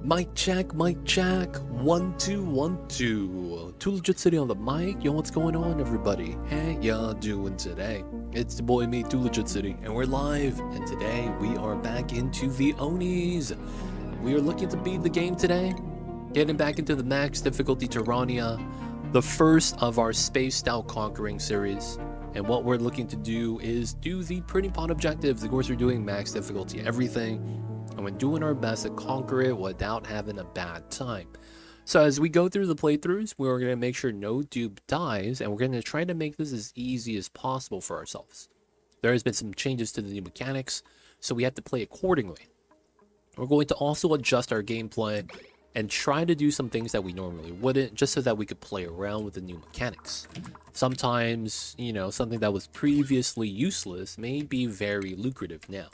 Mic check, mic check. 1 2 1 2. Too Legit City on the mic. Yo, what's going on, everybody? How y'all doing today? It's the boy me, Too Legit City, and we're live. And today we are back into the Onis. We are looking to beat the game today. Getting back into the max difficulty Terrania, the first of our spaced out conquering series. And what we're looking to do is do the pretty pot objectives. Of course, we're doing max difficulty everything. And we're doing our best to conquer it without having a bad time. So as we go through the playthroughs, we're going to make sure no dupe dies, and we're going to try to make this as easy as possible for ourselves. There has been some changes to the new mechanics, so we have to play accordingly. We're going to also adjust our gameplay and try to do some things that we normally wouldn't, just so that we could play around with the new mechanics. Sometimes, you know, something that was previously useless may be very lucrative now.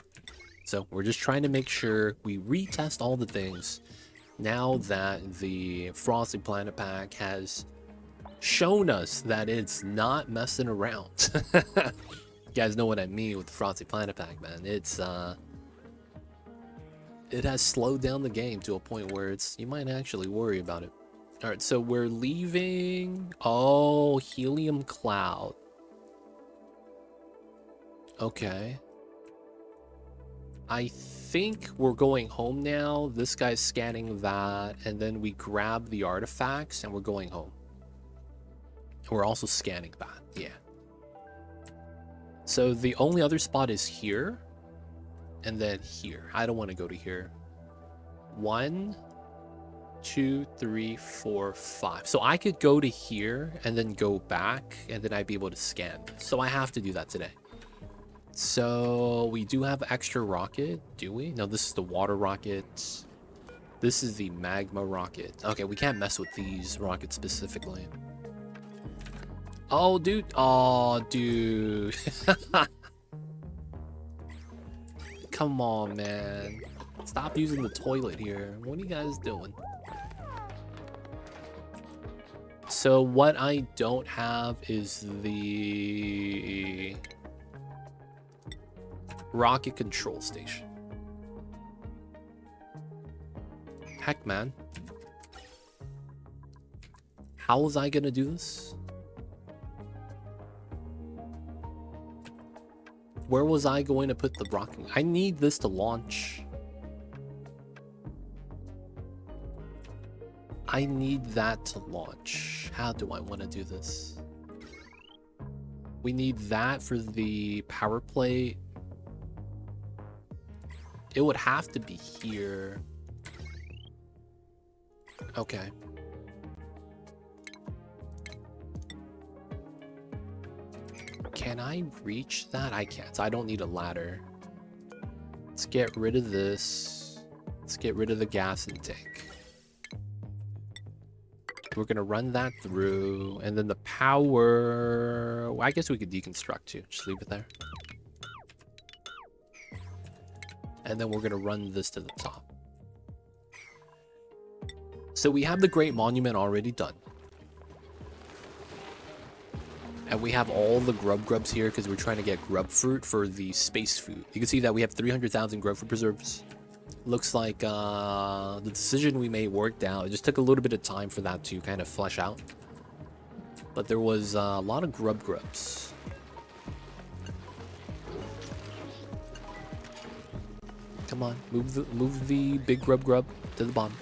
So we're just trying to make sure we retest all the things now that the Frosty Planet Pack has shown us that it's not messing around. You guys know what I mean with the Frosty Planet Pack, man. It's it has slowed down the game to a point where you might actually worry about it. All right, so we're leaving. Oh, helium cloud. Okay. I think we're going home now. This guy's scanning that, and then we grab the artifacts and we're going home. We're also scanning that, yeah. So the only other spot is here, and then here. I don't want to go to here. 1, 2, 3, 4, 5. So I could go to here and then go back, and then I'd be able to scan. So I have to do that today. So we do have extra rocket, do we? No, this is the water rocket. This is the magma rocket. Okay, we can't mess with these rockets specifically. Oh, dude. Oh, dude. Come on, man. Stop using the toilet here. What are you guys doing? So what I don't have is the rocket control station. Heck, man. How was I gonna do this? Where was I going to put the rocket? I need this to launch. I need that to launch. How do I want to do this? We need that for the power plate. It would have to be here. Okay. Can I reach that? I can't. I don't need a ladder. Let's get rid of this. Let's get rid of the gas intake. We're gonna run that through, and then the power... Well, I guess we could deconstruct too. Just leave it there. And then we're going to run this to the top. So we have the Great Monument already done. And we have all the grubs here because we're trying to get grub fruit for the space food. You can see that we have 300,000 grub fruit preserves. Looks like the decision we made worked out. It just took a little bit of time for that to kind of flesh out. But there was a lot of grubs. Come on, move the big grub to the bottom.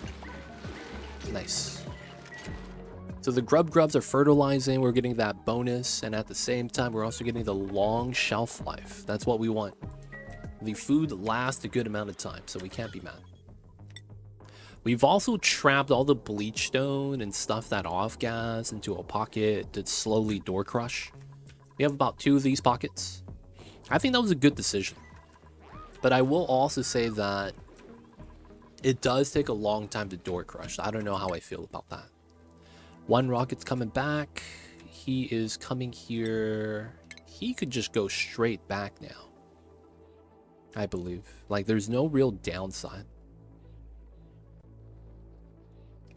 Nice. So the grubs are fertilizing. We're getting that bonus, and at the same time, we're also getting the long shelf life. That's what we want. The food lasts a good amount of time, so we can't be mad. We've also trapped all the bleach stone and stuff that off gas into a pocket to slowly door crush. We have about 2 of these pockets. I think that was a good decision. But I will also say that it does take a long time to door crush. I don't know how I feel about that. 1 rocket's coming back. He is coming here. He could just go straight back now, I believe. Like, there's no real downside.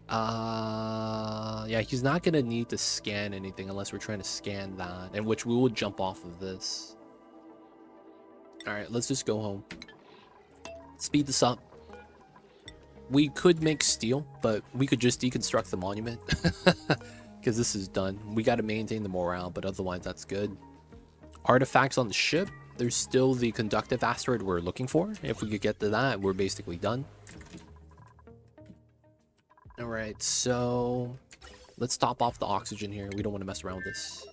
Yeah, he's not gonna need to scan anything unless we're trying to scan that, and which we will jump off of this. All right, let's just go home. Speed this up. We could make steel, but we could just deconstruct the monument. Because this is done. We got to maintain the morale, but otherwise that's good. Artifacts on the ship. There's still the conductive asteroid we're looking for. If we could get to that, we're basically done. Alright, so let's top off the oxygen here. We don't want to mess around with this.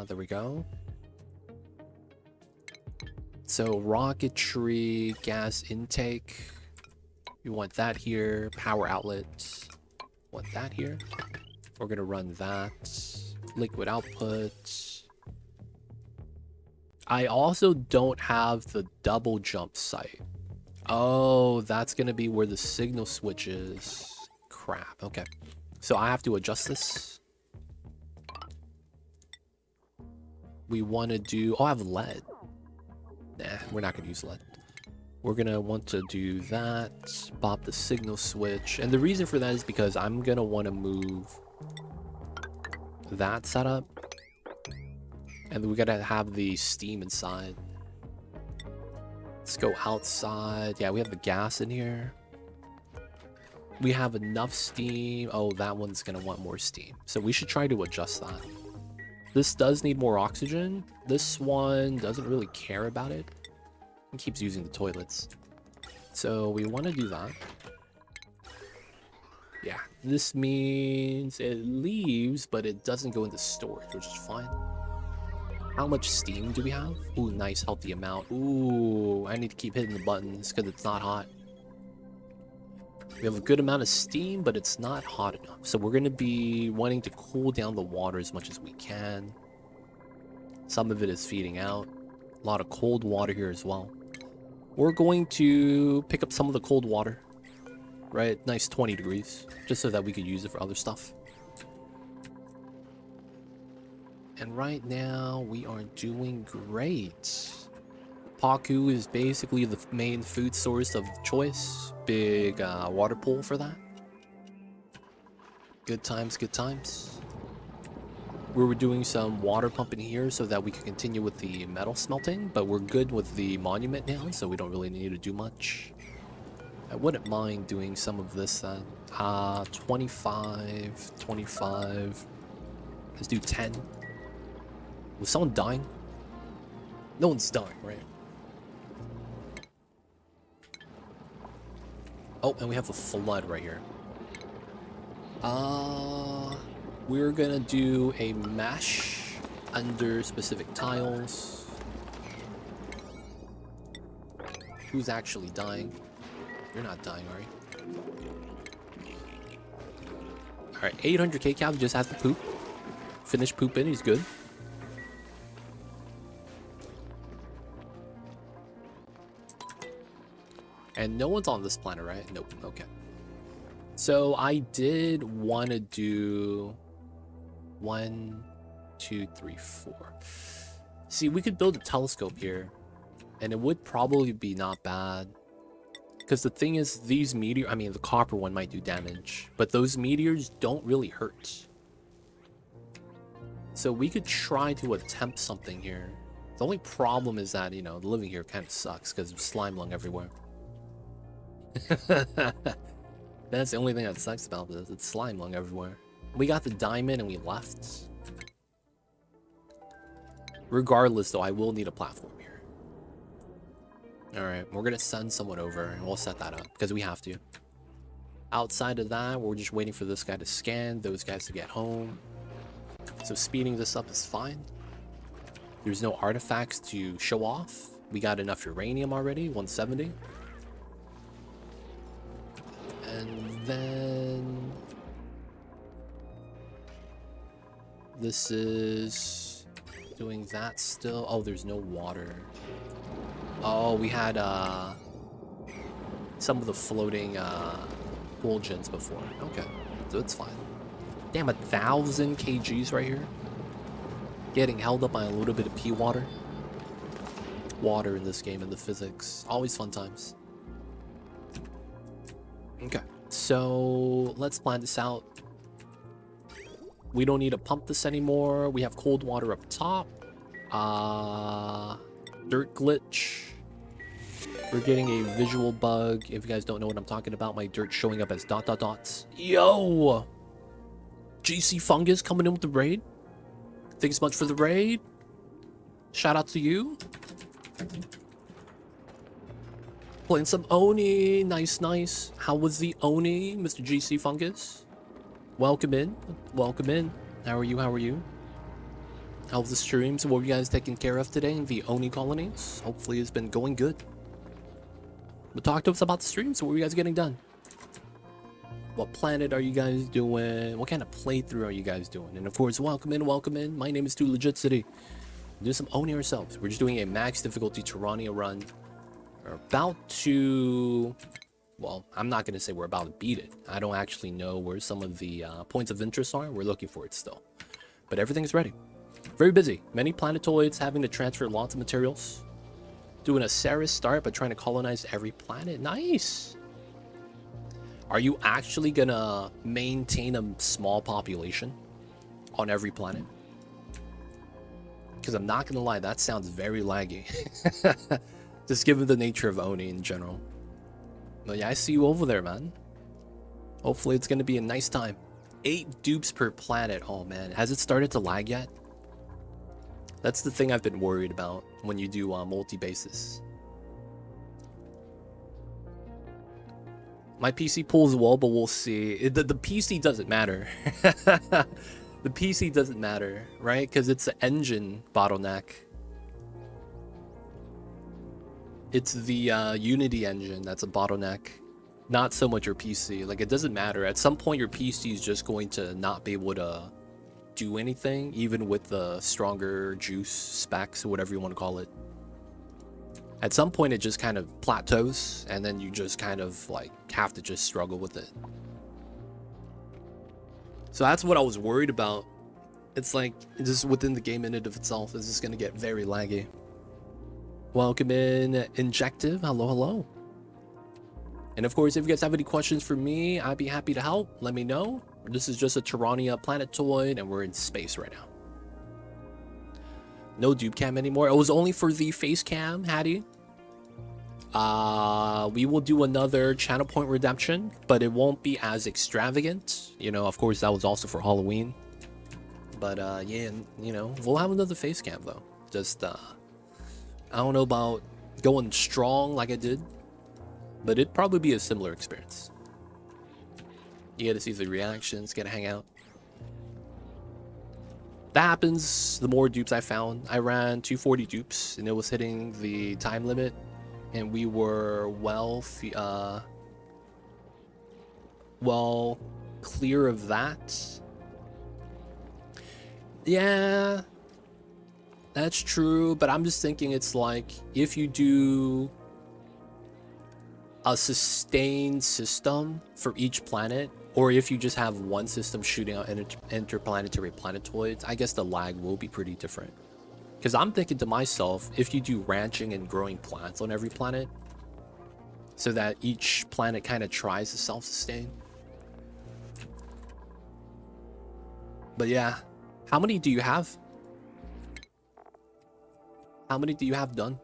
There we go. So rocketry, gas intake. You want that here. Power outlets. Want that here. We're gonna run that. Liquid output. I also don't have the double jump site. Oh, that's gonna be where the signal switch is. Crap. Okay. So I have to adjust this. We want to do... Oh, I have lead. Nah, we're not gonna use lead. We're gonna want to do that. Pop the signal switch. And the reason for that is because I'm gonna want to move that setup. And then we gotta have the steam inside. Let's go outside. Yeah, we have the gas in here. We have enough steam. Oh, that one's gonna want more steam. So we should try to adjust that. This does need more oxygen. This one doesn't really care about it. It keeps using the toilets. So we want to do that. Yeah, this means it leaves, but it doesn't go into storage, which is fine. How much steam do we have? Ooh, nice, healthy amount. Ooh, I need to keep hitting the buttons because it's not hot. We have a good amount of steam, but it's not hot enough. So we're going to be wanting to cool down the water as much as we can. Some of it is feeding out. A lot of cold water here as well. We're going to pick up some of the cold water. Right? Nice 20 degrees. Just so that we could use it for other stuff. And right now, we are doing great. Paku is basically the main food source of choice. Big water pool for that. Good times, good times. We were doing some water pumping here so that we could continue with the metal smelting, but we're good with the monument now, so we don't really need to do much. I wouldn't mind doing some of this then. 25, 25. Let's do 10. Was someone dying? No one's dying, right? Oh, and we have a flood right here. We're gonna do a mesh under specific tiles. Who's actually dying? You're not dying, are you? Alright, 800k cow just has to poop. Finish pooping, he's good. And no one's on this planet, right? Nope. Okay. So I did want to do 1, 2, 3, 4. See, we could build a telescope here, and it would probably be not bad. Because the thing is, these meteor, I mean, the copper one might do damage, but those meteors don't really hurt. So we could try to attempt something here. The only problem is that, you know, living here kind of sucks because there's slime lung everywhere. That's the only thing that sucks about this. It's slime lung everywhere. We got the diamond and we left. Regardless, though, I will need a platform here. Alright, we're gonna send someone over and we'll set that up because we have to. Outside of that, we're just waiting for this guy to scan, those guys to get home. So speeding this up is fine. There's no artifacts to show off. We got enough uranium already, 170. And then this is doing that still. Oh, there's no water. Oh, we had some of the floating cool gens before. Okay, so it's fine. Damn, 1,000 kgs right here. Getting held up by a little bit of pea water. Water in this game and the physics. Always fun times. Okay, so let's plan this out. We don't need to pump this anymore. We have cold water up top. Dirt glitch. We're getting a visual bug. If you guys don't know what I'm talking about, my dirt showing up as dot dot dots. Yo! GC Fungus coming in with the raid. Thanks much for the raid. Shout out to you. Playing some Oni. Nice, nice. How was the Oni, Mr. GC Fungus? Welcome in. Welcome in. How are you? How are you? How was the streams? What were you guys taking care of today in the Oni colonies? Hopefully it's been going good. But talk to us about the streams. What were you guys getting done? What planet are you guys doing? What kind of playthrough are you guys doing? And of course, welcome in, welcome in. My name is Too Legit City. Do some Oni ourselves. We're just doing a max difficulty Terrania run. We're about to... Well, I'm not going to say we're about to beat it. I don't actually know where some of the points of interest are. We're looking for it still. But everything's ready. Very busy. Many planetoids having to transfer lots of materials. Doing a Ceres start, but trying to colonize every planet. Nice! Are you actually gonna maintain a small population on every planet? Because I'm not gonna lie, that sounds very laggy. Just given the nature of Oni in general. But yeah, I see you over there, man. Hopefully it's gonna be a nice time. 8 dupes per planet. Oh man, has it started to lag yet? That's the thing I've been worried about when you do multi-bases. My PC pulls well, but we'll see. The PC doesn't matter. The PC doesn't matter, right? Because it's the engine bottleneck. It's the Unity engine that's a bottleneck. Not so much your PC. Like, it doesn't matter. At some point, your PC is just going to not be able to do anything, even with the stronger juice specs or whatever you want to call it. At some point it just kind of plateaus, and then you just kind of like have to just struggle with it. So that's what I was worried about. It's like just within the game in it of itself is just going to get very laggy. Welcome in Injective. Hello, hello. And of course, if you guys have any questions for me, I'd be happy to help. Let me know. This is just a Terrania Planetoid, and we're in space right now. No dupe cam anymore. It was only for the face cam, Hattie. We will do another channel point redemption, but it won't be as extravagant. You know, of course, that was also for Halloween. But yeah, you know, we'll have another face cam though. Just I don't know about going strong like I did, but it'd probably be a similar experience. You get to see the reactions, get to hang out. That happens the more dupes I found. I ran 240 dupes and it was hitting the time limit, and we were well clear of that. Yeah, that's true, but I'm just thinking it's like if you do a sustained system for each planet, or if you just have one system shooting out interplanetary planetoids, I guess the lag will be pretty different. Because I'm thinking to myself, if you do ranching and growing plants on every planet, so that each planet kind of tries to self-sustain. But yeah, how many do you have? How many do you have done?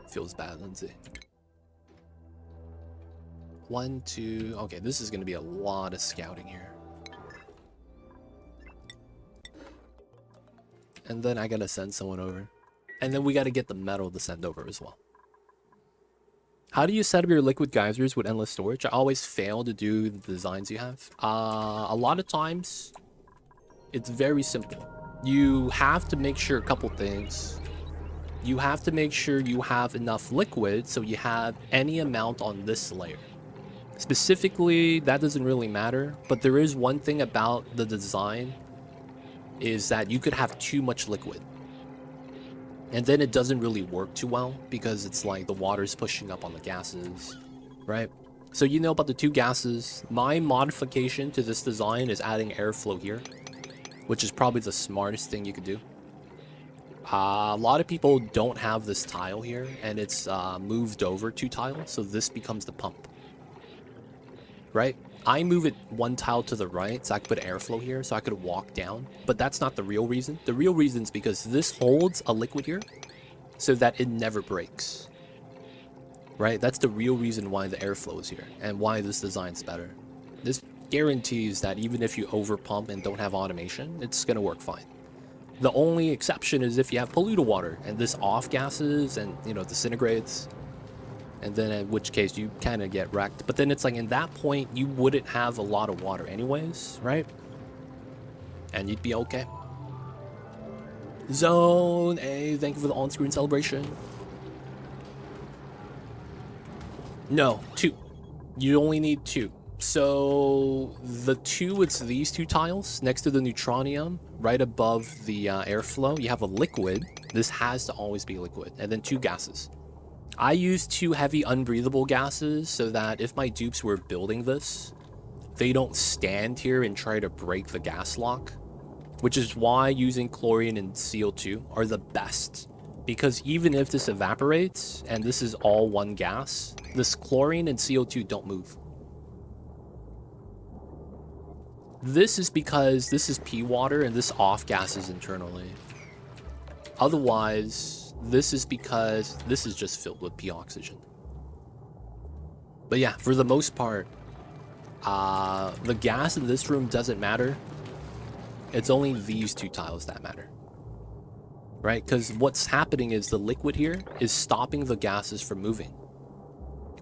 Feels bad, Lindsay. 1, 2. Okay, this is going to be a lot of scouting here. And then I got to send someone over. And then we got to get the metal to send over as well. How do you set up your liquid geysers with endless storage? I always fail to do the designs you have. A lot of times, it's very simple. You have to make sure a couple things. You have to make sure you have enough liquid so you have any amount on this layer. Specifically, that doesn't really matter, but there is one thing about the design is that you could have too much liquid. And then it doesn't really work too well because it's like the water's pushing up on the gases, right? So you know about the 2 gases. My modification to this design is adding airflow here, which is probably the smartest thing you could do. A lot of people don't have this tile here, and it's moved over 2 tiles, so this becomes the pump. Right? I move it 1 tile to the right so I could put airflow here so I could walk down, but that's not the real reason. The real reason is because this holds a liquid here, so that it never breaks. Right? That's the real reason why the airflow is here and why this design's better. This guarantees that even if you overpump and don't have automation, it's gonna work fine. The only exception is if you have polluted water and this off gases and, you know, disintegrates, and then in which case you kind of get wrecked. But then it's like in that point, you wouldn't have a lot of water anyways, right? And you'd be okay. Zone A, thank you for the on-screen celebration. No, 2. You only need 2. So the 2, it's these 2 tiles next to the neutronium, right above the airflow. You have a liquid. This has to always be liquid. And then 2 gases. I use 2 heavy unbreathable gases so that if my dupes were building this, they don't stand here and try to break the gas lock, which is why using chlorine and CO2 are the best. Because even if this evaporates and this is all one gas, this chlorine and CO2 don't move. This is because this is pea water and this off gases internally. Otherwise, this is because this is just filled with pea oxygen. But yeah, for the most part, the gas in this room doesn't matter. It's only these 2 tiles that matter. Right? Because what's happening is the liquid here is stopping the gases from moving,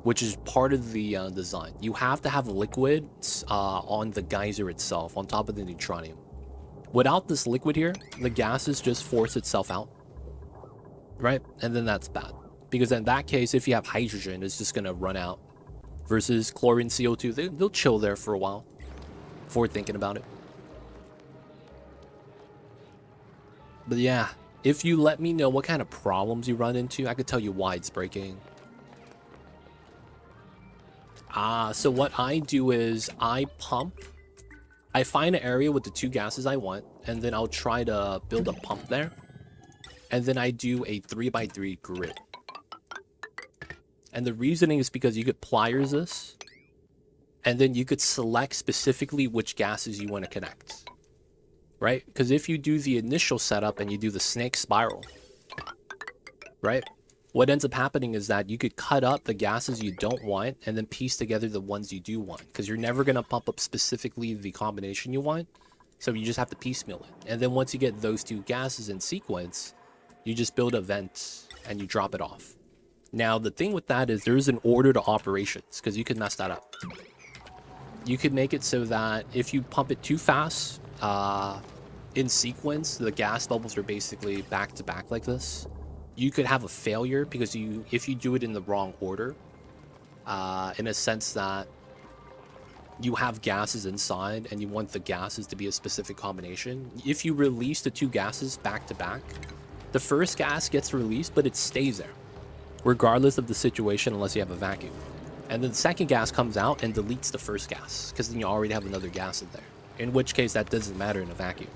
which is part of the design. You have to have liquid on the geyser itself, on top of the neutronium. Without this liquid here, the gases just force itself out. Right? And then that's bad. Because in that case, if you have hydrogen, it's just going to run out. Versus chlorine, CO2, they'll chill there for a while before thinking about it. But yeah, if you let me know what kind of problems you run into, I could tell you why it's breaking. So what I do is I pump. I find an area with the 2 gases I want, and then I'll try to build a pump there. And then I do a 3x3 grid. And the reasoning is because you could pliers this, and then you could select specifically which gases you want to connect. Right? Because if you do the initial setup and you do the snake spiral, right? What ends up happening is that you could cut up the gases you don't want and then piece together the ones you do want. Because you're never going to pump up specifically the combination you want. So you just have to piecemeal it. And then once you get those 2 gases in sequence, you just build a vent and you drop it off. Now, the thing with that is there is an order to operations because you could mess that up. You could make it so that if you pump it too fast, in sequence, the gas bubbles are basically back to back like this. You could have a failure because if you do it in the wrong order, in a sense that you have gases inside and you want the gases to be a specific combination. If you release the 2 gases back to back, the first gas gets released, but it stays there, regardless of the situation, unless you have a vacuum. And then the second gas comes out and deletes the first gas, because then you already have another gas in there. In which case, that doesn't matter in a vacuum.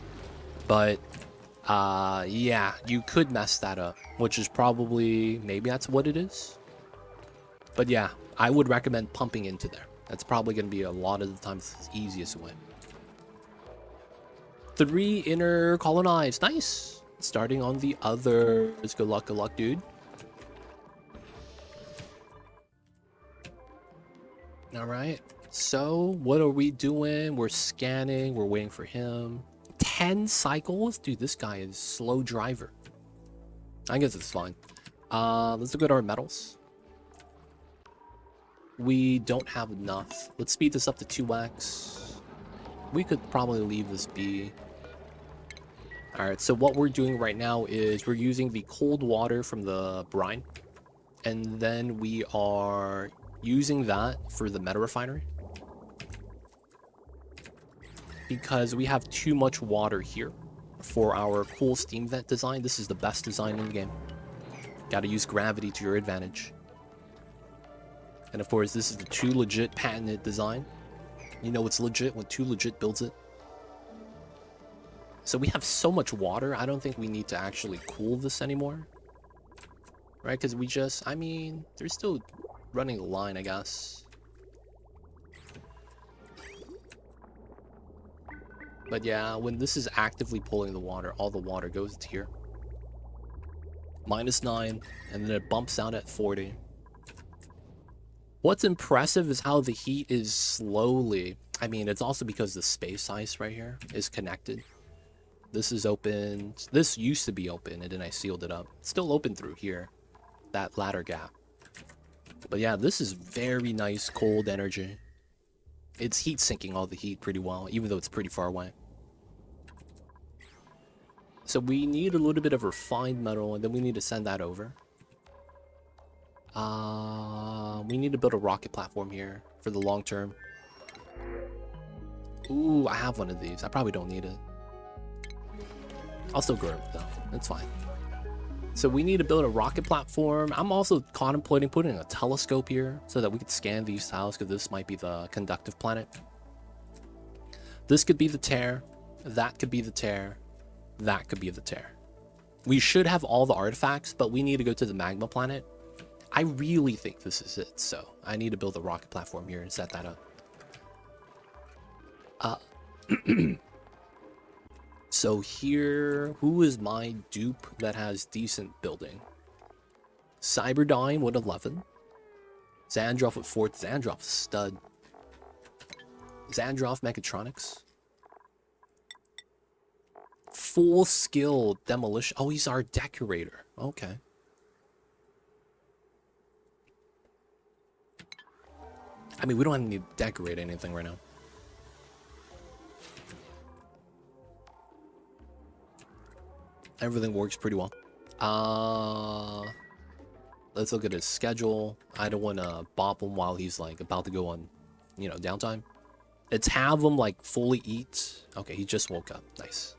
But, yeah, you could mess that up, which is probably, maybe that's what it is. But yeah, I would recommend pumping into there. That's probably going to be a lot of the times the easiest way. 3 inner colonized. Nice. Starting on the others. Good luck, dude. All right. So what are we doing? We're scanning. We're waiting for him. 10 cycles? Dude, this guy is slow driver. I guess it's fine. Let's look at our metals. We don't have enough. Let's speed this up to 2x. We could probably leave this be. Alright, so what we're doing right now is we're using the cold water from the brine. And then we are using that for the meta refinery. Because we have too much water here for our cool steam vent design. This is the best design in the game. Gotta use gravity to your advantage. And of course, this is the 2 legit patented design. You know it's legit when 2 legit builds it. So we have so much water, I don't think we need to actually cool this anymore. Right, because we just, I mean, they're still running a line, I guess. But yeah, when this is actively pulling the water, all the water goes to here. -9, and then it bumps out at 40. What's impressive is how the heat is slowly... I mean, it's also because the space ice right here is connected. This is open. This used to be open, and then I sealed it up. It's still open through here, that ladder gap. But yeah, this is very nice cold energy. It's heat sinking all the heat pretty well, even though it's pretty far away. So we need a little bit of refined metal, and then we need to send that over. We need to build a rocket platform here for the long term. Ooh, I have one of these. I probably don't need it. I'll still grow it though. That's fine. So we need to build a rocket platform. I'm also contemplating putting a telescope here so that we could scan these tiles, because this might be the conductive planet. This could be the tear. That could be the tear. That could be the tear. We should have all the artifacts, but we need to go to the magma planet. I really think this is it, so I need to build a rocket platform here and set that up. So here, who is my dupe that has decent building? Cyberdyne with 11. Xandroff with 4. Xandroff stud. Xandroff Mechatronics. Full skill demolition. Oh, he's our decorator. Okay. I mean, we don't need to decorate anything right now. Everything works pretty well. Let's look at his schedule. I don't want to bop him while he's like about to go on, you know, downtime. Let's have him like fully eat. Okay, he just woke up. Nice.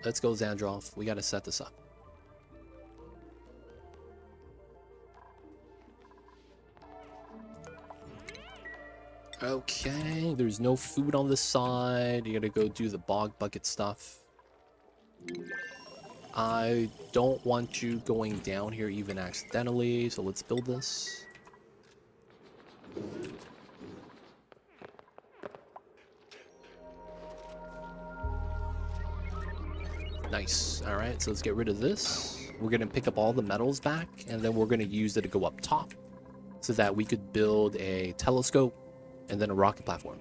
Let's go, Xandroff. We got to set this up. Okay, there's no food on this side. You gotta go do the bog bucket stuff. I don't want you going down here even accidentally, so let's build this. Nice. All right, so let's get rid of this. We're gonna pick up all the metals back, and then we're gonna use it to go up top so that we could build a telescope and then a rocket platform.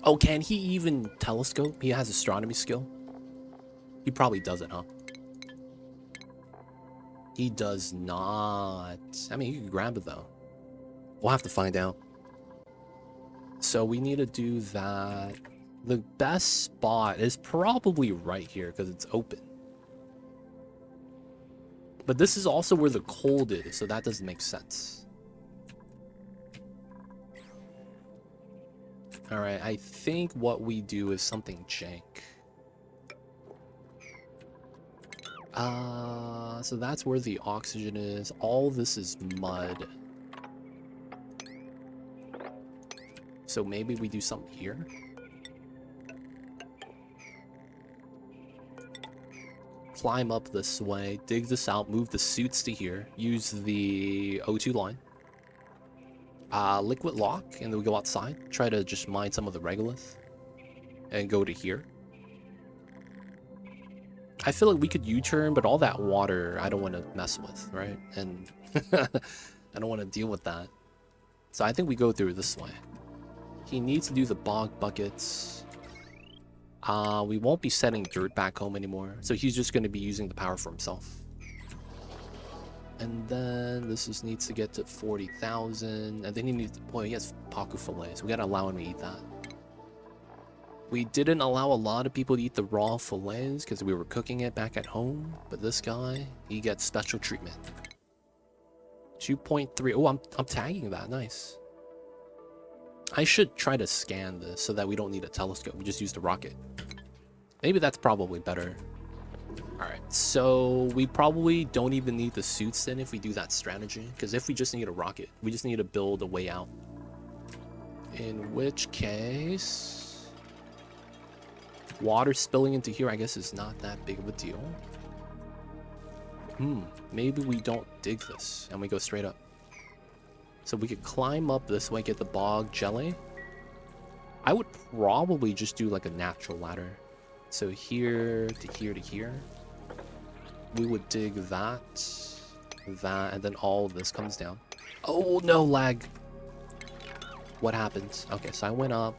Oh, can he even telescope? He has astronomy skill. He probably doesn't, huh? He does not. I mean, you can grab it though. We'll have to find out. So we need to do that. The best spot is probably right here because it's open. But this is also where the cold is, so that doesn't make sense. Alright, I think what we do is something jank. So that's where the oxygen is. All this is mud. So maybe we do something here? Climb up this way, dig this out, move the suits to here, use the O2 line. Liquid lock, and then we go outside. Try to just mine some of the regolith. And go to here. I feel like we could U-turn, but all that water I don't want to mess with, right? And I don't want to deal with that. So I think we go through this way. He needs to do the bog buckets. We won't be sending dirt back home anymore, so he's just going to be using the power for himself. And then this just needs to get to 40,000, and then he needs to, boy, he has Paku fillets. We gotta allow him to eat that. We didn't allow a lot of people to eat the raw fillets because we were cooking it back at home, but this guy, he gets special treatment. 2.3. Oh, I'm tagging that. Nice. I should try to scan this so that we don't need a telescope. We just use the rocket. Maybe that's probably better. Alright, so we probably don't even need the suits then if we do that strategy. Because if we just need a rocket, we just need to build a way out. In which case... water spilling into here, I guess, is not that big of a deal. Maybe we don't dig this and we go straight up. So we could climb up this way, get the bog jelly. I would probably just do like a natural ladder. So here to here to here. We would dig that, and then all of this comes down. Oh no, lag. What happened? Okay, so I went up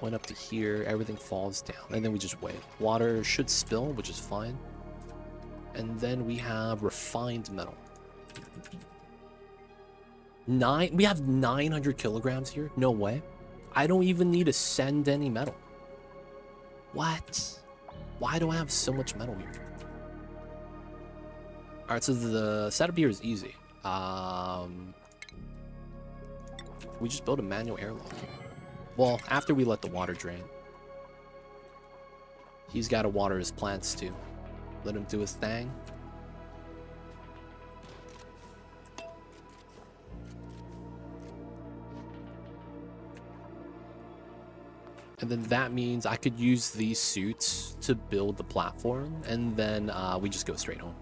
to here, everything falls down, and then we just wait. Water should spill, which is fine. And then we have refined metal. We have 900 kilograms here? No way. I don't even need to send any metal. What? Why do I have so much metal here? Alright, so the setup here is easy. We just build a manual airlock here. Well, after we let the water drain. He's got to water his plants too. Let him do his thing. And then that means I could use these suits to build the platform, and then we just go straight home.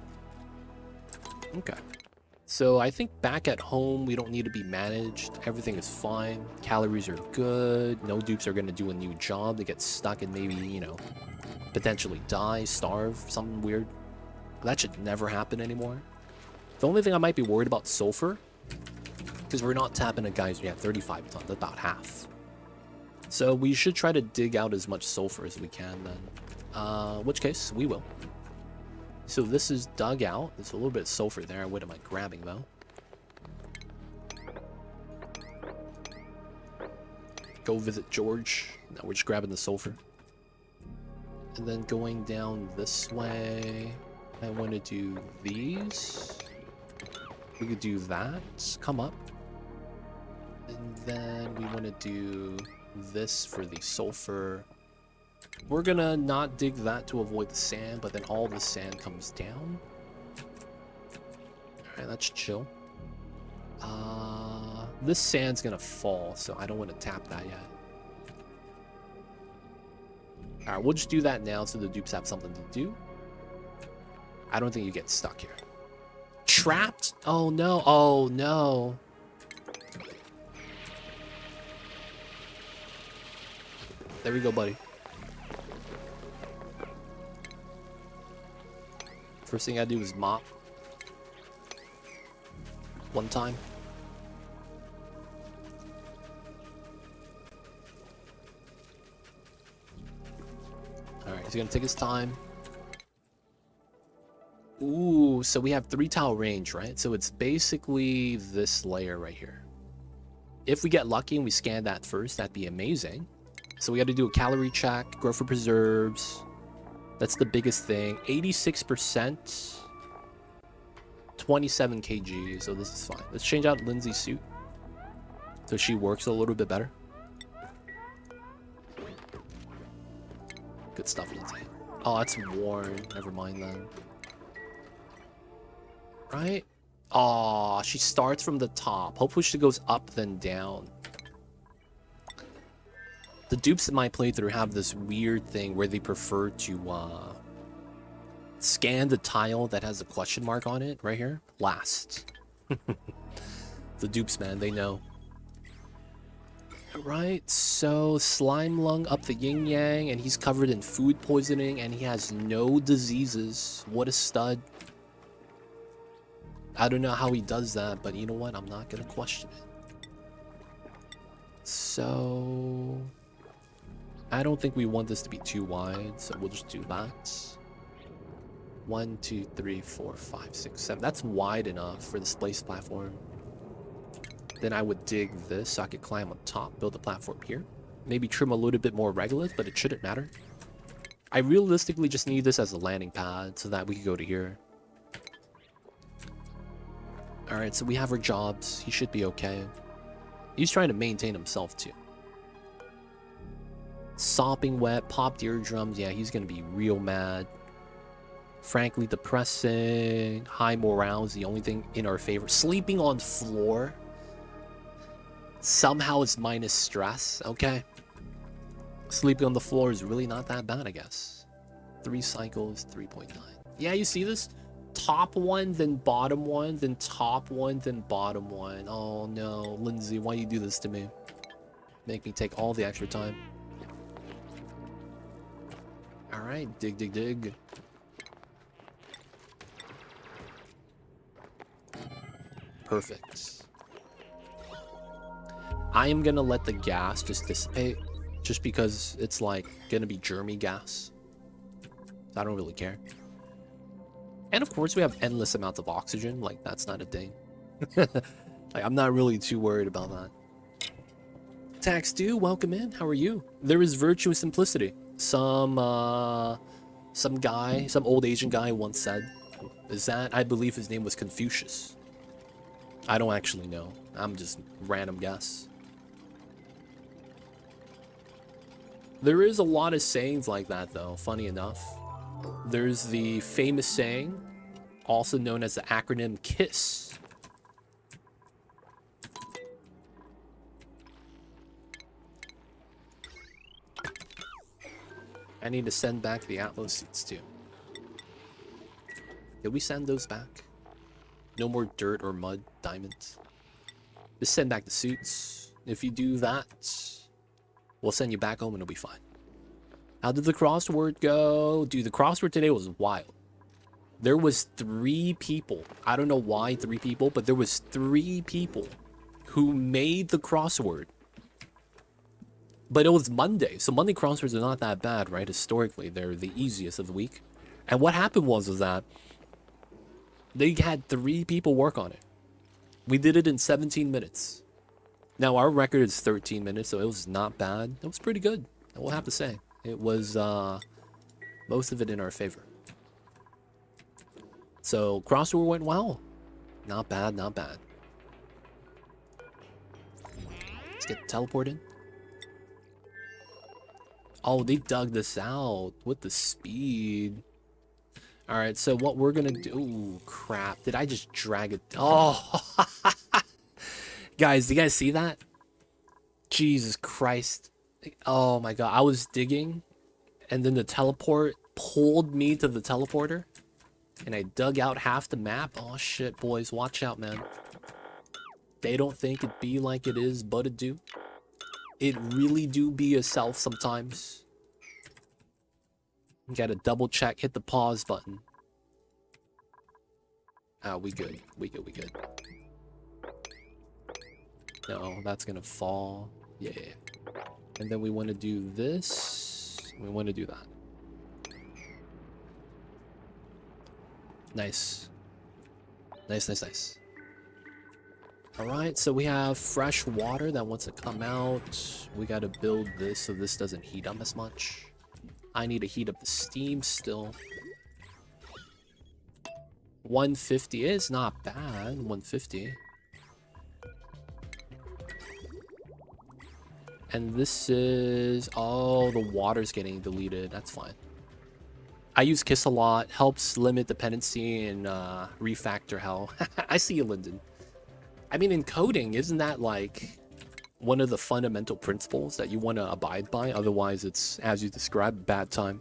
Okay. So I think back at home, we don't need to be managed. Everything is fine. Calories are good. No dupes are going to do a new job. They get stuck and maybe, you know, potentially die, starve, something weird. That should never happen anymore. The only thing I might be worried about sulfur, because we're not tapping a geyser yet, 35 tons, about half. So we should try to dig out as much sulfur as we can then. Which case, we will. So this is dug out. There's a little bit of sulfur there. What am I grabbing though? Go visit George. No, we're just grabbing the sulfur. And then going down this way, I want to do these. We could do that. Come up. And then we want to do this for the sulfur. We're gonna not dig that to avoid the sand, but then all the sand comes down. Alright, that's chill. This sand's gonna fall, so I don't want to tap that yet. Alright, we'll just do that now so the dupes have something to do. I don't think you get stuck here. Trapped? Oh no, oh no. There we go, buddy. First thing I do is mop. One time. Alright, he's gonna take his time. Ooh, so we have 3 tile range, right? So it's basically this layer right here. If we get lucky and we scan that first, that'd be amazing. So we got to do a calorie check, grow for preserves. That's the biggest thing. 86%, 27 kg, so this is fine. Let's change out Lindsay's suit so she works a little bit better. Good stuff, Lindsay. Oh, that's worn. Never mind then. Right? Oh, she starts from the top. Hopefully she goes up then down. The dupes in my playthrough have this weird thing where they prefer to scan the tile that has a question mark on it right here last. The dupes, man, they know. Right, so slime lung up the yin yang, and he's covered in food poisoning, and he has no diseases. What a stud. I don't know how he does that, but you know what? I'm not gonna question it. So I don't think we want this to be too wide, so we'll just do that. 1, 2, 3, 4, 5, 6, 7. That's wide enough for the space platform. Then I would dig this so I could climb on top, build a platform here. Maybe trim a little bit more regolith, but it shouldn't matter. I realistically just need this as a landing pad so that we could go to here. Alright, so we have our jobs. He should be okay. He's trying to maintain himself too. Sopping wet, popped eardrums. Yeah, he's gonna be real mad. Frankly depressing. High morale is the only thing in our favor. Sleeping on floor. Somehow it's minus stress. Okay. Sleeping on the floor is really not that bad, I guess. 3 cycles, 3.9. Yeah, you see this? Top one, then bottom one, then top one, then bottom one. Oh no, Lindsay, why you do this to me? Make me take all the extra time. Alright, dig, dig, dig. Perfect. I am gonna let the gas just dissipate, just because it's like gonna be germy gas. I don't really care. And of course we have endless amounts of oxygen, like that's not a thing. Like, I'm not really too worried about that. Tax Stew, welcome in. How are you? There is virtue in simplicity. Some guy, some old Asian guy once said, is that, I believe his name was Confucius. I don't actually know. I'm just random guess. There is a lot of sayings like that though, funny enough. There's the famous saying, also known as the acronym KISS. I need to send back the Atlas seats too. Did we send those back? No more dirt or mud diamonds. Just send back the suits. If you do that, we'll send you back home and it'll be fine. How did the crossword go? Dude, the crossword today was wild. There was 3 people. I don't know why 3 people, but there was 3 people who made the crossword. But it was Monday, so Monday crosswords are not that bad, right? Historically, they're the easiest of the week. And what happened was that they had 3 people work on it. We did it in 17 minutes. Now, our record is 13 minutes, so it was not bad. It was pretty good, I will have to say. It was most of it in our favor. So, crossword went well. Not bad, not bad. Let's get teleported. Oh, they dug this out with the speed. All right, so what we're gonna do... Ooh, crap. Did I just drag it? Oh! Guys, do you guys see that? Jesus Christ. Oh my god, I was digging, and then the teleport pulled me to the teleporter, and I dug out half the map. Oh shit, boys, watch out, man. They don't think it be like it is, but it do. It really do be yourself sometimes. You gotta double check, hit the pause button. Ah, we good. We good, we good. No, that's gonna fall. Yeah. And then we want to do this. We want to do that. Nice. Nice, nice, nice. Alright, so we have fresh water that wants to come out. We gotta build this so this doesn't heat up as much. I need to heat up the steam still. 150 is not bad. 150. And this is... Oh, the water's getting deleted. That's fine. I use Kiss a lot. Helps limit dependency and refactor hell. I see you, Lyndon. I mean, in coding, isn't that like one of the fundamental principles that you want to abide by? Otherwise, it's, as you described, bad time.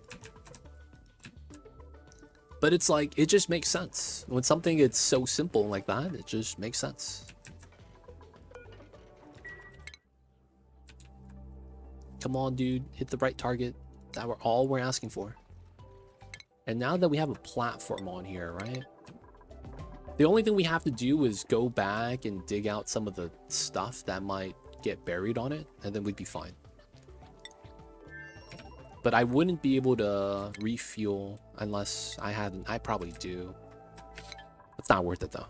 But it's like, it just makes sense. When something is so simple like that, it just makes sense. Come on, dude. Hit the right target. That's all we're asking for. And now that we have a platform on here, right? The only thing we have to do is go back and dig out some of the stuff that might get buried on it, and then we'd be fine. But I wouldn't be able to refuel unless I hadn't. I probably do. It's not worth it, though.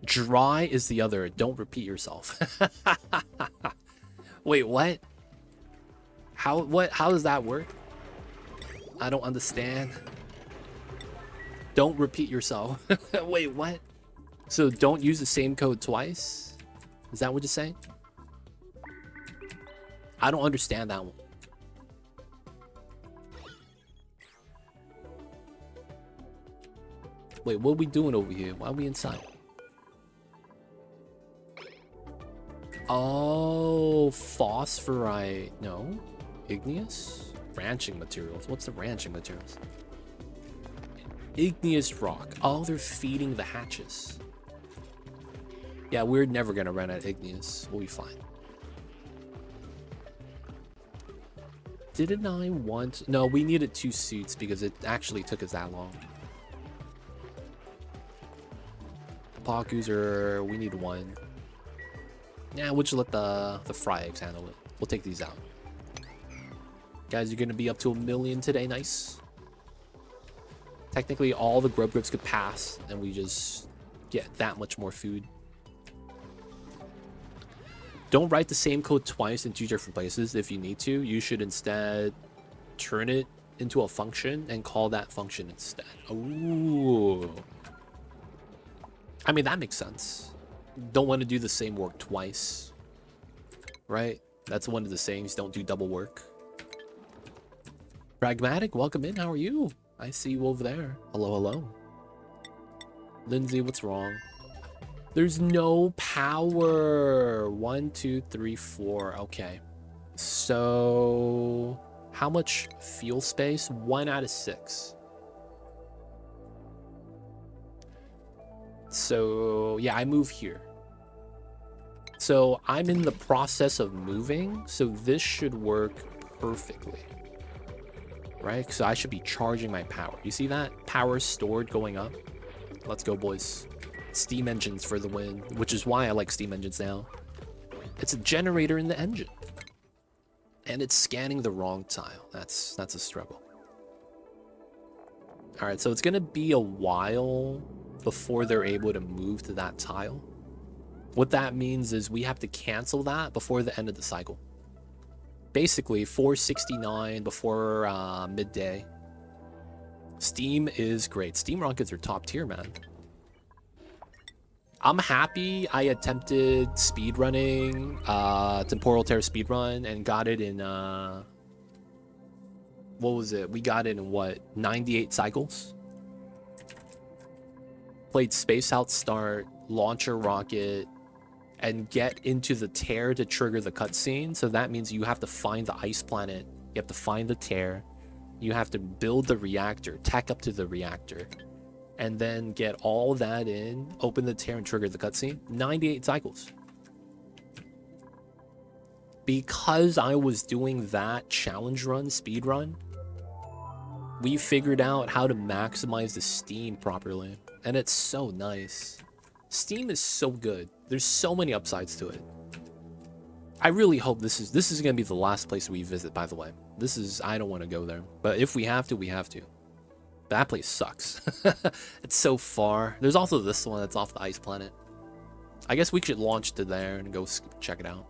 Dry is the other. Don't repeat yourself. Wait, what? How does that work? I don't understand. Don't repeat yourself. Wait, what? So don't use the same code twice? Is that what you're saying? I don't understand that one. Wait, what are we doing over here? Why are we inside? Oh, phosphorite. No. Igneous? Ranching materials. What's the ranching materials? Igneous rock. Oh, they're feeding the hatches. Yeah, we're never gonna run out of igneous. We'll be fine. Didn't I want... No, we needed 2 suits because it actually took us that long. Pakus are... We need 1. Yeah, we'll just let the fry eggs handle it. We'll take these out. Guys, you're going to be up to 1 million today. Nice. Technically, all the grub grips could pass, and we just get that much more food. Don't write the same code twice in 2 different places if you need to. You should instead turn it into a function and call that function instead. Ooh. I mean, that makes sense. Don't want to do the same work twice. Right? That's one of the sayings. Don't do double work. Pragmatic, welcome in. How are you? I see you over there. Hello, hello. Lindsay, what's wrong? There's no power. 1, 2, 3, 4. Okay. So how much fuel space? 1 out of 6. So yeah, I move here. So I'm in the process of moving. So this should work perfectly. Right? So I should be charging my power. You see that? Power stored going up. Let's go, boys. Steam engines for the win, which is why I like steam engines now. It's a generator in the engine. And it's scanning the wrong tile. That's a struggle. Alright, so it's going to be a while before they're able to move to that tile. What that means is we have to cancel that before the end of the cycle. Basically, 469 before midday. Steam is great. Steam rockets are top tier, man. I'm happy I attempted speedrunning, Temporal Terror speedrun, and got it in, what was it? We got it in, what, 98 cycles? Played Space Out Start, launch a rocket, and get into the tear to trigger the cutscene. So that means you have to find the ice planet, you have to find the tear, you have to build the reactor, tack up to the reactor, and then get all that in, open the tear and trigger the cutscene. 98 cycles. Because I was doing that challenge run, speed run, we figured out how to maximize the Steam properly. And it's so nice. Steam is so good. There's so many upsides to it. I really hope this is going to be the last place we visit, by the way. I don't want to go there. But if we have to, we have to. That place sucks. It's so far. There's also this one that's off the ice planet. I guess we should launch to there and go check it out.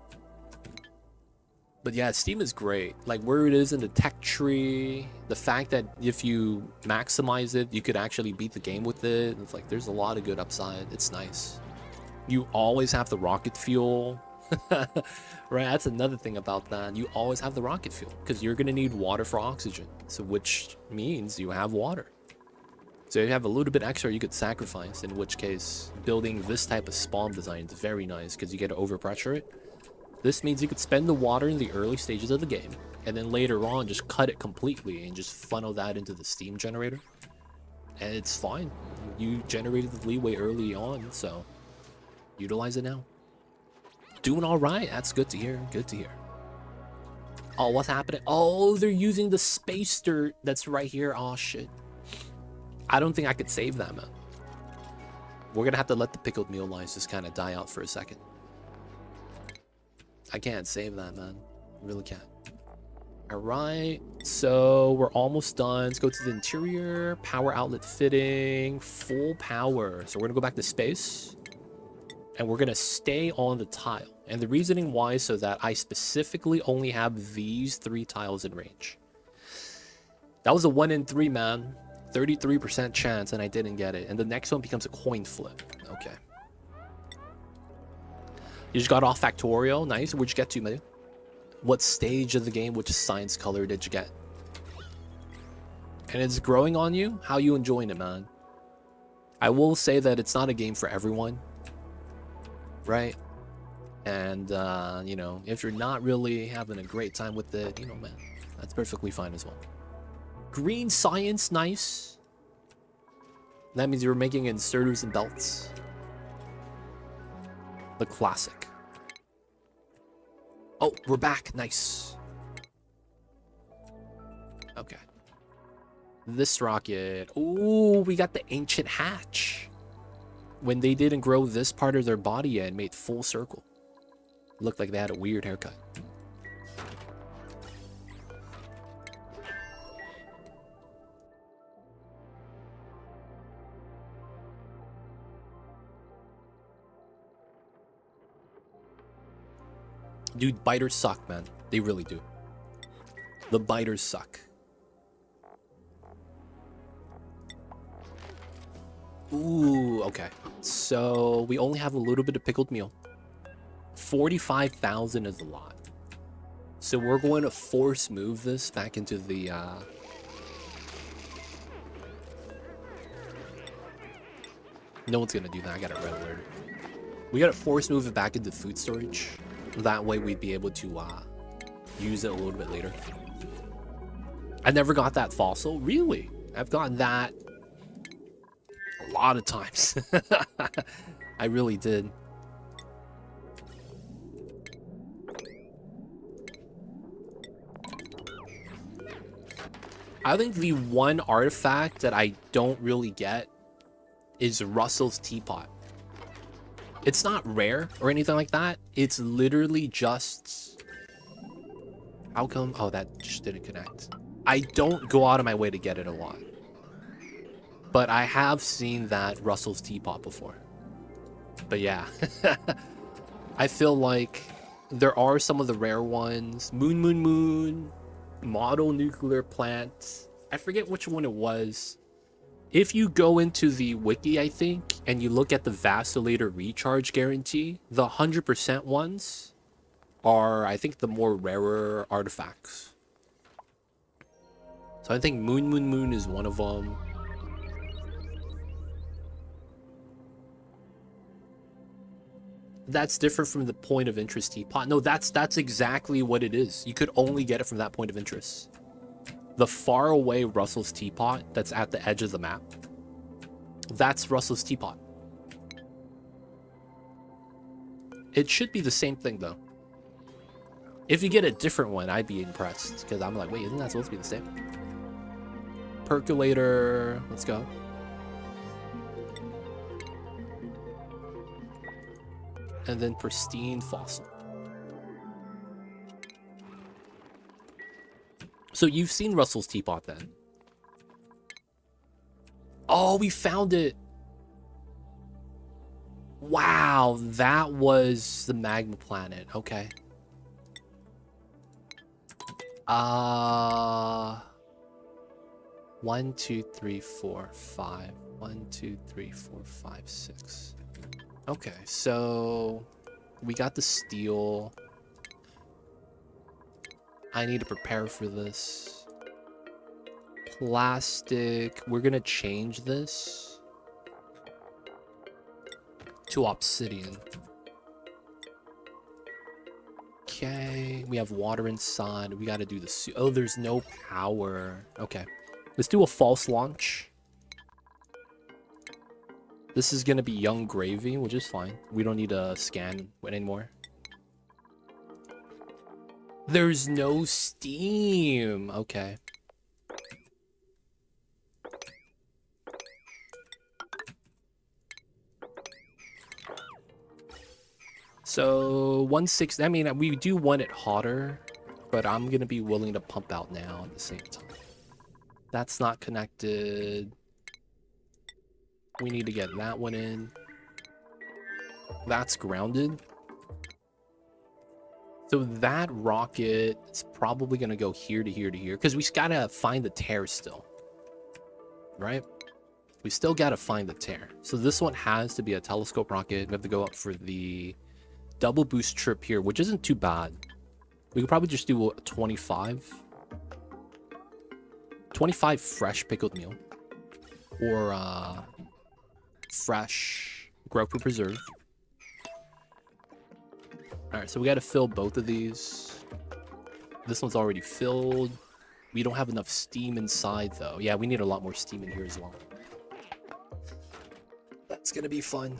But yeah, Steam is great. Like where it is in the tech tree, the fact that if you maximize it, you could actually beat the game with it. It's like there's a lot of good upside. It's nice. You always have the rocket fuel. Right, that's another thing about that. You always have the rocket fuel because you're going to need water for oxygen. So which means you have water. So if you have a little bit extra, you could sacrifice, in which case building this type of spawn design is very nice because you get to overpressure it. This means you could spend the water in the early stages of the game and then later on just cut it completely and just funnel that into the steam generator. And it's fine. You generated the leeway early on, so utilize it now. Doing all right. That's good to hear. Good to hear. Oh, what's happening? Oh, they're using the space dirt that's right here. Oh, shit. I don't think I could save that, man. We're going to have to let the pickled meal lines just kind of die out for a second. I can't save that, man. I really can't. All right. So we're almost done. Let's go to the interior. Power outlet fitting. Full power. So we're going to go back to space. And we're going to stay on the tile. And the reasoning why is so that I specifically only have these 3 tiles in range. That was a 1 in 3, man. 33% chance, and I didn't get it. And the next one becomes a coin flip. Okay. You just got off Factorial. Nice. Where'd you get to, man? What stage of the game, which science color did you get? And it's growing on you? How you enjoying it, man? I will say that it's not a game for everyone. Right? And, you know, if you're not really having a great time with it, you know, man, that's perfectly fine as well. Green science, nice. That means you're making inserters and belts. The classic. Oh, we're back. Nice. This rocket. Ooh, we got the ancient hatch. When they didn't grow this part of their body yet, it made full circle. Looked like they had a weird haircut. Dude, biters suck, man. They really do. The biters suck. Ooh, okay. So we only have a little bit of pickled meal. 45,000 is a lot. So we're going to force move this back into the No one's gonna do that. I got a red alert. We gotta force move it back into food storage. That way we'd be able to use it a little bit later. I never got that fossil. Really? I've gotten that a lot of times. I really did. I think the one artifact that I don't really get is Russell's teapot. It's not rare or anything like that. It's literally just... How come? Oh, that just didn't connect. I don't go out of my way to get it a lot. But I have seen that Russell's teapot before. But yeah. I feel like there are some of the rare ones. Moon. Model nuclear plant. I forget which one it was. If you go into the wiki, I think, and you look at the vacillator recharge guarantee, the 100% ones are, I think, the more rarer artifacts. So I think Moon is one of them. That's different from the point of interest teapot. No, that's exactly what it is. You could only get it from that point of interest. The far away Russell's teapot that's at the edge of the map. That's Russell's teapot. It should be the same thing though. If you get a different one, I'd be impressed. Because I'm like, wait, isn't that supposed to be the same? Percolator. Let's go. And then pristine fossil. So you've seen Russell's teapot then? Oh, we found it. Wow, that was the magma planet. Okay. 1, 2, 3, 4, 5. 1, 2, 3, 4, 5, 6. Okay, so we got the steel. I need to prepare for this. Plastic. We're gonna change this to obsidian. Okay, we have water inside. We gotta do the oh, there's no power. Okay, let's do a false launch. This is gonna be young gravy, which is fine. We don't need to scan anymore. There's no steam. Okay. So 160. I mean, we do want it hotter, but I'm gonna be willing to pump out now at the same time. That's not connected. We need to get that one in. That's grounded. So that rocket is probably going to go here to here to here. Because we gotta find the tear still. Right? We still gotta find the tear. So this one has to be a telescope rocket. We have to go up for the double boost trip here, which isn't too bad. We could probably just do a 25. 25 fresh pickled meal. Or fresh Groper preserve. Alright, so we gotta fill both of these. This one's already filled. We don't have enough steam inside though. Yeah, we need a lot more steam in here as well. That's gonna be fun.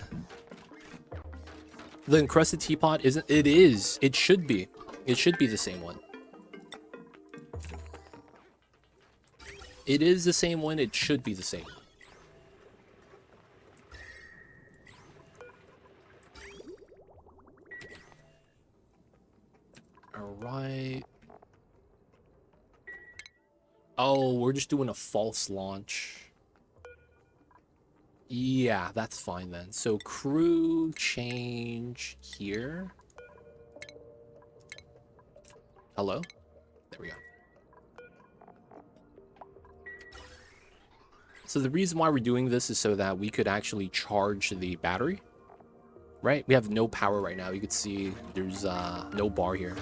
The encrusted teapot isn't... It is. It should be. It should be the same one. It is the same one. It should be the same. All right. Oh, we're just doing a false launch. Yeah, that's fine then. So crew change here. Hello? There we go. So the reason why we're doing this is so that we could actually charge the battery. Right? We have no power right now. You could see there's no bar here.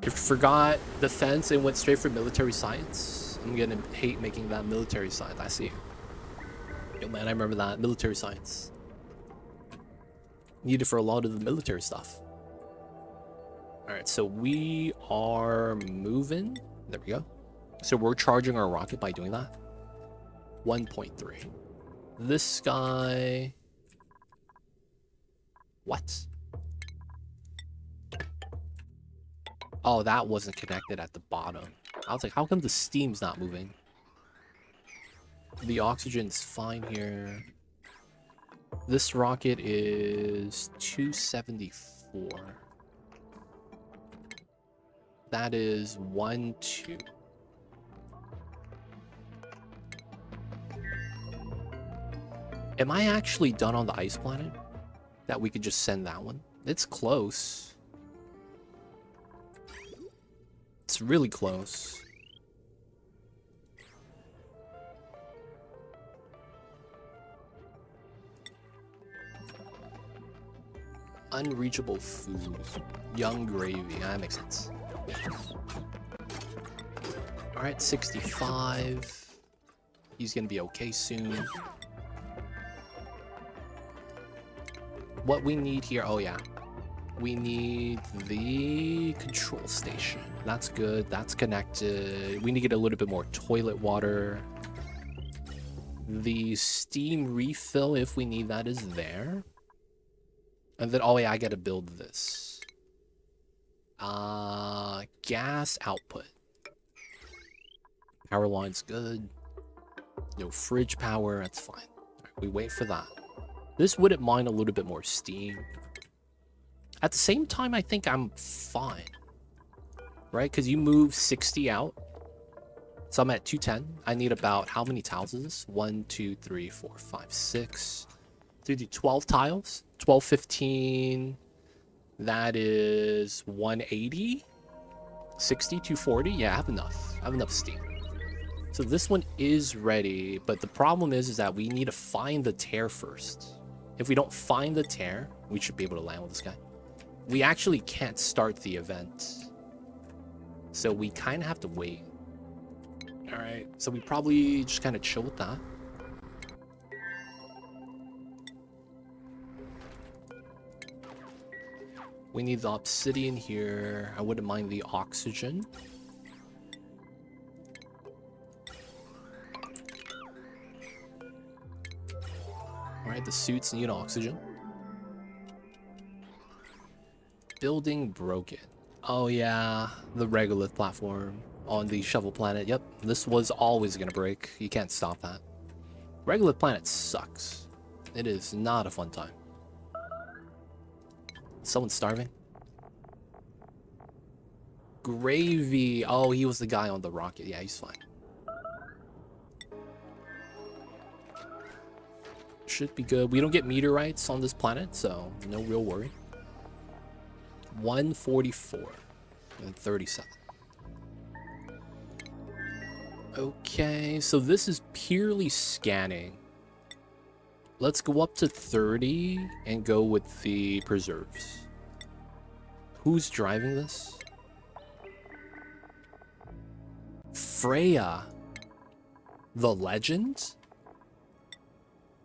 If you forgot defense and went straight for military science, I'm gonna hate making that military science. I see. Yo man, I remember that. Military science. Needed for a lot of the military stuff. Alright, so we are moving. There we go. So we're charging our rocket by doing that. 1.3. This guy... What? Oh, that wasn't connected at the bottom. I was like, how come the steam's not moving? The oxygen's fine here. This rocket is 274. That is 1, 2. Am I actually done on the ice planet? That we could just send that one? It's close. It's really close. Unreachable food. Young gravy. That makes sense. Alright, 65. He's gonna be okay soon. What we need here... Oh, yeah. We need the control station. That's good. That's connected. We need to get a little bit more toilet water. The steam refill, if we need that, is there. And then, oh yeah, I gotta build this. Gas output. Power line's good. No fridge power, that's fine. Right, we wait for that. This wouldn't mind a little bit more steam. At the same time, I think I'm fine. Right? Because you move 60 out. So I'm at 210. I need about, how many tiles is this? 1, 2, 3, 4, 5, 6. So we do 12 tiles. 12, 15. That is 180. 60, 240. Yeah, I have enough. I have enough steam. So this one is ready. But the problem is that we need to find the tear first. If we don't find the tear, we should be able to land with this guy. We actually can't start the event. So we kind of have to wait. Alright, so we probably just kind of chill with that. We need the obsidian here. I wouldn't mind the oxygen. Alright, the suits need oxygen. Building broken. Oh yeah, the regolith platform on the shovel planet. Yep, this was always gonna break. You can't stop that. Regolith planet sucks. It is not a fun time. Someone's starving. Gravy. Oh, he was the guy on the rocket. Yeah, he's fine. Should be good. We don't get meteorites on this planet, so no real worry. 144 and 37. Okay, so this is purely scanning. Let's go up to 30 and go with the preserves. Who's driving this? Freya. The legend?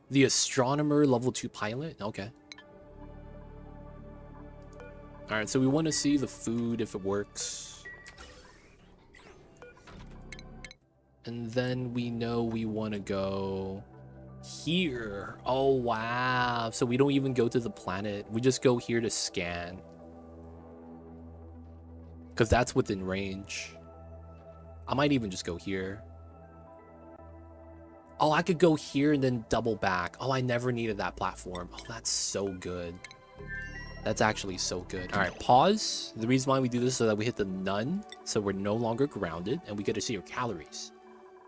The astronomer level 2 pilot? Okay. Alright, so we want to see the food if it works. And then we know we want to go here. Oh, wow. So we don't even go to the planet. We just go here to scan. Because that's within range. I might even just go here. Oh, I could go here and then double back. Oh, I never needed that platform. Oh, that's so good. That's actually so good. All right, pause. The reason why we do this is so that we hit the none, so we're no longer grounded, and we get to see your calories.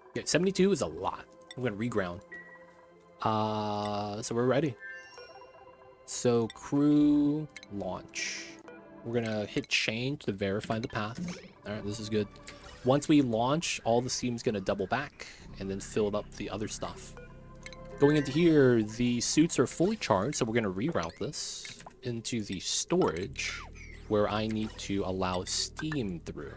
Okay, 72 is a lot. I'm gonna reground. So we're ready. So crew launch. We're gonna hit change to verify the path. All right, this is good. Once we launch, all the steam's gonna double back and then fill up the other stuff. Going into here, the suits are fully charged, so we're gonna reroute this into the storage where I need to allow steam through.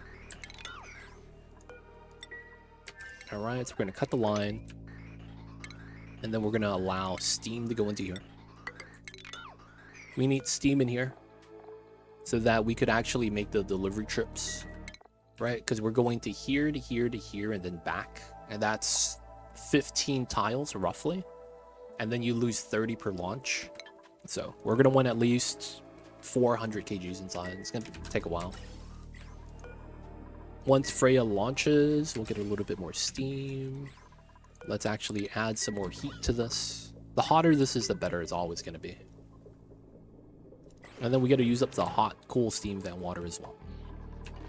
All right, so we're gonna cut the line and then we're gonna allow steam to go into here. We need steam in here so that we could actually make the delivery trips, right? Because we're going to here to here to here and then back, and that's 15 tiles roughly, and then you lose 30 per launch. So we're gonna want at least 400 kgs inside. It's gonna take a while. Once Freya launches, we'll get a little bit more steam. Let's actually add some more heat to this. The hotter this is, the better it's always gonna be. And then we got to use up the hot, cool steam van water as well,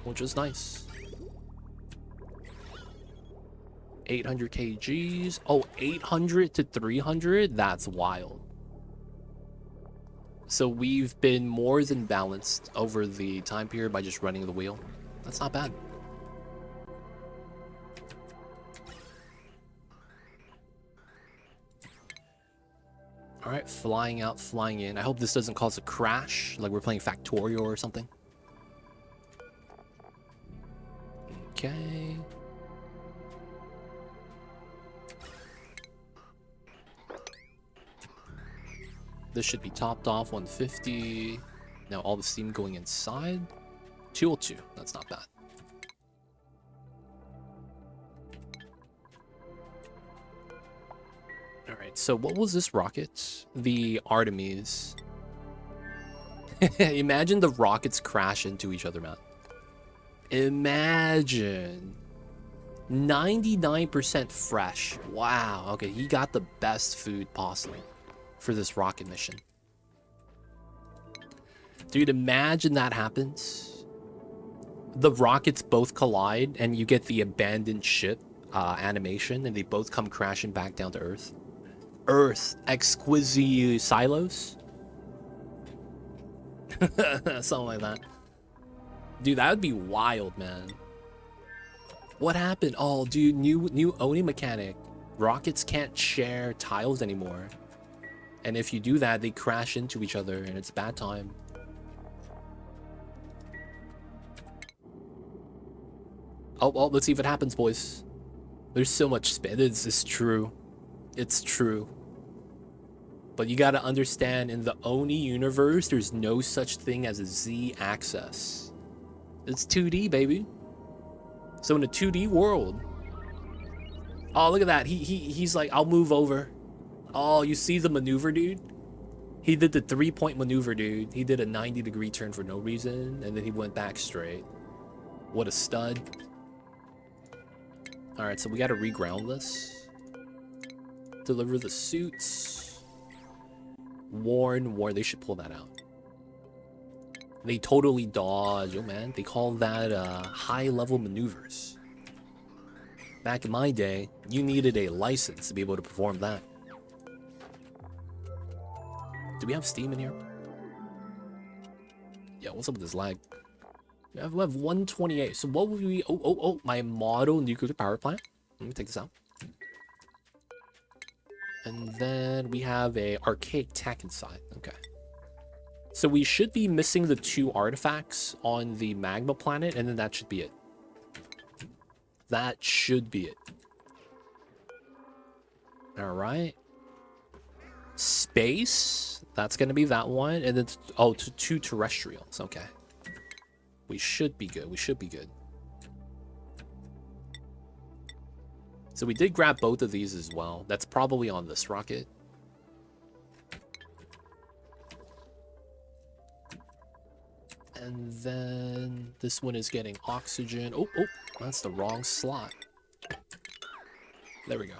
which is nice. 800 kgs. Oh, 800 to 300. That's wild. So we've been more than balanced over the time period by just running the wheel. That's not bad. All right, flying out, flying in. I hope this doesn't cause a crash, like we're playing Factorio or something. Okay. This should be topped off 150. Now all the steam going inside. 202. That's not bad. All right, so what was this rocket? The Artemis. Imagine the rockets crash into each other, man. Imagine. 99% fresh. Wow. Okay, he got the best food possible for this rocket mission. Dude, imagine that happens. The rockets both collide and you get the abandoned ship animation and they both come crashing back down to Earth. Earth, exquisite silos. Something like that. Dude, that would be wild, man. What happened? Oh, dude, new Oni mechanic. Rockets can't share tiles anymore. And if you do that, they crash into each other and it's a bad time. Oh, let's see if it happens, boys. There's so much space. It's true. It's true. But you gotta understand, in the Oni universe, there's no such thing as a Z-axis. It's 2D, baby. So in a 2D world... Oh, look at that. He's like, I'll move over. Oh, you see the maneuver, dude? He did the 3-point maneuver, dude. He did a 90-degree turn for no reason, and then he went back straight. What a stud. Alright, so we gotta reground this. Deliver the suits. Warn. They should pull that out. They totally dodge. Oh, man. They call that high-level maneuvers. Back in my day, you needed a license to be able to perform that. Do we have steam in here? Yeah, what's up with this lag? We have 128. So what would we... Oh, my model nuclear power plant. Let me take this out. And then we have a archaic tech inside. Okay. So we should be missing the 2 artifacts on the magma planet, and then that should be it. That should be it. All right. Space. That's going to be that one. And then, oh, 2 terrestrials. Okay. We should be good. We should be good. So we did grab both of these as well. That's probably on this rocket. And then this one is getting oxygen. Oh, oh, that's the wrong slot. There we go.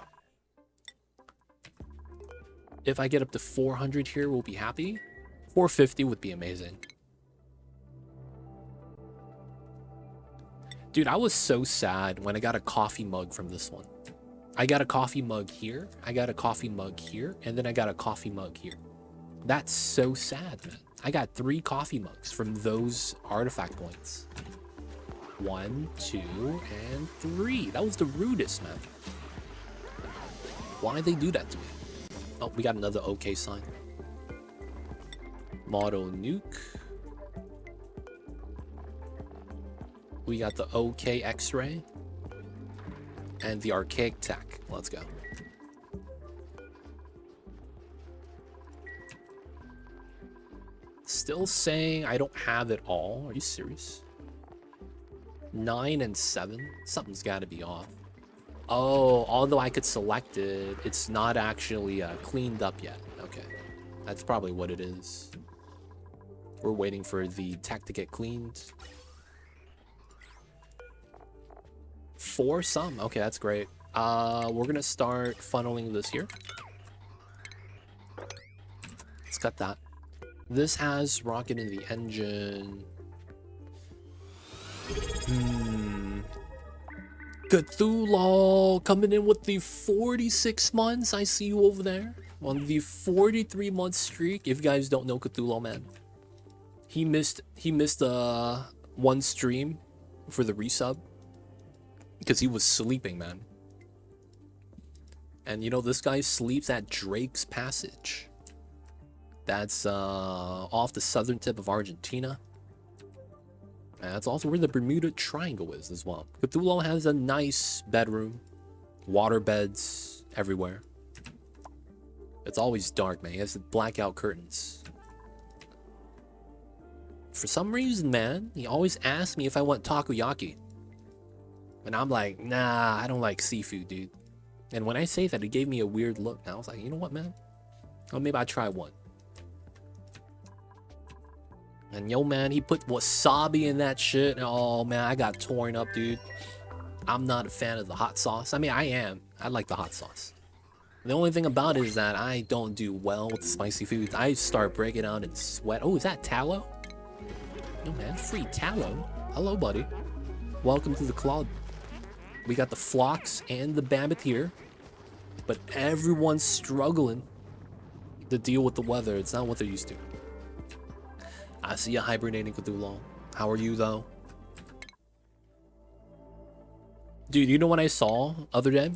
If I get up to 400 here, we'll be happy. 450 would be amazing. Dude, I was so sad when I got a coffee mug from this one. I got a coffee mug here, I got a coffee mug here, and then I got a coffee mug here. That's so sad, man. I got 3 coffee mugs from those artifact points. 1, 2, and 3. That was the rudest, man. Why'd they do that to me? Oh, we got another OK sign. Model nuke. We got the OK X-ray. And the archaic tech. Let's go. Still saying I don't have it all. Are you serious? 9 and 7? Something's got to be off. Oh, although I could select it, it's not actually cleaned up yet. Okay. That's probably what it is. We're waiting for the tech to get cleaned. 4 some. Okay, that's great. We're gonna start funneling this here. Let's cut that. This has rocket in the engine. Cthulhu coming in with the 46 months. I see you over there on the 43-month streak. If you guys don't know Cthulhu, man, he missed one stream for the resub because he was sleeping, man. And you know, this guy sleeps at Drake's Passage. That's off the southern tip of Argentina. And that's also where the Bermuda Triangle is as well. Cthulhu has a nice bedroom, water beds everywhere. It's always dark, man. He has the blackout curtains. For some reason, man, he always asks me if I want takoyaki. And I'm like, nah, I don't like seafood, dude. And when I say that, he gave me a weird look. And I was like, you know what, man? Well, maybe I'll try one. And yo, man, he put wasabi in that shit. Oh, man, I got torn up, dude. I'm not a fan of the hot sauce. I mean, I am. I like the hot sauce. The only thing about it is that I don't do well with spicy foods. I start breaking out in sweat. Oh, is that tallow? No, man, free tallow. Hello, buddy. Welcome to the club. We got the Phlox and the Babbitt here. But everyone's struggling to deal with the weather. It's not what they're used to. I see you hibernating, Cthulhu. How are you, though? Dude, you know what I saw other day?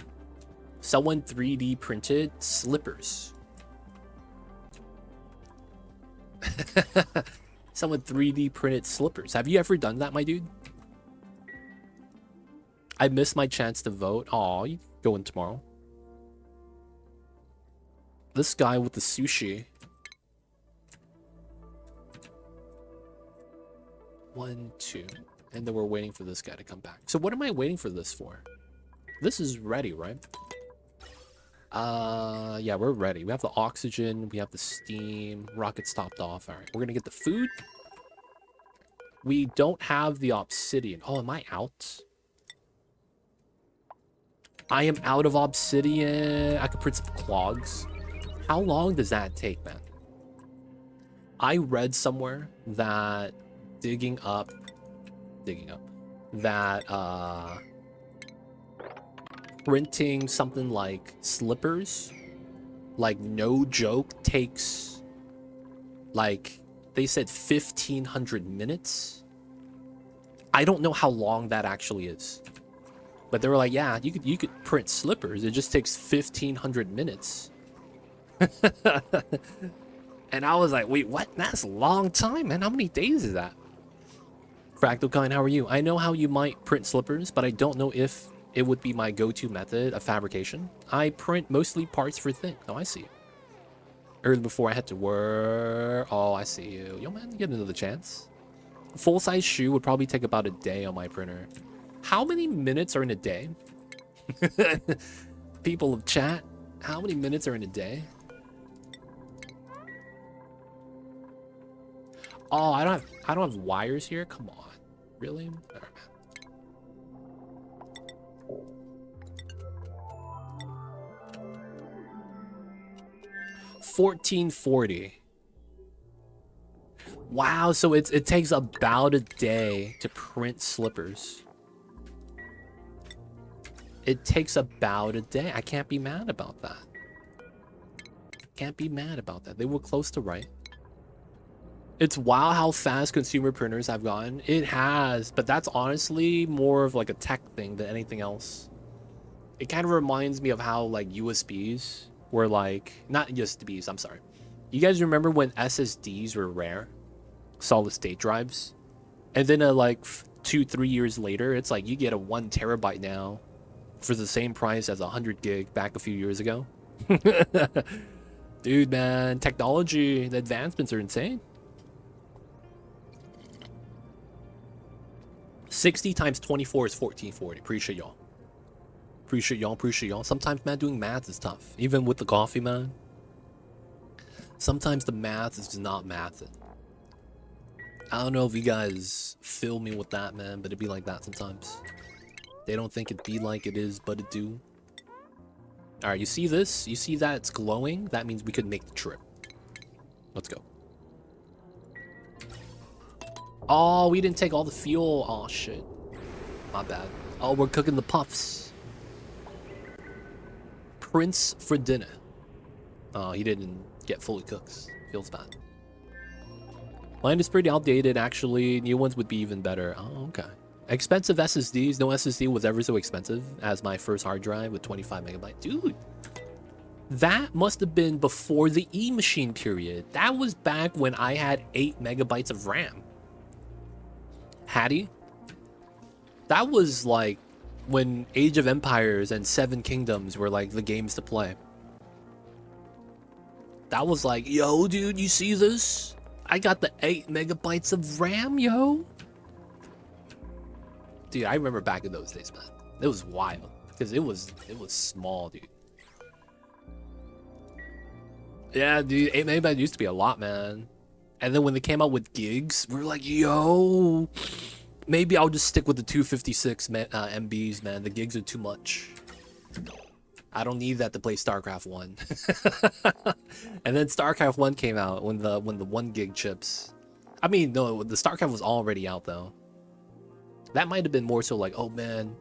Someone 3D printed slippers. Someone 3D printed slippers. Have you ever done that, my dude? I missed my chance to vote. Aw, you go in tomorrow. This guy with the sushi. 1, 2. And then we're waiting for this guy to come back. So what am I waiting for this for? This is ready, right? Yeah, we're ready. We have the oxygen. We have the steam. Rocket's topped off. All right, we're going to get the food. We don't have the obsidian. Oh, am I out? I am out of obsidian. I could print some clogs. How long does that take, man? I read somewhere that digging up that printing something like slippers, like no joke, takes, like they said 1,500 minutes. I don't know how long that actually is, but they were like, yeah, you could print slippers. It just takes 1,500 minutes. And I was like, wait, what? That's a long time, man. How many days is that? Fractalkind, how are you? I know how you might print slippers, but I don't know if it would be my go-to method of fabrication. I print mostly parts for things. Oh, I see you. Early before I had to work. Oh, I see you. Yo, man, you get another chance. Full-size shoe would probably take about a day on my printer. How many minutes are in a day? People of chat, how many minutes are in a day? Oh, I don't have wires here. Come on, really? All right. 1440. Wow, so it takes about a day to print slippers. It takes about a day. I can't be mad about that. Can't be mad about that. They were close to right. It's wild how fast consumer printers have gotten. It has, but that's honestly more of like a tech thing than anything else. It kind of reminds me of how like USBs were like, not USBs, I'm sorry. You guys remember when SSDs were rare? Solid state drives? And then like 2-3 years later, it's like you get a 1 terabyte now for the same price as 100 gig back a few years ago. Dude, man, technology, the advancements are insane. 60 times 24 is 1440. Appreciate y'all. Appreciate y'all. Appreciate y'all. Sometimes, man, doing math is tough. Even with the coffee, man. Sometimes the math is just not mathing. I don't know if you guys feel me with that, man, but it'd be like that sometimes. They don't think it'd be like it is, but it do. Alright, you see this? You see that it's glowing? That means we could make the trip. Let's go. Oh, we didn't take all the fuel. Oh, shit. My bad. Oh, we're cooking the puffs. Prince for dinner. Oh, he didn't get fully cooked. Feels bad. Mine is pretty outdated, actually. New ones would be even better. Oh, okay. Expensive SSDs. No SSD was ever so expensive as my first hard drive with 25 megabytes. Dude, that must have been before the E-machine period. That was back when I had 8 megabytes of RAM. Hattie? That was like when Age of Empires and Seven Kingdoms were like the games to play. That was like, yo, dude, you see this? I got the 8 megabytes of RAM, yo. Dude, I remember back in those days, man. It was wild because it was small, dude. Yeah, dude, 8 megabytes used to be a lot, man. And then when they came out with gigs, we were like, yo, maybe I'll just stick with the 256 MBs, man. The gigs are too much. I don't need that to play StarCraft 1. And then StarCraft 1 came out when the 1 gig chips. I mean, no, the StarCraft was already out though. That might have been more so like, oh man,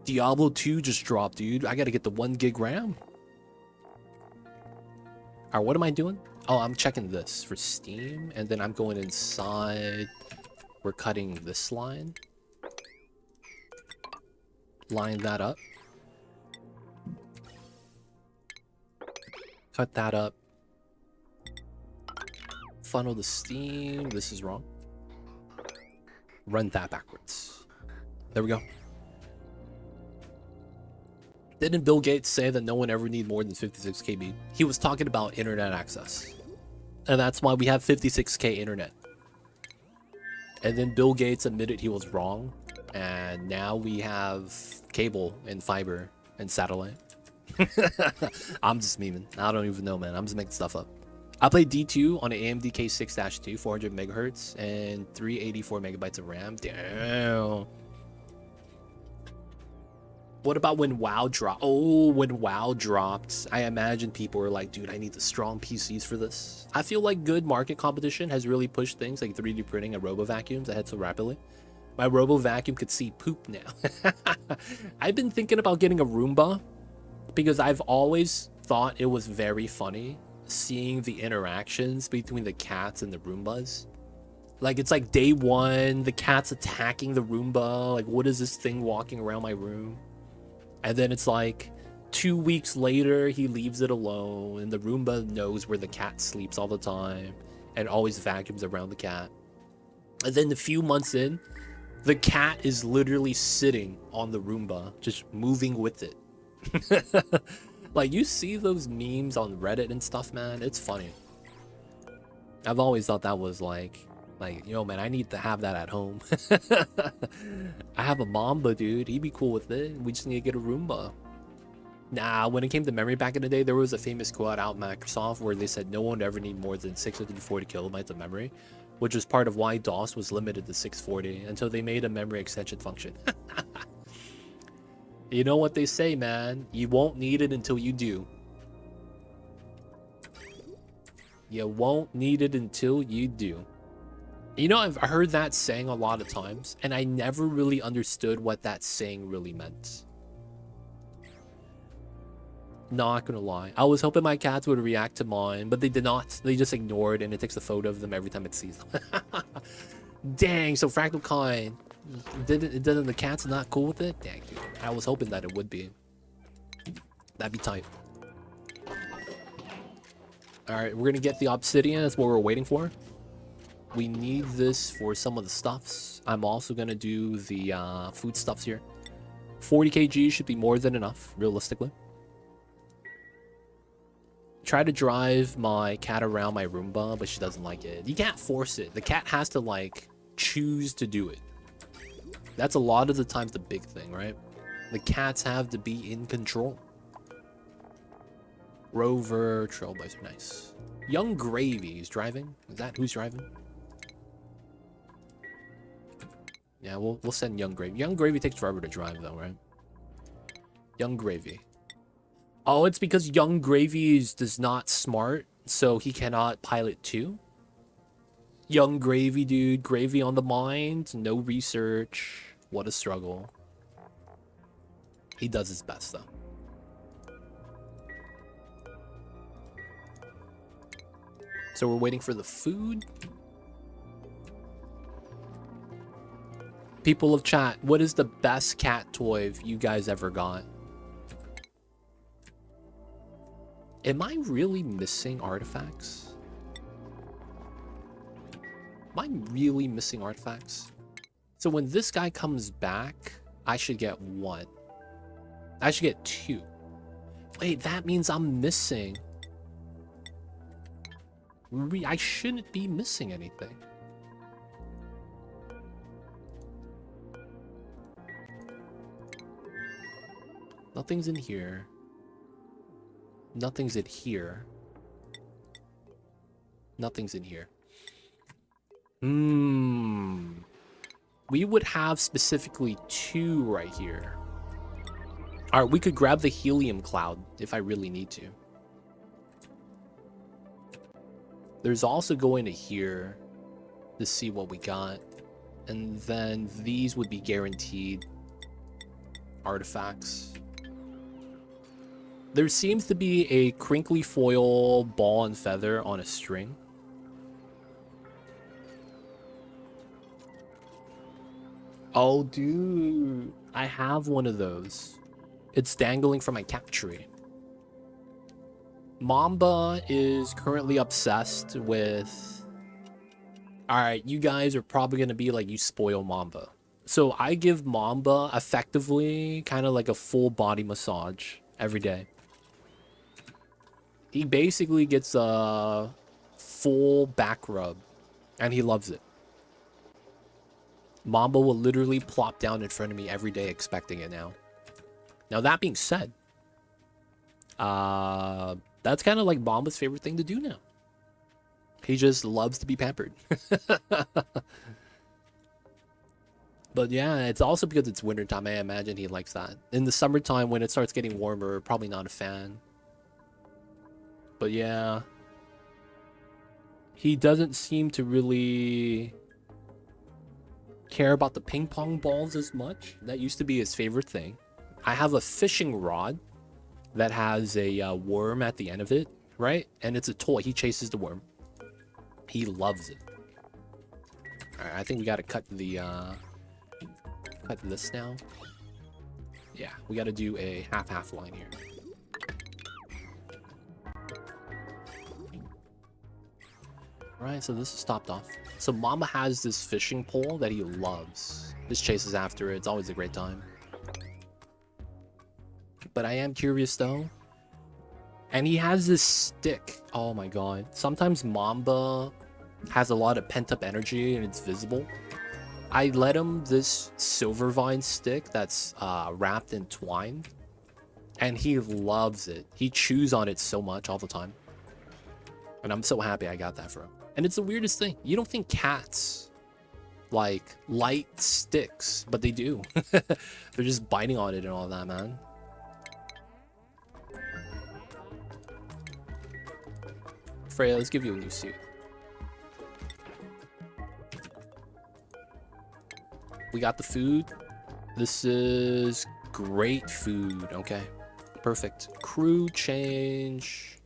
Diablo 2 just dropped, dude. I gotta get the 1 gig RAM. Alright, what am I doing? Oh, I'm checking this for Steam, and then I'm going inside. We're cutting this line. Line that up. Cut that up. Funnel the Steam. This is wrong. Run that backwards. There we go. Didn't Bill Gates say that no one ever need more than 56 KB? He was talking about internet access. And that's why we have 56K internet. And then Bill Gates admitted he was wrong. And now we have cable and fiber and satellite. I'm just memeing. I don't even know, man. I'm just making stuff up. I played D2 on an AMD K6-2, 400 megahertz, and 384 megabytes of RAM. Damn. What about when WoW dropped? Oh, when WoW dropped, I imagine people were like, dude, I need the strong PCs for this. I feel like good market competition has really pushed things like 3D printing and robo-vacuums ahead so rapidly. My robo-vacuum could see poop now. I've been thinking about getting a Roomba because I've always thought it was very funny seeing the interactions between the cats and the Roombas. Like, it's like day one, the cat's attacking the Roomba. Like, what is this thing walking around my room? And then it's like 2 weeks later, he leaves it alone, and the Roomba knows where the cat sleeps all the time and always vacuums around the cat. And then a few months in, the cat is literally sitting on the Roomba, just moving with it. Like, you see those memes on Reddit and stuff, man? It's funny. I've always thought that was like, yo, man, I need to have that at home. I have a Mamba, dude. He'd be cool with it. We just need to get a Roomba. Nah, when it came to memory back in the day, there was a famous quote out Microsoft where they said no one would ever need more than 640 kilobytes of memory. which is part of why DOS was limited to 640 until they made a memory extension function. You know what they say, man. You won't need it until you do. You won't need it until you do. You know, I've heard that saying a lot of times, and I never really understood what that saying really meant. Not gonna lie. I was hoping my cats would react to mine, but they did not. They just ignored, and it takes a photo of them every time it sees them. Dang, so Fractal Kind. Didn't the cat's not cool with it? Dang, dude. I was hoping that it would be. That'd be tight. Alright, we're gonna get the obsidian. That's what we're waiting for. We need this for some of the stuffs. I'm also gonna do the food stuffs here. 40 kg should be more than enough, realistically. Try to drive my cat around my Roomba, but she doesn't like it. You can't force it. The cat has to, like, choose to do it. That's a lot of the times the big thing, right? The cats have to be in control. Rover, Trailblazer, nice. Young Gravy is driving. Is that who's driving? Yeah, we'll send Young Gravy. Young Gravy takes forever to drive, though, right? Young Gravy. Oh, it's because Young Gravy is not smart, so he cannot pilot too? Young Gravy, dude. Gravy on the mind. No research. What a struggle. He does his best, though. So we're waiting for the food. People of chat, what is the best cat toy you guys ever got? Am I really missing artifacts? Am I really missing artifacts? So when this guy comes back, I should get one. I should get two. Wait, that means I'm missing. I shouldn't be missing anything. Nothing's in here. Nothing's in here. Nothing's in here. We would have specifically two right here. Alright, we could grab the helium cloud if I really need to. There's also going to here to see what we got. And then these would be guaranteed artifacts. There seems to be a crinkly foil ball and feather on a string. Oh, dude. I have one of those. It's dangling from my cat tree. Mamba is currently obsessed with... Alright, you guys are probably going to be like, you spoil Mamba. So I give Mamba effectively kind of like a full body massage every day. He basically gets a full back rub, and he loves it. Mamba will literally plop down in front of me every day expecting it now. Now, that being said, that's kind of like Mamba's favorite thing to do now. He just loves to be pampered. But yeah, it's also because it's wintertime. I imagine he likes that. In the summertime, when it starts getting warmer, probably not a fan. But yeah, he doesn't seem to really care about the ping pong balls as much. That used to be his favorite thing. I have a fishing rod that has a worm at the end of it, right? And it's a toy. He chases the worm. He loves it. Alright, I think we gotta cut the cut this now. Yeah, we gotta do a half-half line here. Right, so this is stopped off. So Mama has this fishing pole that he loves. Just chases after it. It's always a great time. But I am curious though. And he has this stick. Oh my god. Sometimes Mamba has a lot of pent-up energy and it's visible. I let him this silver vine stick that's wrapped in twine. And he loves it. He chews on it so much all the time. And I'm so happy I got that for him. And it's the weirdest thing. You don't think cats like light sticks, but they do. They're just biting on it and all that, man. Freya, let's give you a new suit. We got the food. This is great food. Okay, perfect. Crew change.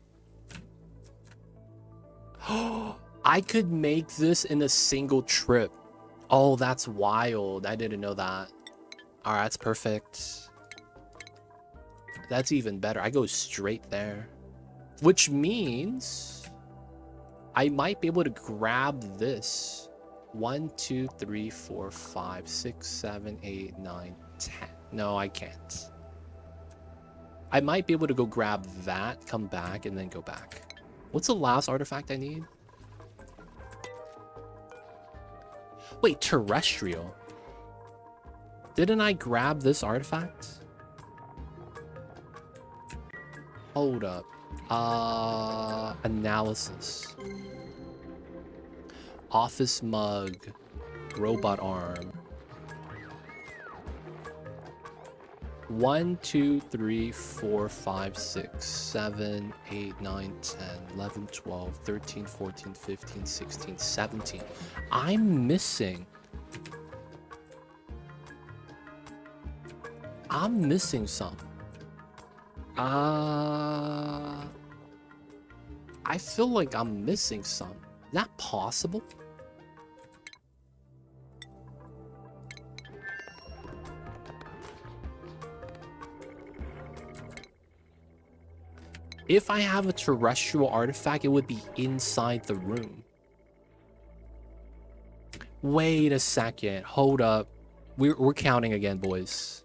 Oh, I could make this in a single trip. Oh, that's wild. I didn't know that. All right, that's perfect. That's even better. I go straight there, which means I might be able to grab this. 1, 2, 3, 4, 5, 6, 7, 8, 9, 10. No, I can't. I might be able to go grab that, come back, and then go back. What's the last artifact I need? Wait, terrestrial. Didn't I grab this artifact? Hold up. Analysis. Office mug. Robot arm. 1, 2, 3, 4, 5, 6, 7, 8, 9, 10, 11, 12, 13, 14, 15, 16, 17. I'm missing some. I feel like I'm missing some. Is that possible? If I have a terrestrial artifact, it would be inside the room. Wait a second. Hold up. We're counting again, boys.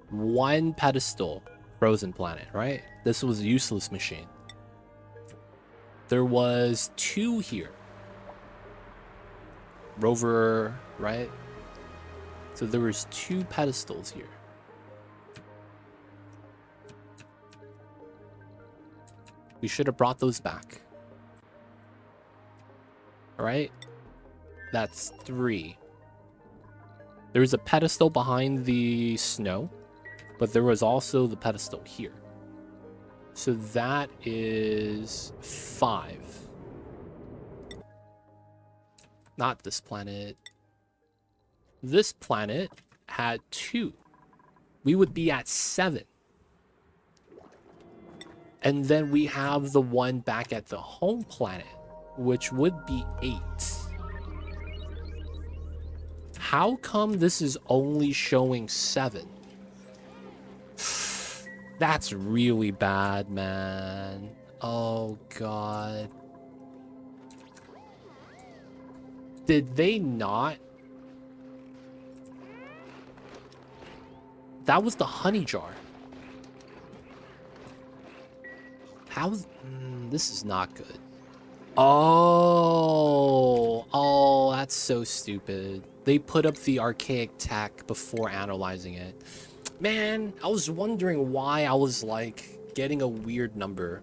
1 pedestal. Frozen planet, right? This was a useless machine. There was 2 here. Rover, right? So there was 2 pedestals here. We should have brought those back. All right. That's 3. There's a pedestal behind the snow, but there was also the pedestal here. So that is 5. Not this planet. This planet had 2. We would be at 7. And then we have the one back at the home planet, which would be 8. How come this is only showing 7? That's really bad, man. Oh, God. Did they not? That was the honey jar. How's... this is not good. Oh, that's so stupid. They put up the archaic tech before analyzing it. Man, I was wondering why I was, like, getting a weird number.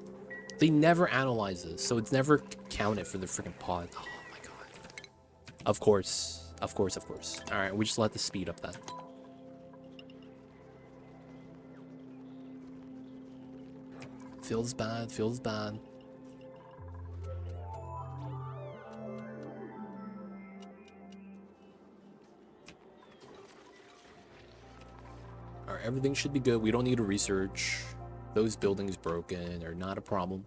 They never analyze this, so it's never counted for the freaking pod. Oh, my God. Of course. Of course, of course. All right, we just let the speed up then. Feels bad, feels bad. Alright, everything should be good. We don't need to research. Those buildings broken are not a problem.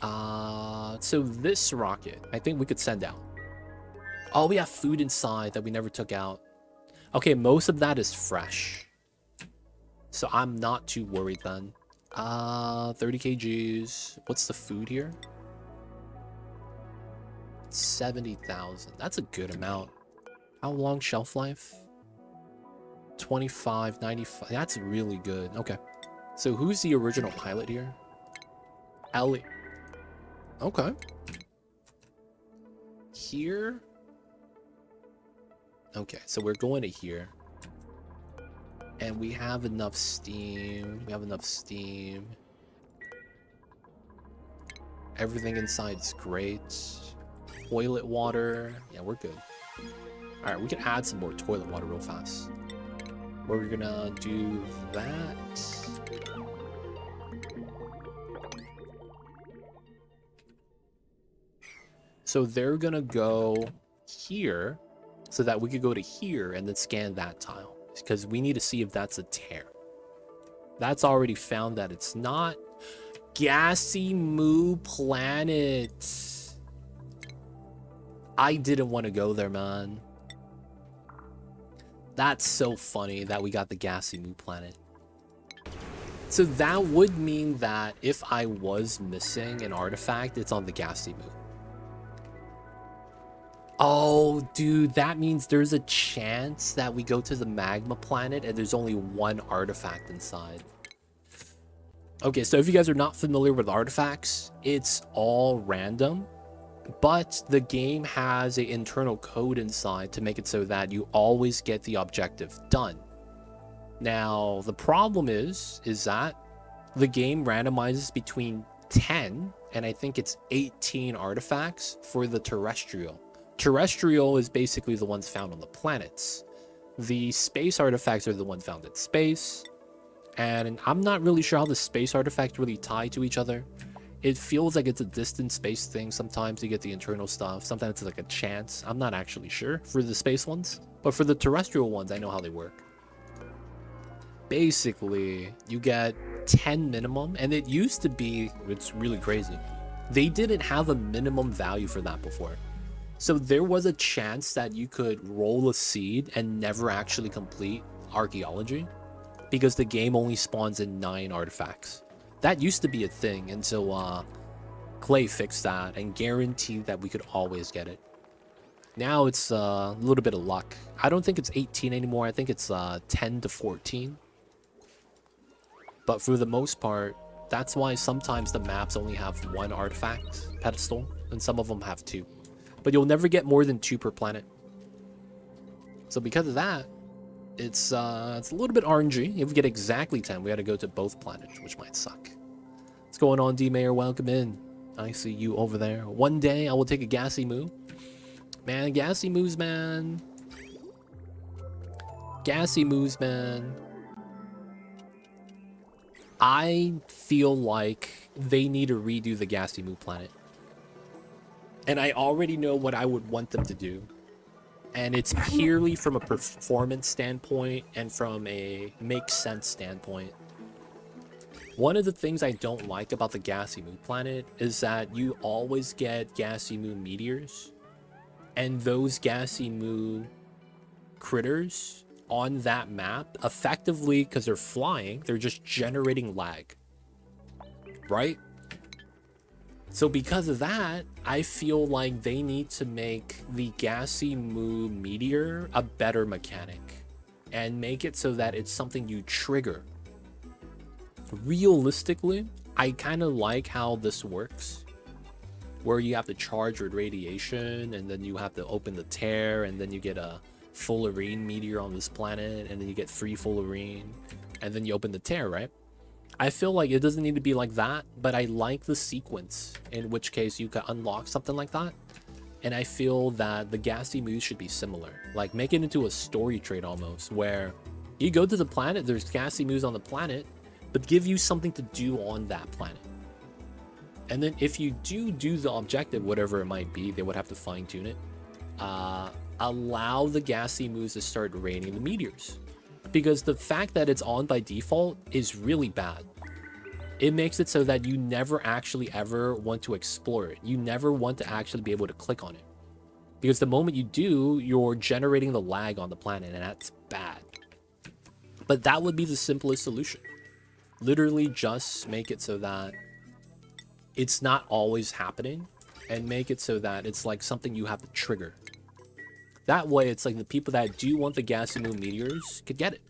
So this rocket, I think we could send out. Oh, we have food inside that we never took out. Okay, most of that is fresh. So I'm not too worried then. 30 kgs. What's the food here? 70,000. That's a good amount. How long shelf life? 25, 95. That's really good. Okay. So who's the original pilot here? Ellie. Okay. Here. Okay, so we're going to here. And we have enough steam. We have enough steam. Everything inside's great. Toilet water. Yeah, we're good. Alright, we can add some more toilet water real fast. We're gonna do that. So they're gonna go here so that we could go to here and then scan that tile. Because we need to see if that's a tear. That's already found that it's not. Gassy Moo Planet. I didn't want to go there, man. That's so funny that we got the Gassy Moo Planet. So that would mean that if I was missing an artifact, it's on the Gassy Moo. Oh, dude, that means there's a chance that we go to the Magma Planet and there's only one artifact inside. Okay, so if you guys are not familiar with artifacts, it's all random, but the game has an internal code inside to make it so that you always get the objective done. Now, the problem is that the game randomizes between 10 and I think it's 18 artifacts for the terrestrial. Terrestrial is basically the ones found on the planets. The space artifacts are the ones found in space. And I'm not really sure how the space artifacts really tie to each other. It feels like it's a distant space thing. Sometimes you get the internal stuff. Sometimes it's like a chance. I'm not actually sure for the space ones. But for the terrestrial ones, I know how they work. Basically, you get 10 minimum. And it used to be, it's really crazy. They didn't have a minimum value for that before. So there was a chance that you could roll a seed and never actually complete archaeology, because the game only spawns in 9 artifacts. That used to be a thing until Clay fixed that and guaranteed that we could always get it. Now it's a little bit of luck. I don't think it's 18 anymore. I think it's 10 to 14. But for the most part, that's why sometimes the maps only have 1 artifact pedestal and some of them have 2. But you'll never get more than 2 per planet. So because of that, it's a little bit RNG. If we get exactly 10, we got to go to both planets, which might suck. What's going on, D-Mayor? Welcome in. I see you over there. One day I will take a Gassy Moo. Man, Gassy Moos, man. Gassy Moos, man. I feel like they need to redo the Gassy Moo planet. And I already know what I would want them to do. And it's purely from a performance standpoint and from a make sense standpoint. One of the things I don't like about the Gassy Moo planet is that you always get Gassy Moo meteors. And those Gassy Moo critters on that map, effectively, because they're flying, they're just generating lag. Right? So because of that, I feel like they need to make the Gassy Moo Meteor a better mechanic and make it so that it's something you trigger. Realistically, I kind of like how this works, where you have to charge with radiation and then you have to open the tear and then you get a fullerene meteor on this planet and then you get 3 fullerene and then you open the tear, right? I feel like it doesn't need to be like that, but I like the sequence in which case you can unlock something like that. And I feel that the Gassy Moos should be similar. Like, make it into a story trait almost, where you go to the planet, there's Gassy Moos on the planet, but give you something to do on that planet. And then if you do the objective, whatever it might be, they would have to fine tune it. Allow the Gassy Moos to start raining the meteors. Because the fact that it's on by default is really bad. It makes it so that you never actually ever want to explore it. You never want to actually be able to click on it. Because the moment you do, you're generating the lag on the planet, and that's bad. But that would be the simplest solution. Literally just make it so that it's not always happening, and make it so that it's like something you have to trigger. That way, it's like the people that do want the Gassy Moo meteors could get it.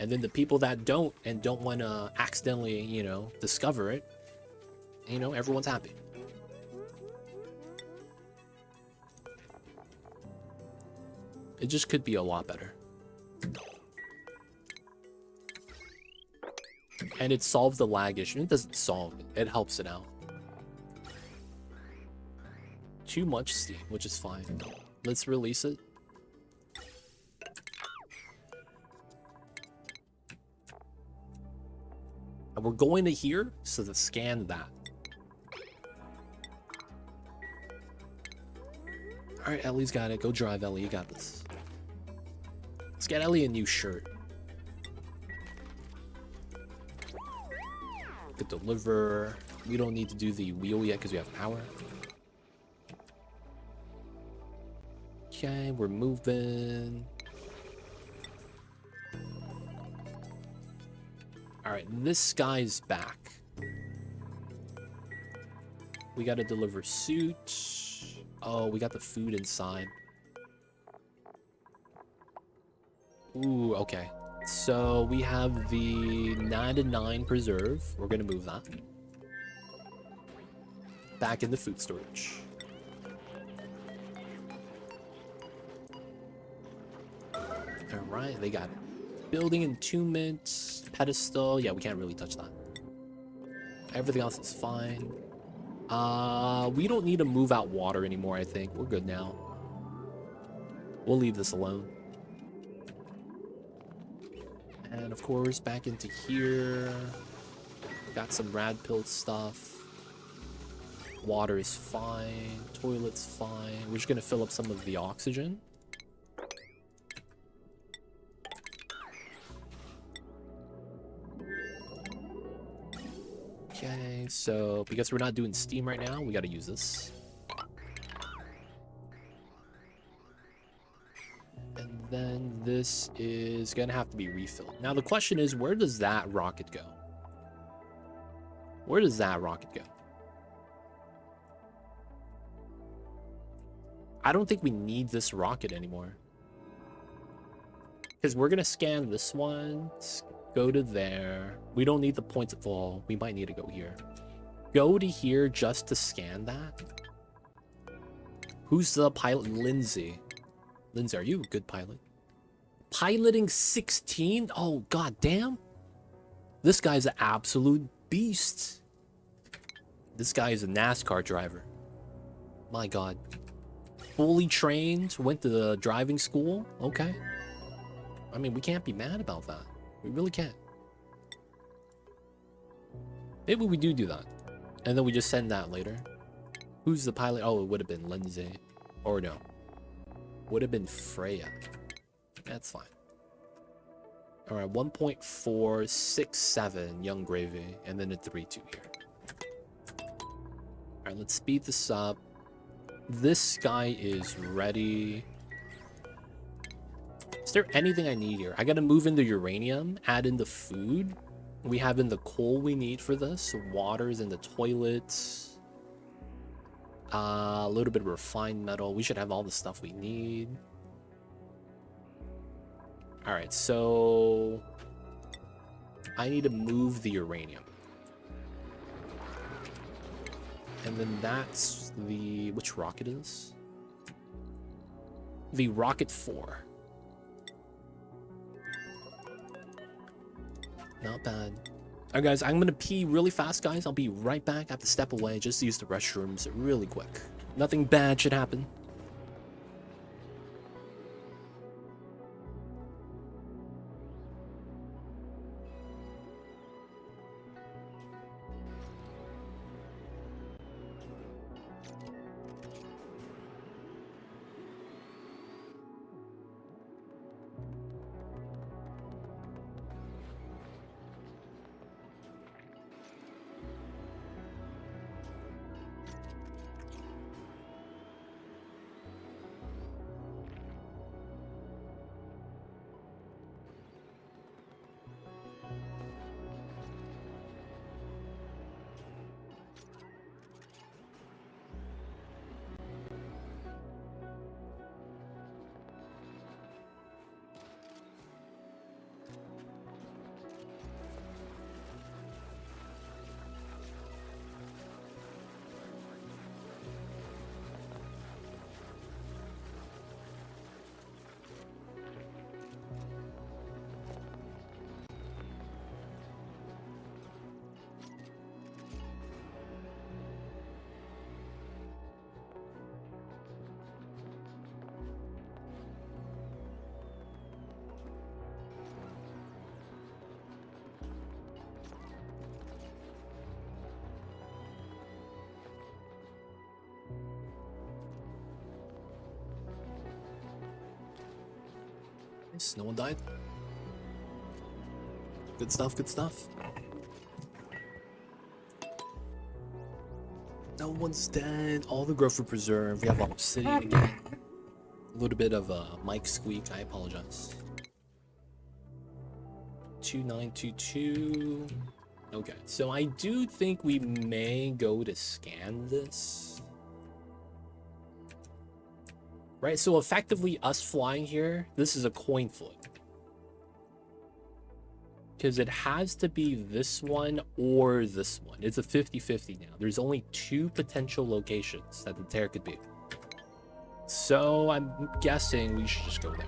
And then the people that don't and don't want to accidentally, you know, discover it, you know, everyone's happy. It just could be a lot better. And it solves the lag issue. It doesn't solve it. It helps it out. too much steam, which is fine. Let's release it. And we're going to here, so to scan that. Alright, Ellie's got it. Go drive, Ellie. You got this. Let's get Ellie a new shirt. Could deliver. We don't need to do the wheel yet because we have power. Okay, we're moving. Alright, this guy's back. We gotta deliver suit. Oh, we got the food inside. Ooh, okay. So we have the 9-9 preserve. We're gonna move that. Back in the food storage. Alright, they got it. Building entombment, pedestal. Yeah, we can't really touch that. Everything else is fine. We don't need to move out water anymore, I think. We're good now. We'll leave this alone. And of course, back into here. Got some rad pill stuff. Water is fine. Toilet's fine. We're just gonna fill up some of the oxygen. Okay, so because we're not doing steam right now, we gotta use this. And then this is gonna have to be refilled. Now the question is, where does that rocket go? Where does that rocket go? I don't think we need this rocket anymore. Because we're gonna scan this one. Go to there. We don't need the points at all. We might need to go here. Go to here just to scan that. Who's the pilot? Lindsay. Lindsay, are you a good pilot? Piloting 16? Oh, god damn. This guy's an absolute beast. This guy is a NASCAR driver. My god. Fully trained, went to the driving school. Okay. I mean, we can't be mad about that. We really can't. Maybe we do that. And then we just send that later. Who's the pilot? Oh, it would have been Lindsay. Or no. Would have been Freya. That's fine. Alright, 1.467 Young Gravy. And then a 3-2 here. Alright, let's speed this up. This guy is ready. Is there anything I need here? I gotta move in the uranium, add in the food. We have in the coal we need for this. Water's in the toilets. A little bit of refined metal. We should have all the stuff we need. Alright, so I need to move the uranium. And then that's the... Which rocket is this? The Rocket 4. Not bad. Alright guys, I'm gonna pee really fast, guys. I'll be right back. I have to step away just to use the restrooms really quick. Nothing bad should happen. Nice. No one died. Good stuff, good stuff. No one's dead. All the growth were preserved. We have obsidian again. A little bit of a mic squeak. I apologize. 2922. Okay, so I do think we may go to scan this. Right, so effectively us flying here, this is a coin flip. Because it has to be this one or this one. It's a 50-50 now. There's only 2 potential locations that the tear could be. So I'm guessing we should just go there.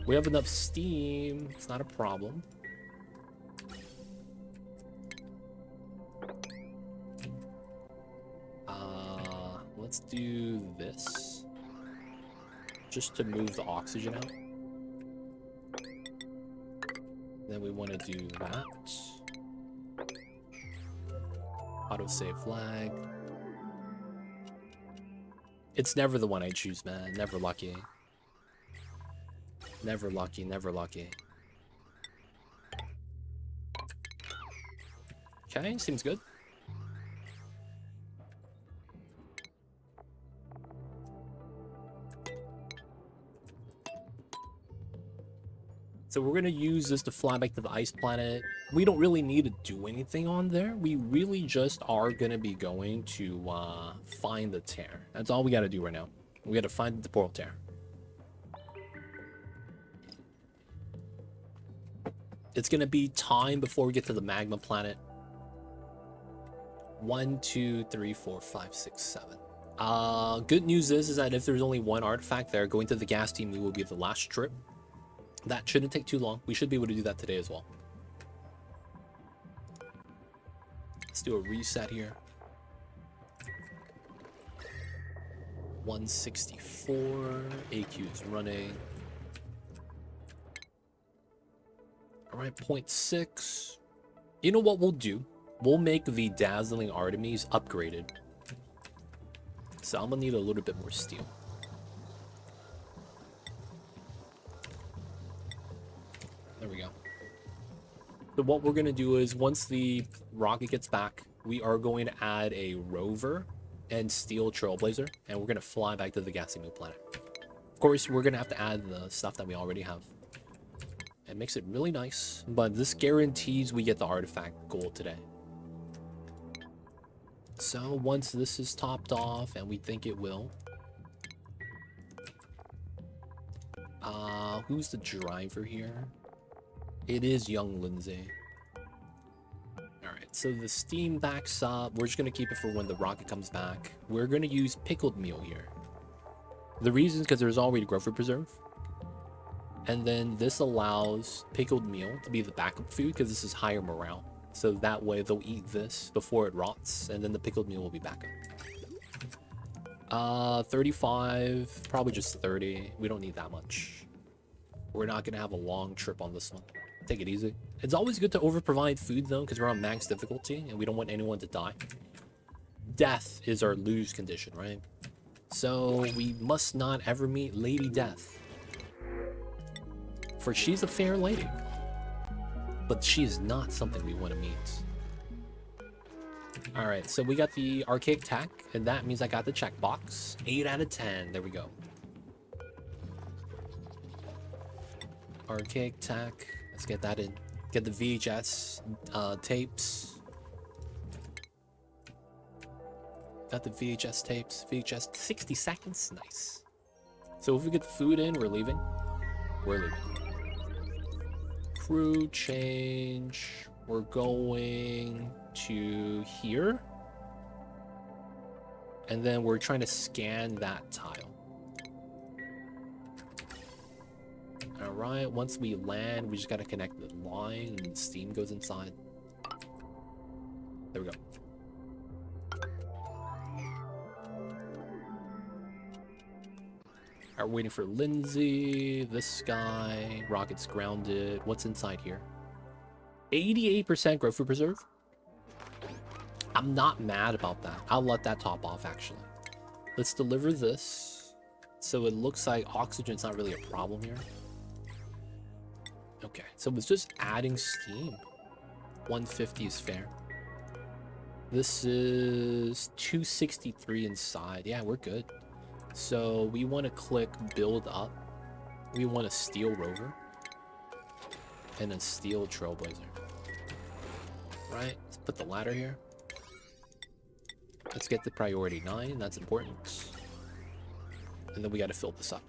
We have enough steam. It's not a problem. Let's do this. Just to move the oxygen out. Then we want to do that. Autosave flag. It's never the one I choose, man. Never lucky. Never lucky, never lucky. Okay, seems good. So we're going to use this to fly back to the ice planet. We don't really need to do anything on there. We really just are going to be going to find the tear. That's all we got to do right now. We got to find the portal tear. It's going to be time before we get to the magma planet. 1, 2, 3, 4, 5, 6, 7. Good news is that if there's only one artifact there, going to the gas team will be the last trip. That shouldn't take too long. We should be able to do that today as well. Let's do a reset here. 164. AQ is running. All right, 0.6. You know what we'll do? We'll make the Dazzling Artemis upgraded. So I'm gonna need a little bit more steel. There we go. So what we're going to do is once the rocket gets back, we are going to add a rover and steel trailblazer, and we're going to fly back to the gassy moon planet. Of course, we're going to have to add the stuff that we already have. It makes it really nice, but this guarantees we get the artifact gold today. So once this is topped off, and we think it will, who's the driver here? It is young Lindsay. Alright, so the steam backs up. We're just going to keep it for when the rocket comes back. We're going to use pickled meal here. The reason is because there's already growth preserve. And then this allows pickled meal to be the backup food because this is higher morale. So that way they'll eat this before it rots, and then the pickled meal will be backup. 35, probably just 30. We don't need that much. We're not going to have a long trip on this one. Take it easy. It's always good to over-provide food, though, because we're on max difficulty, and we don't want anyone to die. Death is our lose condition, right? So we must not ever meet Lady Death. For she's a fair lady. But she is not something we want to meet. Alright, so we got the archaic tech, and that means I got the checkbox. 8 out of 10. There we go. Archaic tech. Let's get that in. Get the VHS tapes. Got the VHS tapes. VHS 60 seconds. Nice. So if we get food in, we're leaving. We're leaving. Crew change. We're going to here. And then we're trying to scan that tile. Alright, once we land, we just gotta connect the line and steam goes inside. There we go. Alright, waiting for Lindsay, this guy, rocket's grounded. What's inside here? 88% growth food preserve. I'm not mad about that. I'll let that top off, actually. Let's deliver this. So it looks like oxygen's not really a problem here. Okay, so it's just adding steam. 150 is fair. This is 263 inside. Yeah, we're good. So we want to click build up. We want a steel rover and a steel trailblazer. Right, let's put the ladder here. Let's get the priority 9, that's important. And then we got to fill this up.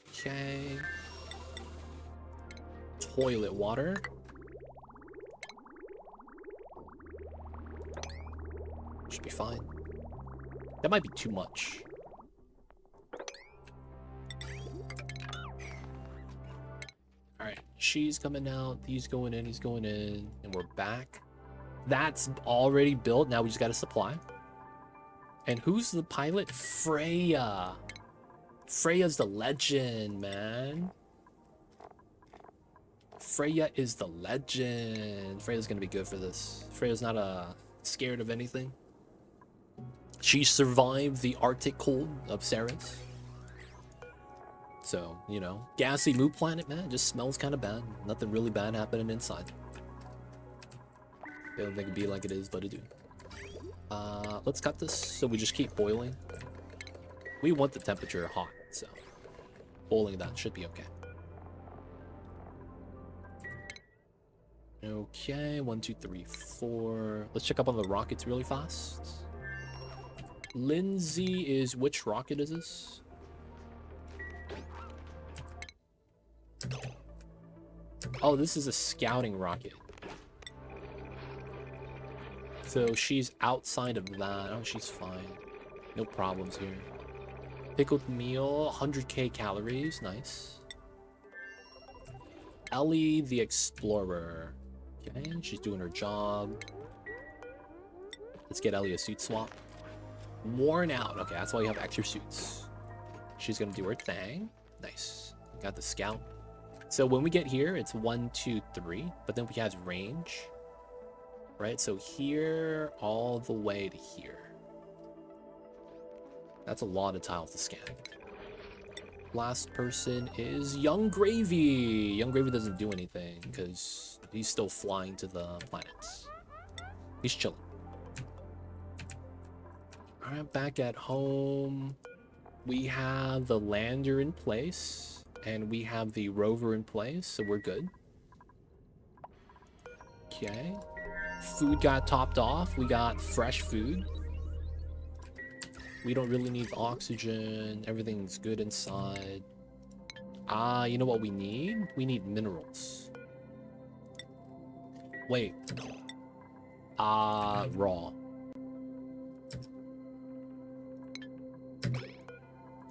Okay. Toilet water. Should be fine. That might be too much. Alright, she's coming out, he's going in, and we're back. That's already built, now we just got to supply. And who's the pilot? Freya. Freya's the legend, man. Freya is the legend. Freya's gonna be good for this. Freya's not scared of anything. She survived the Arctic cold of Ceres. So, you know, gassy moon planet, man, just smells kind of bad. Nothing really bad happening inside. I don't think it'd be like it is, but it do. Let's cut this so we just keep boiling. We want the temperature hot, so boiling that should be okay. Okay, 1, 2, 3, 4. Let's check up on the rockets really fast. Lindsay is, which rocket is this? Oh, this is a scouting rocket. So she's outside of that. Oh, she's fine. No problems here. Pickled meal, 100k calories. Nice. Ellie the Explorer. Okay, she's doing her job. Let's get Ellie a suit swap. Worn out. Okay, that's why you have extra suits. She's gonna do her thing. Nice. Got the scout. So when we get here, it's 1, 2, 3. But then we have range. Right, so here all the way to here. That's a lot of tiles to scan. Last person is Young Gravy. Young Gravy doesn't do anything because he's still flying to the planets. He's chilling. Alright, back at home. We have the lander in place. And we have the rover in place, so we're good. Okay. Food got topped off. We got fresh food. We don't really need oxygen. Everything's good inside. You know what we need? We need minerals. Wait. Raw.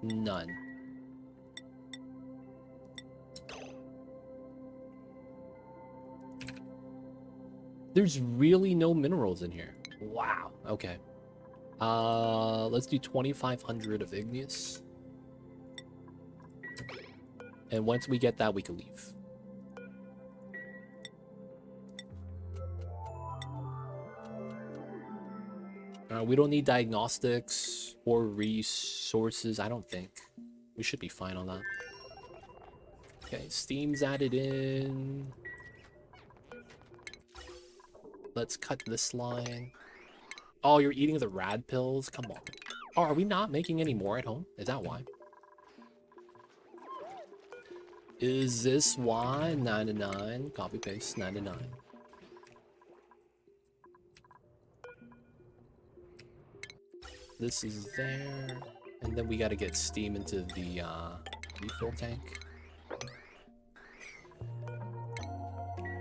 None. There's really no minerals in here. Wow. Okay. Let's do 2,500 of igneous. And once we get that, we can leave. We don't need diagnostics or resources, I don't think. We should be fine on that. Okay, steam's added in. Let's cut this line. Oh, you're eating the rad pills? Come on. Oh, are we not making any more at home? Is that why? Is this why? 99. Copy paste 99. This is there. And then we gotta get steam into the refill tank.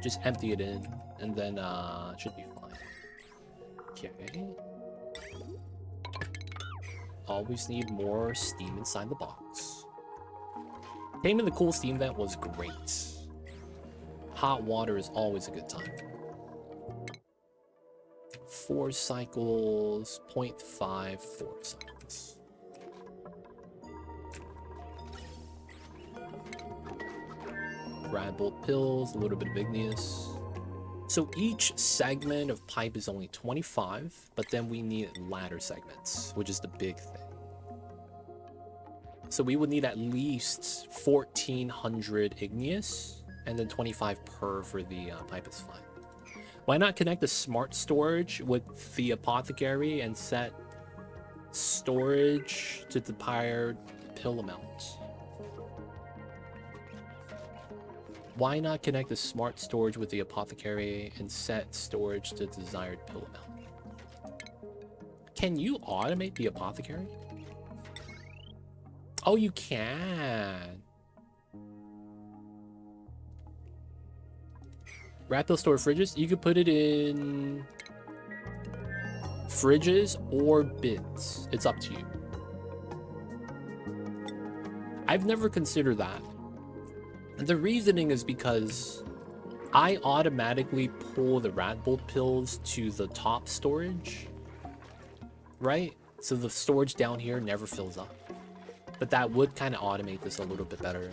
Just empty it in, and then it should be fine. Okay. Always need more steam inside the box. Taming the cool steam vent was great. Hot water is always a good time. 4 cycles, 0.54 cycles. Rad bolt pills, a little bit of igneous. So each segment of pipe is only 25, but then we need ladder segments, which is the big thing. So we would need at least 1,400 igneous, and then 25 per for the pipe is fine. Why not connect the smart storage with the apothecary and set storage to the desired pill amount? Why not connect the smart storage with the apothecary and set storage to desired pill amount? Can you automate the apothecary? Oh, you can. Rat pill store fridges? You could put it in fridges or bins. It's up to you. I've never considered that. The reasoning is because I automatically pull the rat bolt pills to the top storage, right? So the storage down here never fills up. But that would kind of automate this a little bit better.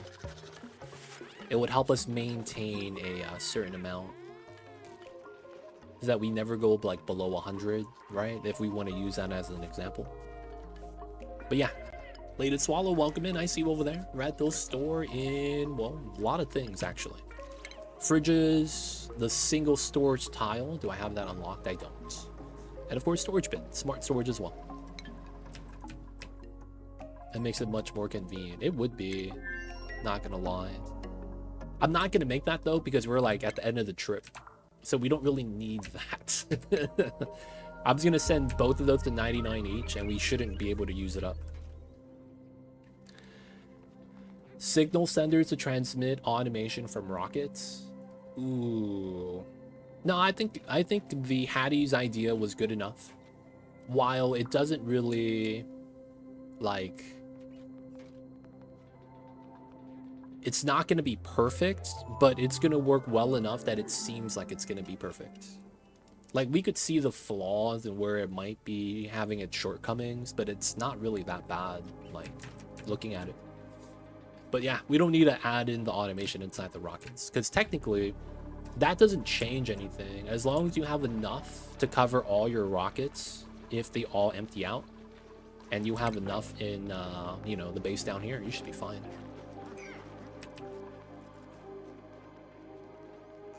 It would help us maintain a certain amount, so that we never go like below 100, right? If we want to use that as an example. But yeah, Bladed Swallow, welcome in. I see you over there. Rat pill store in, well, a lot of things actually. Fridges, the single storage tile. Do I have that unlocked? I don't. And of course, storage bin, smart storage as well. It makes it much more convenient. It would be, not gonna lie. I'm not gonna make that though, because we're like at the end of the trip. So we don't really need that. I'm just gonna send both of those to 99 each, and we shouldn't be able to use it up. Signal senders to transmit automation from rockets. Ooh. No, I think the Hattie's idea was good enough. While it doesn't really, like, it's not going to be perfect, but it's going to work well enough that it seems like it's going to be perfect. Like, we could see the flaws and where it might be having its shortcomings, but it's not really that bad, like, looking at it. But yeah, we don't need to add in the automation inside the rockets, because technically, that doesn't change anything. As long as you have enough to cover all your rockets, if they all empty out, and you have enough in, you know, the base down here, you should be fine.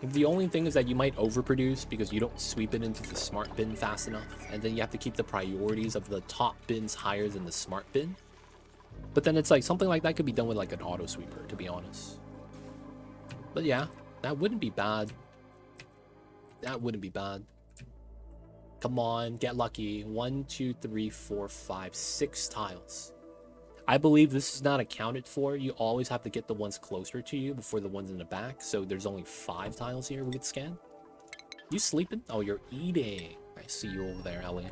The only thing is that you might overproduce because you don't sweep it into the smart bin fast enough, and then you have to keep the priorities of the top bins higher than the smart bin. But then it's like something like that could be done with like an auto sweeper, to be honest. But yeah, that wouldn't be bad. That wouldn't be bad. Come on, get lucky. 1, 2, 3, 4, 5, 6 tiles. I believe this is not accounted for. You always have to get the ones closer to you before the ones in the back. So there's only 5 tiles here we could scan. You sleeping? Oh, you're eating. I see you over there, Ellie.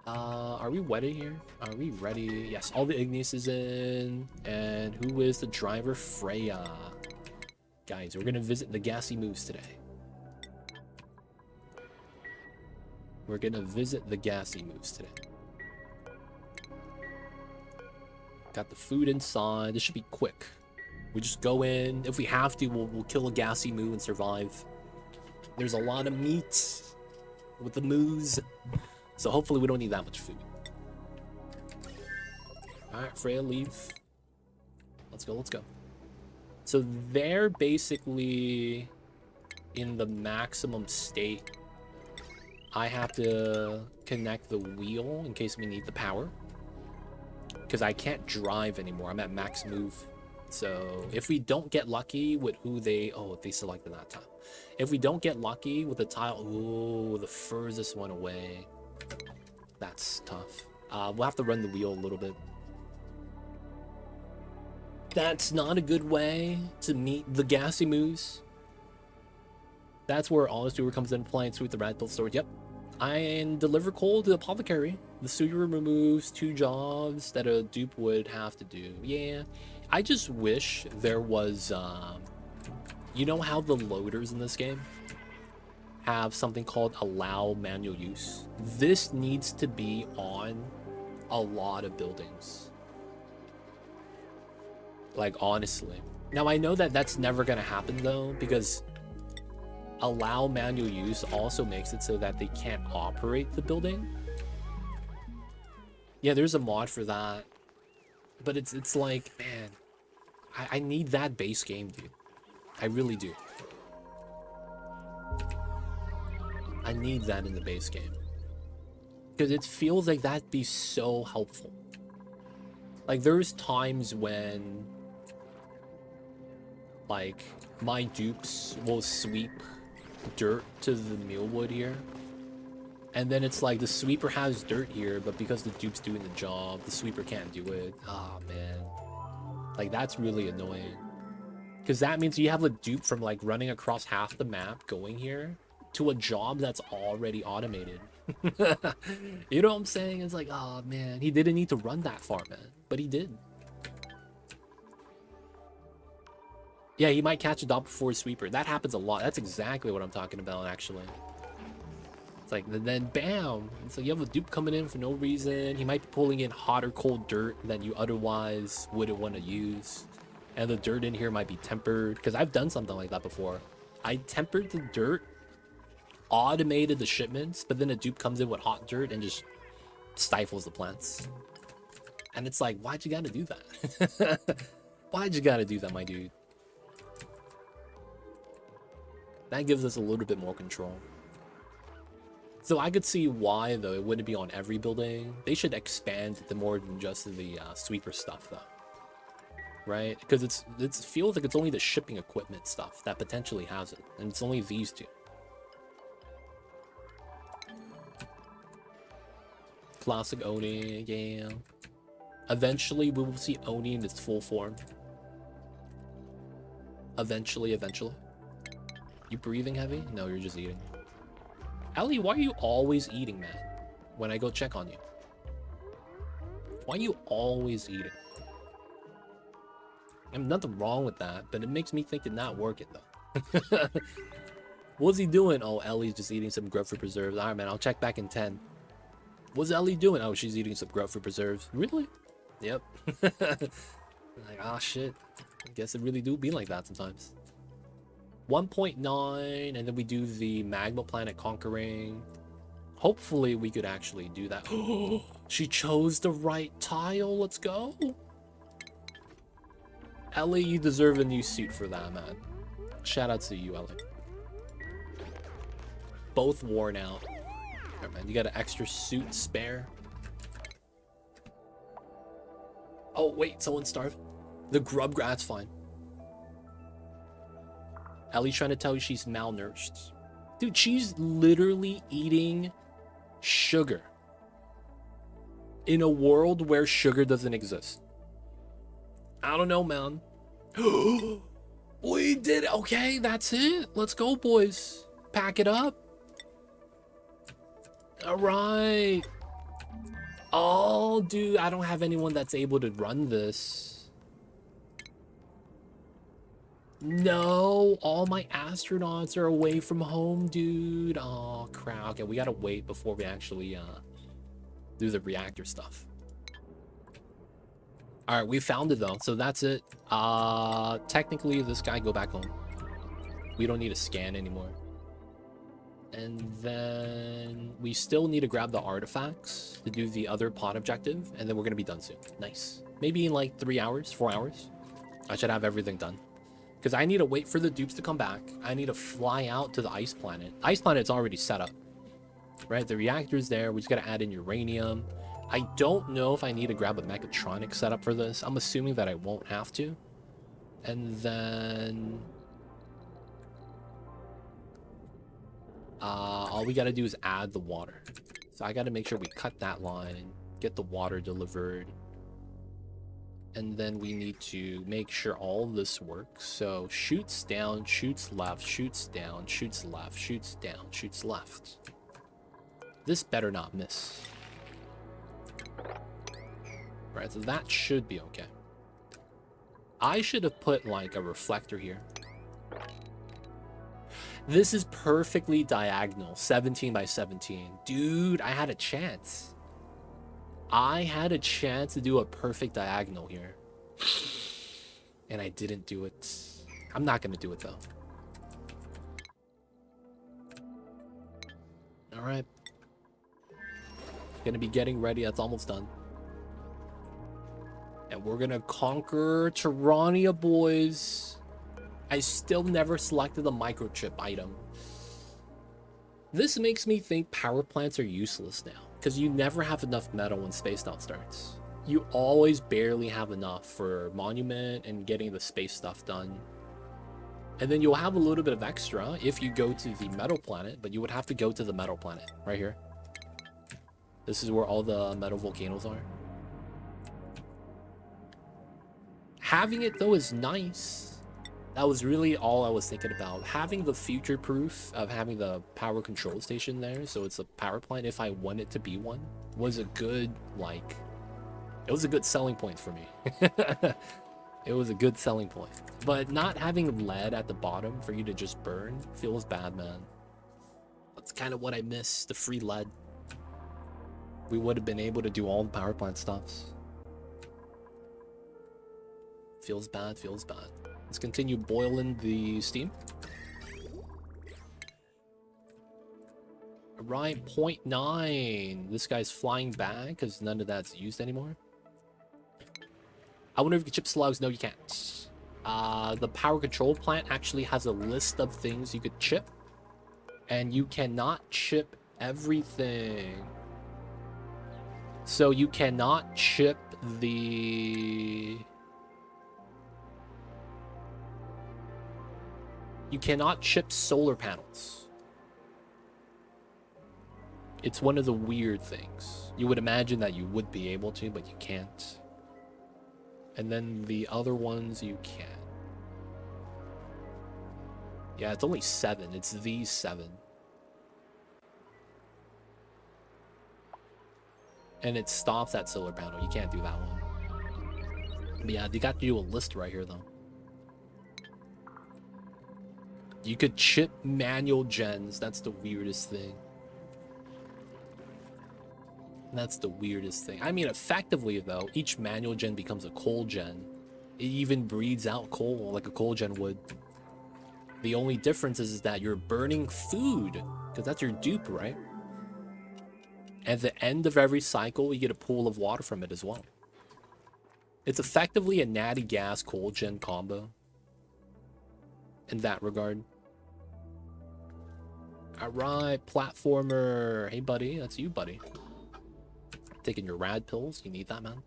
Are we ready here? Are we ready? Yes, all the igneous is in. And who is the driver? Freya. Guys, we're gonna visit the gassy moose today. We're gonna visit the gassy moose today. Got the food inside. This should be quick. We just go in. If we have to, we'll kill a gassy moo and survive. There's a lot of meat with the moose, so hopefully we don't need that much food. Alright, Freya, leave. Let's go, let's go. So they're basically in the maximum state. I have to connect the wheel in case we need the power, because I can't drive anymore. I'm at max move. So if we don't get lucky with who they selected that tile. If we don't get lucky with the tile, ooh, the furthest one away. That's tough. We'll have to run the wheel a little bit. That's not a good way to meet the gassy moose. That's where Honest Doer comes into play and sweep the rat pill storage. Yep. And deliver coal to the apothecary. The sewer removes 2 jobs that a dupe would have to do. Yeah. I just wish there was, you know how the loaders in this game have something called allow manual use? This needs to be on a lot of buildings. Like, honestly. Now, I know that that's never going to happen, though, because allow manual use also makes it so that they can't operate the building. Yeah, there's a mod for that. But it's like, man, I need that base game, dude. I really do. I need that in the base game. Because it feels like that'd be so helpful. Like, there's times when, like, my dupes will sweep dirt to the mealwood here. And then it's like, the sweeper has dirt here, but because the dupe's doing the job, the sweeper can't do it. Ah, man. Like, that's really annoying. Because that means you have a dupe from, like, running across half the map going here to a job that's already automated. You know what I'm saying? It's like, oh, man. He didn't need to run that far, man. But he did. Yeah, he might catch a dot before a sweeper. That happens a lot. That's exactly what I'm talking about, actually. It's like, then bam! It's like you have a dupe coming in for no reason. He might be pulling in hot or cold dirt that you otherwise wouldn't want to use. And the dirt in here might be tempered. Because I've done something like that before. I tempered the dirt, automated the shipments, but then a dupe comes in with hot dirt and just stifles the plants. And it's like, why'd you gotta do that? Why'd you gotta do that, my dude? That gives us a little bit more control. So I could see why, though, it wouldn't be on every building. They should expand it to more than just the sweeper stuff, though. Right? Because it feels like it's only the shipping equipment stuff that potentially has it. And it's only these two. Classic Oni, yeah. Eventually, we will see Oni in its full form. Eventually. You breathing heavy? No, you're just eating. Ellie, why are you always eating, man? When I go check on you. Why are you always eating? I mean, nothing wrong with that, but it makes me think it's not working, though. What's he doing? Oh, Ellie's just eating some grub for preserves. All right, man, I'll check back in 10. What's Ellie doing? Oh, she's eating some grub for preserves. Really? Yep. Like, ah, shit. I guess it really do be like that sometimes. 1.9, and then we do the magma planet conquering. Hopefully we could actually do that. She chose the right tile. Let's go. Ellie, you deserve a new suit for that, man. Shout out to you, Ellie. Both worn out. Alright, man, you got an extra suit spare. Oh, wait, someone starved. The grub, that's fine. Ellie's trying to tell you she's malnourished. Dude, she's literally eating sugar. In a world where sugar doesn't exist. I don't know, man. We did it. Okay, that's it. Let's go, boys. Pack it up. All right. Oh, dude, I don't have anyone that's able to run this. No, all my astronauts are away from home, dude. Oh, crap. Okay, we gotta wait before we actually do the reactor stuff. All right, we found it, though, so that's it. Technically, this guy go back home. We don't need to scan anymore. And then we still need to grab the artifacts to do the other pod objective, and then we're gonna be done soon. Nice. Maybe in like 3 hours, 4 hours. I should have everything done. Because I need to wait for the dupes to come back. I need to fly out to the ice planet. Ice planet's already set up. Right? The reactor's there. We just got to add in uranium. I don't know if I need to grab a mechatronic setup for this. I'm assuming that I won't have to. And then... all we got to do is add the water. So I got to make sure we cut that line. Get the water delivered. And then we need to make sure all this works. So shoots down, shoots left, shoots down, shoots left, shoots down, shoots left. This better not miss. Right, so that should be okay. I should have put like a reflector here. This is perfectly diagonal, 17 by 17. Dude, I had a chance. I had a chance to do a perfect diagonal here. And I didn't do it. I'm not going to do it, though. All right. Going to be getting ready. That's almost done. And we're gonna conquer Terrania, boys. I still never selected the microchip item. This makes me think power plants are useless now, because you never have enough metal when Space Out starts. You always barely have enough for Monument and getting the space stuff done. And then you'll have a little bit of extra if you go to the metal planet, but you would have to go to the metal planet right here. This is where all the metal volcanoes are. Having it though is nice. That was really all I was thinking about. Having the future proof of having the power control station there, so it's a power plant if I want it to be one, was a good, like, it was a good selling point for me. It was a good selling point. But not having lead at the bottom for you to just burn feels bad, man. That's kind of what I miss, the free lead. We would have been able to do all the power plant stuffs. Feels bad, feels bad. Let's continue boiling the steam. Right, 0.9. This guy's flying back because none of that's used anymore. I wonder if you can chip slugs. No, you can't. The power control plant actually has a list of things you could chip. And you cannot chip everything. So you cannot chip the... You cannot chip solar panels. It's one of the weird things. You would imagine that you would be able to, but you can't. And then the other ones you can. Yeah, it's only 7. It's these 7. And it stops at solar panel. You can't do that one. But yeah, you got to do a list right here, though. You could chip manual gens. That's the weirdest thing. That's the weirdest thing. I mean, effectively, though, each manual gen becomes a coal gen. It even breeds out coal like a coal gen would. The only difference is that you're burning food, because that's your dupe, right? At the end of every cycle, you get a pool of water from it as well. It's effectively a natty gas coal gen combo in that regard. Alright, platformer. Hey, buddy. That's you, buddy. Taking your rad pills. You need that, man.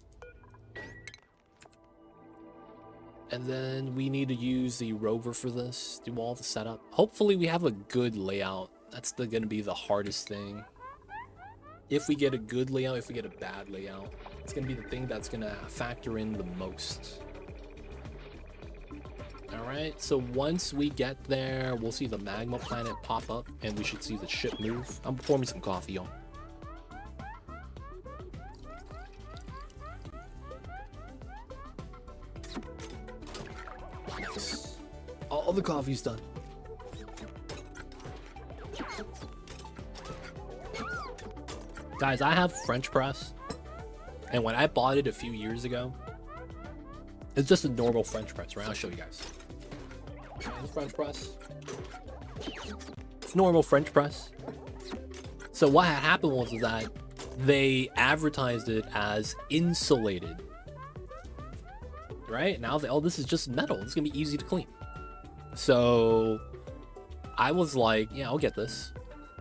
And then we need to use the rover for this. Do all the setup. Hopefully we have a good layout. That's gonna be the hardest thing. If we get a good layout, if we get a bad layout, it's gonna be the thing that's gonna factor in the most. Alright, so once we get there, we'll see the magma planet pop up, and we should see the ship move. I'm pouring some coffee, y'all. Nice. All the coffee's done. Guys, I have French press, and when I bought it a few years ago, it's just a normal French press, right? I'll show you guys. French press. It's normal French press. So what had happened was that they advertised it as insulated, right? Now they, oh, this is just metal. It's gonna be easy to clean. So I was like, yeah, I'll get this.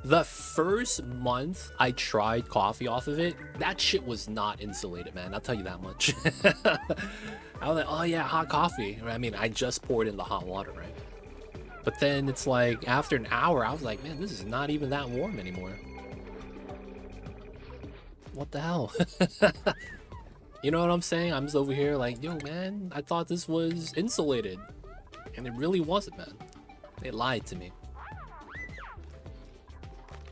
The first month I tried coffee off of it, that shit was not insulated, man. I'll tell you that much. I was like, oh yeah, hot coffee. I mean, I just poured in the hot water, right? But then it's like, after an hour, I was like, man, this is not even that warm anymore. What the hell? You know what I'm saying? I'm just over here like, yo, man, I thought this was insulated. And it really wasn't, man. They lied to me.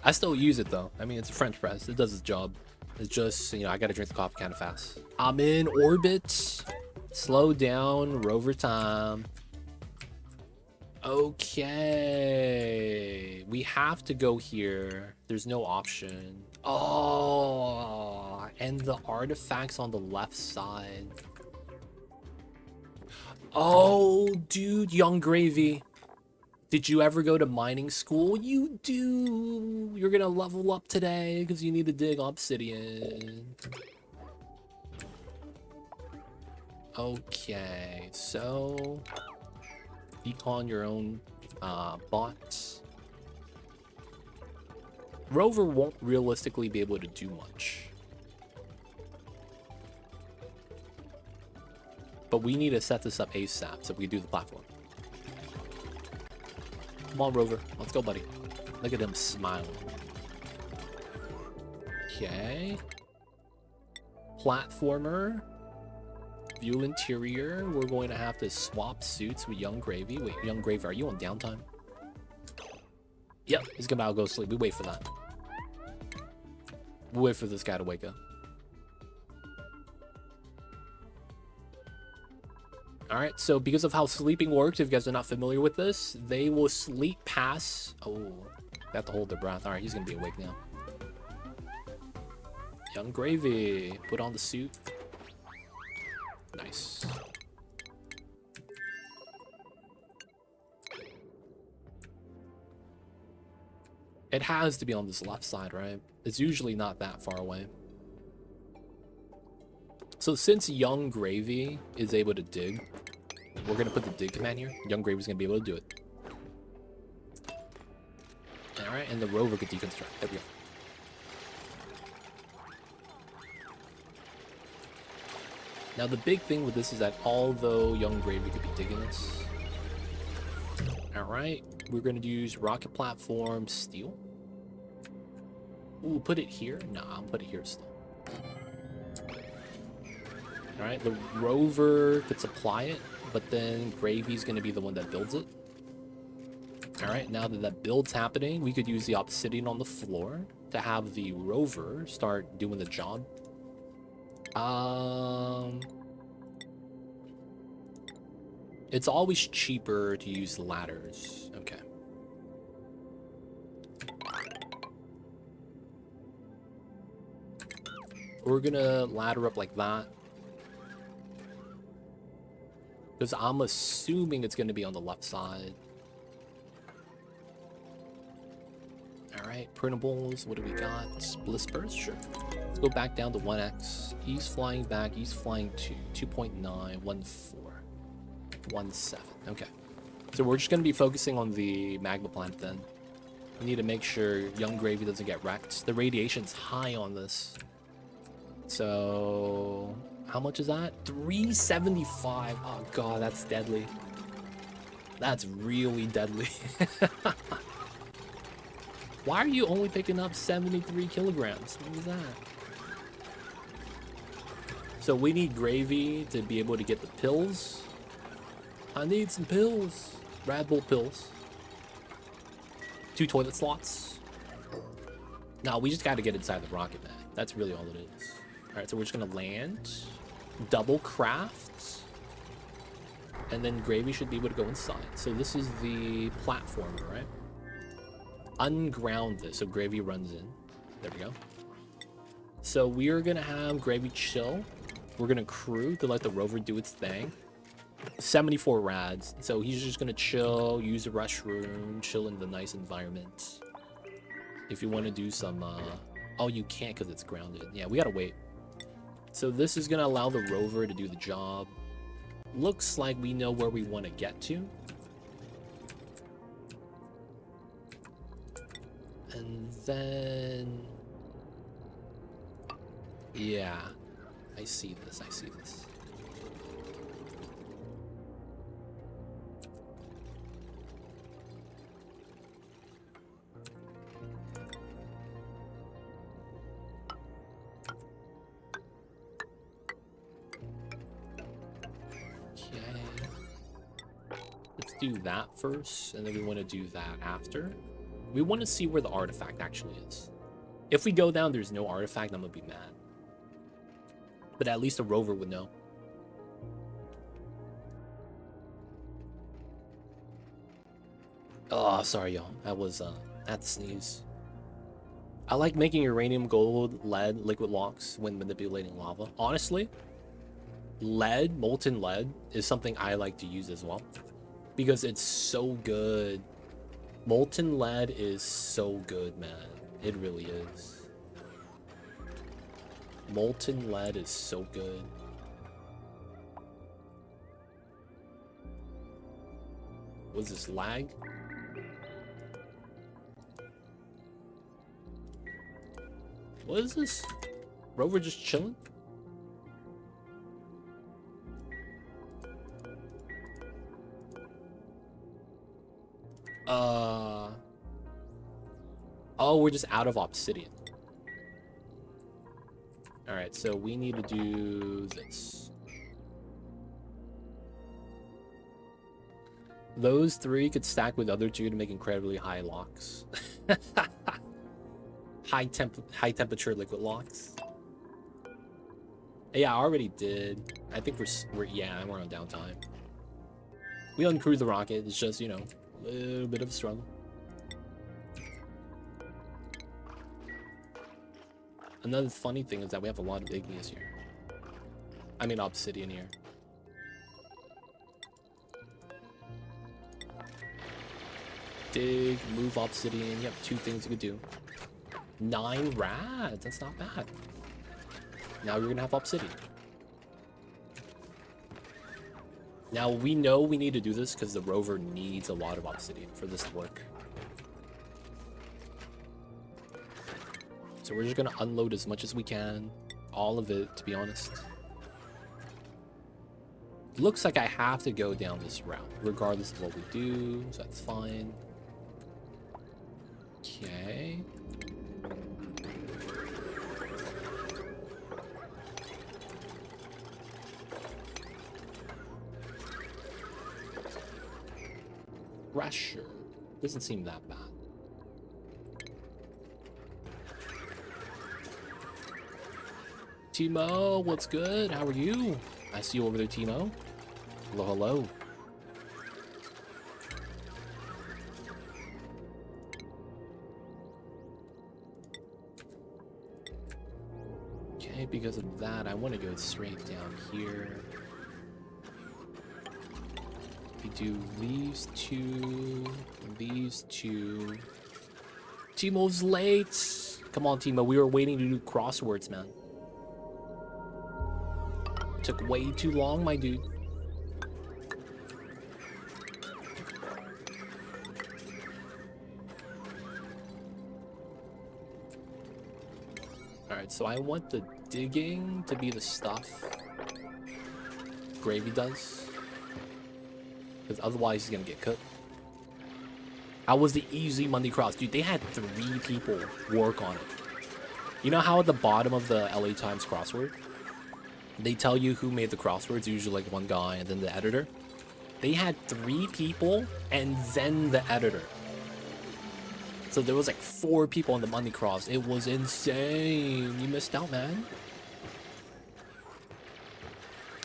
I still use it though. I mean, it's a French press. It does its job. It's just, you know, I gotta drink the coffee kind of fast. I'm in orbit. Slow down. Rover time. Okay. We have to go here. There's no option. Oh, and the artifacts on the left side. Oh, dude, Young Gravy. Did you ever go to mining school? You do. You're gonna level up today because you need to dig obsidian. Okay, so decon your own bots. Rover won't realistically be able to do much. But we need to set this up ASAP so we can do the platform. Come on, Rover. Let's go, buddy. Look at him smiling. Okay. Platformer. View interior. We're going to have to swap suits with Young Gravy. Wait, Young Gravy, are you on downtime? Yep, he's gonna go sleep. We wait for that. We wait for this guy to wake up. Alright, so because of how sleeping works, if you guys are not familiar with this, they will sleep past... Oh, they have to hold their breath. Alright, he's gonna be awake now. Young Gravy, put on the suit. Nice. It has to be on this left side, right? It's usually not that far away. So since Young Gravy is able to dig, we're going to put the dig command here. Young Gravy's going to be able to do it. Alright, and the rover can deconstruct. There we go. Now the big thing with this is that although Young Gravy could be digging this, alright, we're going to use rocket platform steel. Ooh, put it here? Nah, I'll put it here still. Alright, the rover could supply it, but then Gravy's going to be the one that builds it. Alright, now that that build's happening, we could use the obsidian on the floor to have the rover start doing the job. It's always cheaper to use ladders. Okay. We're gonna ladder up like that. Because I'm assuming it's gonna be on the left side. Alright, printables, what do we got? Bliss burst, sure. Let's go back down to 1x. He's flying back, he's flying to 2.9, 1.4, 1.7. Okay. So we're just gonna be focusing on the magma plant then. We need to make sure Young Gravy doesn't get wrecked. The radiation's high on this. So how much is that? 375. Oh god, that's deadly. That's really deadly. Why are you only picking up 73 kilograms? What is that? So we need Gravy to be able to get the pills. I need some pills. Red Bull pills. 2 toilet slots. No, we just got to get inside the rocket, man. That's really all it is. Alright, so we're just going to land. Double craft. And then Gravy should be able to go inside. So this is the platformer, right? Unground this, so Gravy runs in. There we go. So we are gonna have Gravy chill. We're gonna crew to let the rover do its thing. 74 rads, so he's just gonna chill, use the restroom, chill in the nice environment. If you want to do some oh, you can't because it's grounded. Yeah, we gotta wait. So this is gonna allow the rover to do the job. Looks like we know where we want to get to. And then... yeah, I see this, I see this. Okay. Let's do that first, and then we want to do that after. We want to see where the artifact actually is. If we go down, there's no artifact, I'm gonna be mad. But at least the rover would know. Oh, sorry, y'all. That was, I had to sneeze. I like making uranium, gold, lead, liquid locks when manipulating lava. Honestly, lead, molten lead, is something I like to use as well. Because it's so good. Molten lead is so good, man. It really is. Molten lead is so good. Was this lag? What is this? Rover just chilling? Oh, we're just out of obsidian. Alright, so we need to do this. Those 3 could stack with other 2 to make incredibly high locks. high temperature liquid locks. Yeah, I already did. I think we're on downtime. We uncrewed the rocket. It's just, you know, a little bit of a struggle. Another funny thing is that we have a lot of igneous here. I mean obsidian here. Dig, move obsidian. You have 2 things you could do. 9 rads. That's not bad. Now you're gonna have obsidian. Now we know we need to do this because the rover needs a lot of obsidian for this to work. So we're just gonna unload as much as we can. All of it, to be honest. Looks like I have to go down this route, regardless of what we do, so that's fine. Okay. Pressure. Doesn't seem that bad. Timo, what's good? How are you? I see you over there, Timo. Hello, hello. Okay, because of that, I want to go straight down here. We do these 2, these 2. Timo's late. Come on, Timo. We were waiting to do crosswords, man. Took way too long, my dude. Alright, so I want the digging to be the stuff Gravy does. Because otherwise he's gonna get cooked. How was the easy Monday cross? Dude, they had 3 people work on it. You know how at the bottom of the LA Times crossword, they tell you who made the crosswords, usually like one guy and then the editor. They had 3 people and then the editor. So there was like 4 people on the Monday cross. It was insane. You missed out, man.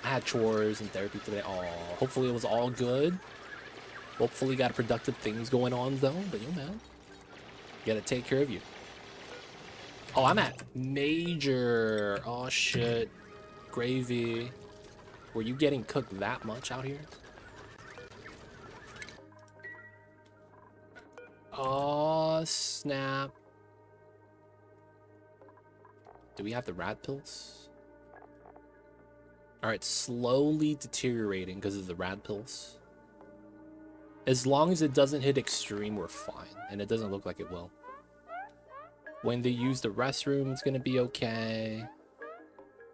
I had chores and therapy today. Oh, hopefully it was all good. Hopefully got productive things going on though. But yo, man, you gotta take care of you. Oh, I'm at major. Oh shit. Gravy. Were you getting cooked that much out here? Oh, snap. Do we have the rat pills? Alright, slowly deteriorating because of the rat pills. As long as it doesn't hit extreme, we're fine. And it doesn't look like it will. When they use the restroom, it's gonna be okay.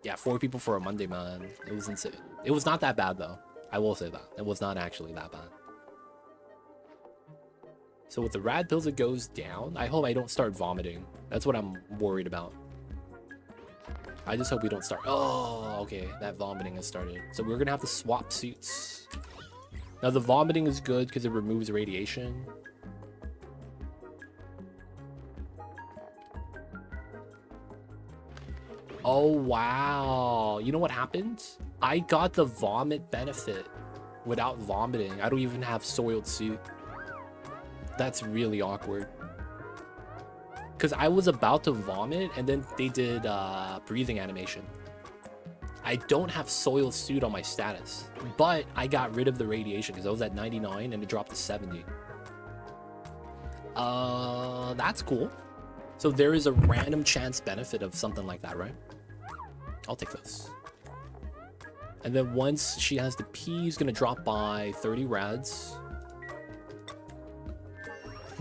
Yeah, 4 people for a Monday, man. It was insane. It was not that bad, though. I will say that. It was not actually that bad. So with the rad pills, it goes down. I hope I don't start vomiting. That's what I'm worried about. I just hope we don't start. Oh, okay. That vomiting has started. So we're going to have to swap suits. Now, the vomiting is good because it removes radiation. Oh, wow. You know what happened? I got the vomit benefit without vomiting. I don't even have soiled suit. That's really awkward. Because I was about to vomit and then they did breathing animation. I don't have soiled suit on my status, but I got rid of the radiation because I was at 99 and it dropped to 70. That's cool. So there is a random chance benefit of something like that, right? I'll take those. And then once she has the P, is gonna drop by 30 rads.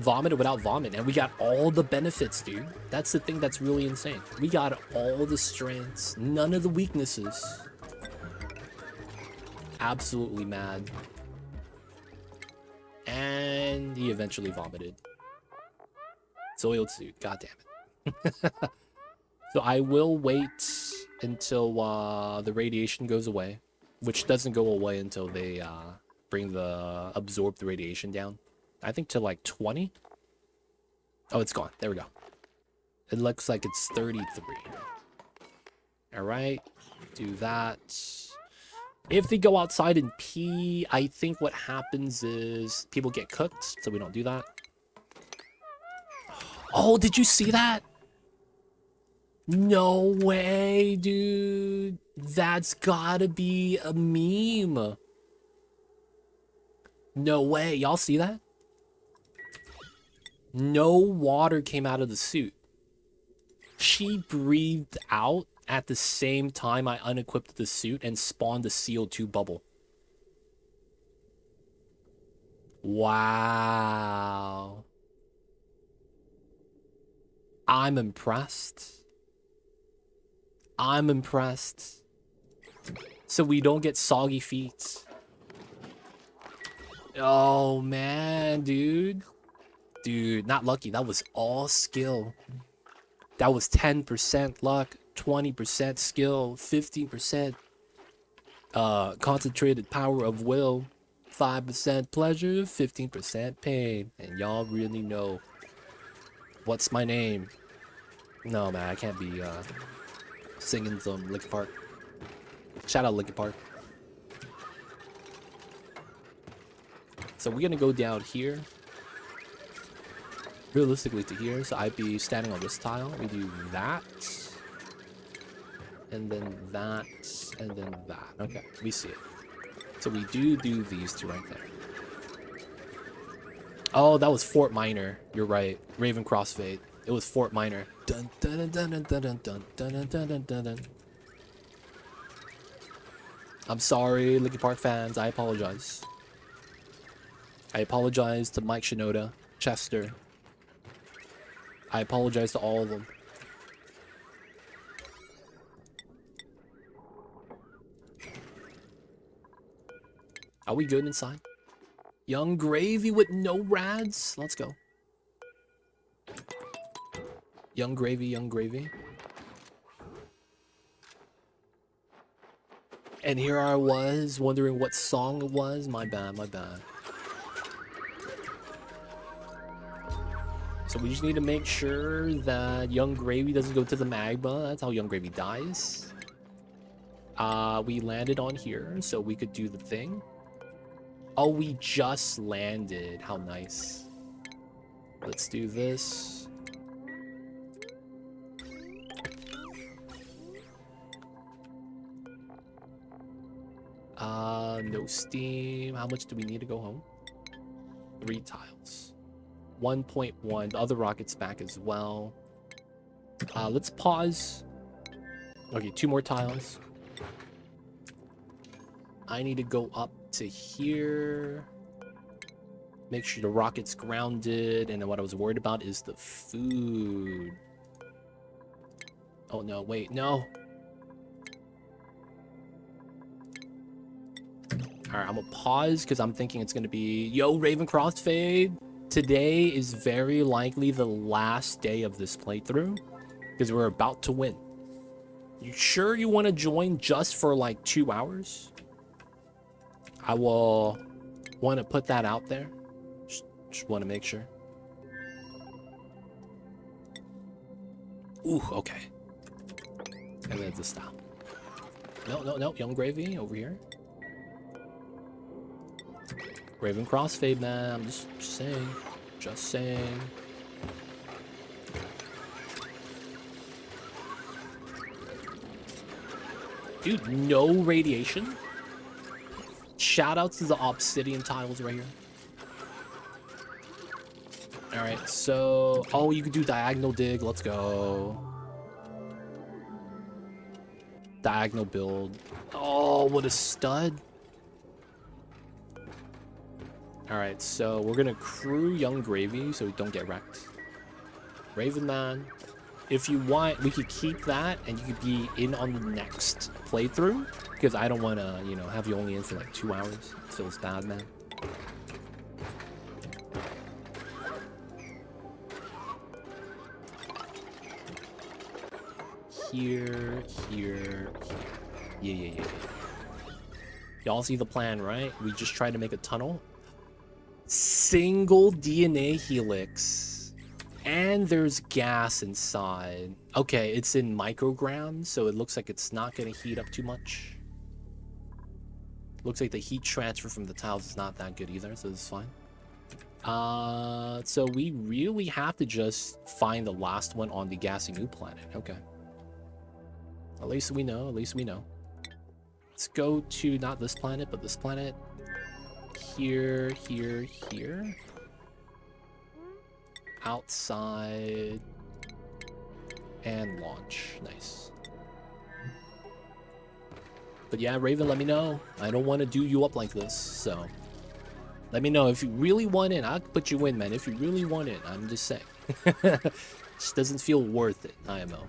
vomited without vomit, and we got all the benefits, dude. That's the thing that's really insane. We got all the strengths, none of the weaknesses. Absolutely mad. And he eventually vomited. Soiled suit, god damn it. So I will wait until the radiation goes away, which doesn't go away until they bring the absorbed radiation down. I think to like 20. Oh, it's gone. There we go. It looks like it's 33. All right, do that. If they go outside and pee, I think what happens is people get cooked, so we don't do that. Oh, did you see that? No way, dude. That's gotta be a meme. No way. Y'all see that? No water came out of the suit. She breathed out at the same time I unequipped the suit and spawned the CO2 bubble. Wow. I'm impressed. I'm impressed. So we don't get soggy feet. Oh, man, dude. Dude, not lucky. That was all skill. That was 10% luck, 20% skill, 15% concentrated power of will, 5% pleasure, 15% pain. And y'all really know what's my name. No, man, I can't be singing some Linkin Park. Shout out Linkin Park. So we're gonna go down here. Realistically to here, so I'd be standing on this tile. We do that. And then that. And then that. Okay, we see it. So we do these two right there. Oh, that was Fort Minor. You're right. Raven Crossfade. It was Fort Minor. Dun dun dun dun dun dun dun dun dun dun dun dun. I'm sorry, Linkin Park fans. I apologize. I apologize to Mike Shinoda, Chester. I apologize to all of them. Are we good inside? Young Gravy with no rads? Let's go. Young Gravy, Young Gravy. And here I was, wondering what song it was. My bad, my bad. So we just need to make sure that Young Gravy doesn't go to the magma. That's how Young Gravy dies. We landed on here, so we could do the thing. Oh, we just landed. How nice. Let's do this. No steam. How much do we need to go home? 3 tiles. 1.1. The other rocket's back as well. Let's pause. Okay, 2 more tiles. I need to go up to here. Make sure the rocket's grounded. And then what I was worried about is the food. Oh, no. Wait, no. Alright, I'm gonna pause because I'm thinking it's gonna be, yo, Raven Crossfade. Today is very likely the last day of this playthrough because we're about to win. You sure you want to join just for like 2 hours? I will want to put that out there. Just want to make sure. Ooh, okay. And then the stop. No, Young Gravy over here. Raven Crossfade, man. I'm just saying. Just saying. Dude, no radiation. Shoutouts to the obsidian tiles right here. Alright, so... Oh, you could do diagonal dig. Let's go. Diagonal build. Oh, what a stud. Alright, so we're gonna crew Young Gravy so we don't get wrecked. Raven Man. If you want, we could keep that and you could be in on the next playthrough. Because I don't want to, you know, have you only in for like 2 hours. It feels bad, man. Here. Yeah. Y'all see the plan, right? We just try to make a tunnel. Single DNA helix. And there's gas inside. Okay, it's in micrograms, so it looks like it's not going to heat up too much. Looks like the heat transfer from the tiles is not that good either, so this is fine. So we really have to just find the last one on the gassy new planet. Okay. At least we know, Let's go to not this planet, but this planet. Here. Outside. And launch. Nice. But yeah, Raven, let me know. I don't want to do you up like this, so... Let me know. If you really want in, I'll put you in, man. If you really want in, I'm just saying. Just doesn't feel worth it, IMO.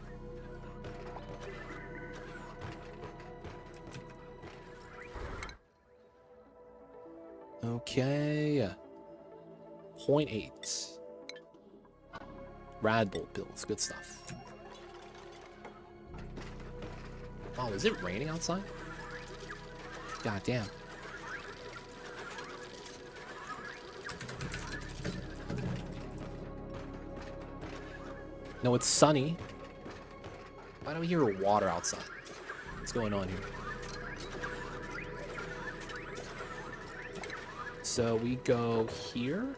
Okay. 0.8. Rad Bolt bills. Good stuff. Oh, is it raining outside? God damn. No, it's sunny. Why do we hear water outside? What's going on here? So we go here.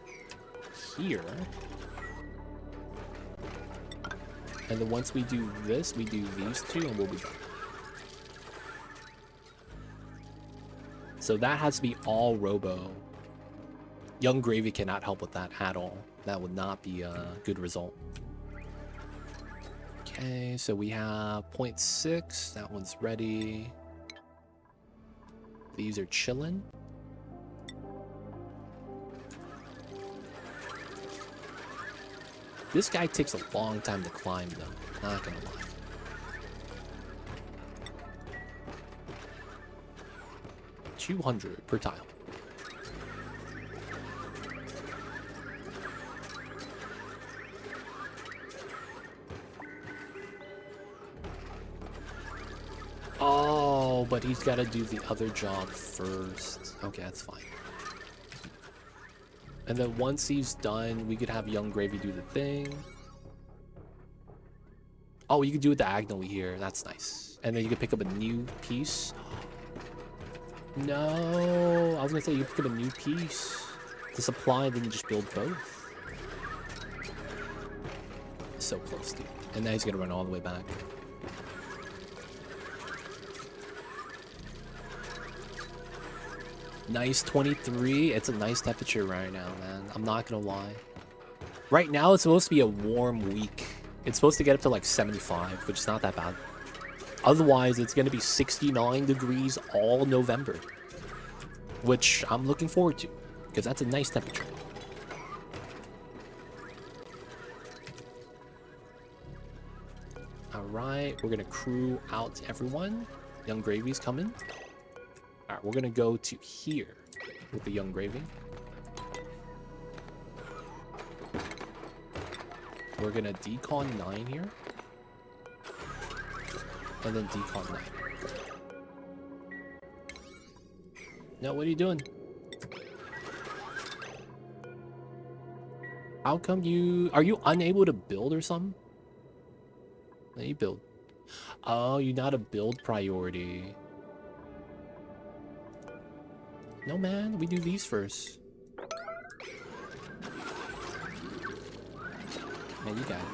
And then once we do this, we do these two and we'll be done. So that has to be all robo. Young Gravy cannot help with that at all. That would not be a good result. Okay, so we have 0.6. That one's ready. These are chilling. This guy takes a long time to climb, though. Not gonna lie. $200 per tile. Oh, but he's got to do the other job first. Okay, that's fine. And then once he's done, we could have Young Gravy do the thing. Oh, you could do it diagonally here. That's nice. And then you could pick up a new piece. No, I was gonna say you pick up a new piece to supply, and then you just build both. So close, dude. And now he's gonna run all the way back. Nice 23. It's a nice temperature right now, man. I'm not gonna lie. Right now, it's supposed to be a warm week. It's supposed to get up to like 75, which is not that bad. Otherwise, it's gonna be 69 degrees all November, which I'm looking forward to, because that's a nice temperature. Alright, we're gonna crew out everyone. Young Gravy's coming. Alright, we're gonna go to here with the Young Gravy. We're gonna decon 9 here. And then decon 9. No, what are you doing? How come you... Are you unable to build or something? Let you build. Oh, you're not a build priority. No, man. We do these first. Man, you got it.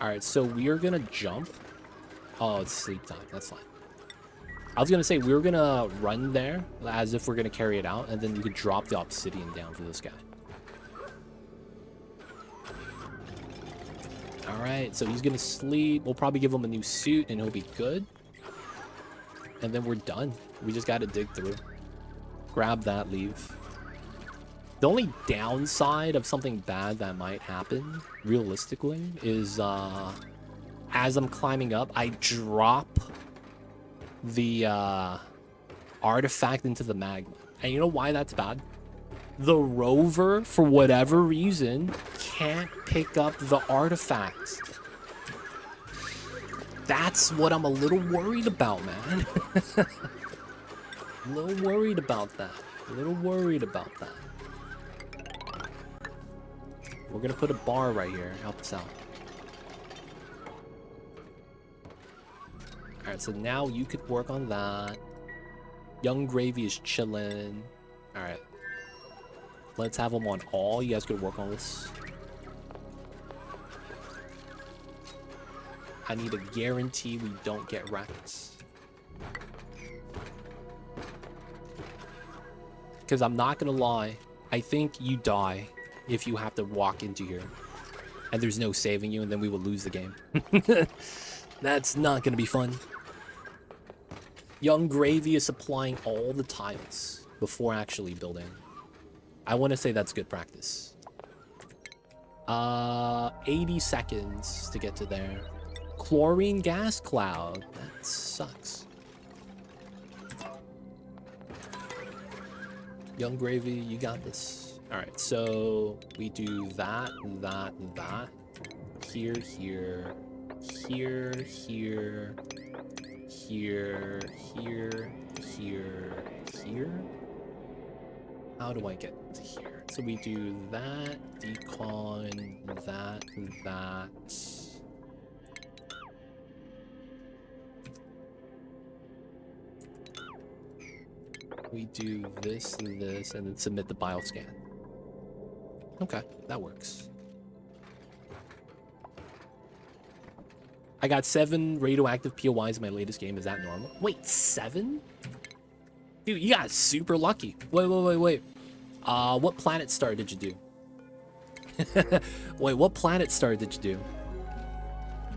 Alright, so we are gonna jump. Oh, it's sleep time. That's fine. I was gonna say, we were gonna run there as if we're gonna carry it out, and then you could drop the obsidian down for this guy. Alright, so he's gonna sleep. We'll probably give him a new suit, and he'll be good. And then we're done. We just gotta dig through. Grab that, leave. The only downside of something bad that might happen, realistically, is as I'm climbing up, I drop the artifact into the magma. And you know why that's bad? The rover, for whatever reason, can't pick up the artifacts. That's what I'm a little worried about, man. A little worried about that. A little worried about that. We're gonna put a bar right here. Help us out. Alright, so now you could work on that. Young Gravy is chilling. Alright. Let's have them on all. You guys could work on this. I need a guarantee we don't get wrecked. Because I'm not gonna lie, I think you die if you have to walk into here. And there's no saving you, and then we will lose the game. That's not gonna be fun. Young Gravy is supplying all the tiles before actually building. I want to say that's good practice. 80 seconds to get to there. Chlorine gas cloud. That sucks. Young Gravy, you got this. Alright, so we do that, that, that. Here, here, here, here, here, here, here, here. How do I get to here? So we do that, decon, that, that. We do this and this, and then submit the bioscan. Okay, that works. I got 7 radioactive POIs in my latest game. Is that normal? Wait, 7? Dude, you got super lucky. Wait. What planet star did you do? Wait, what planet star did you do?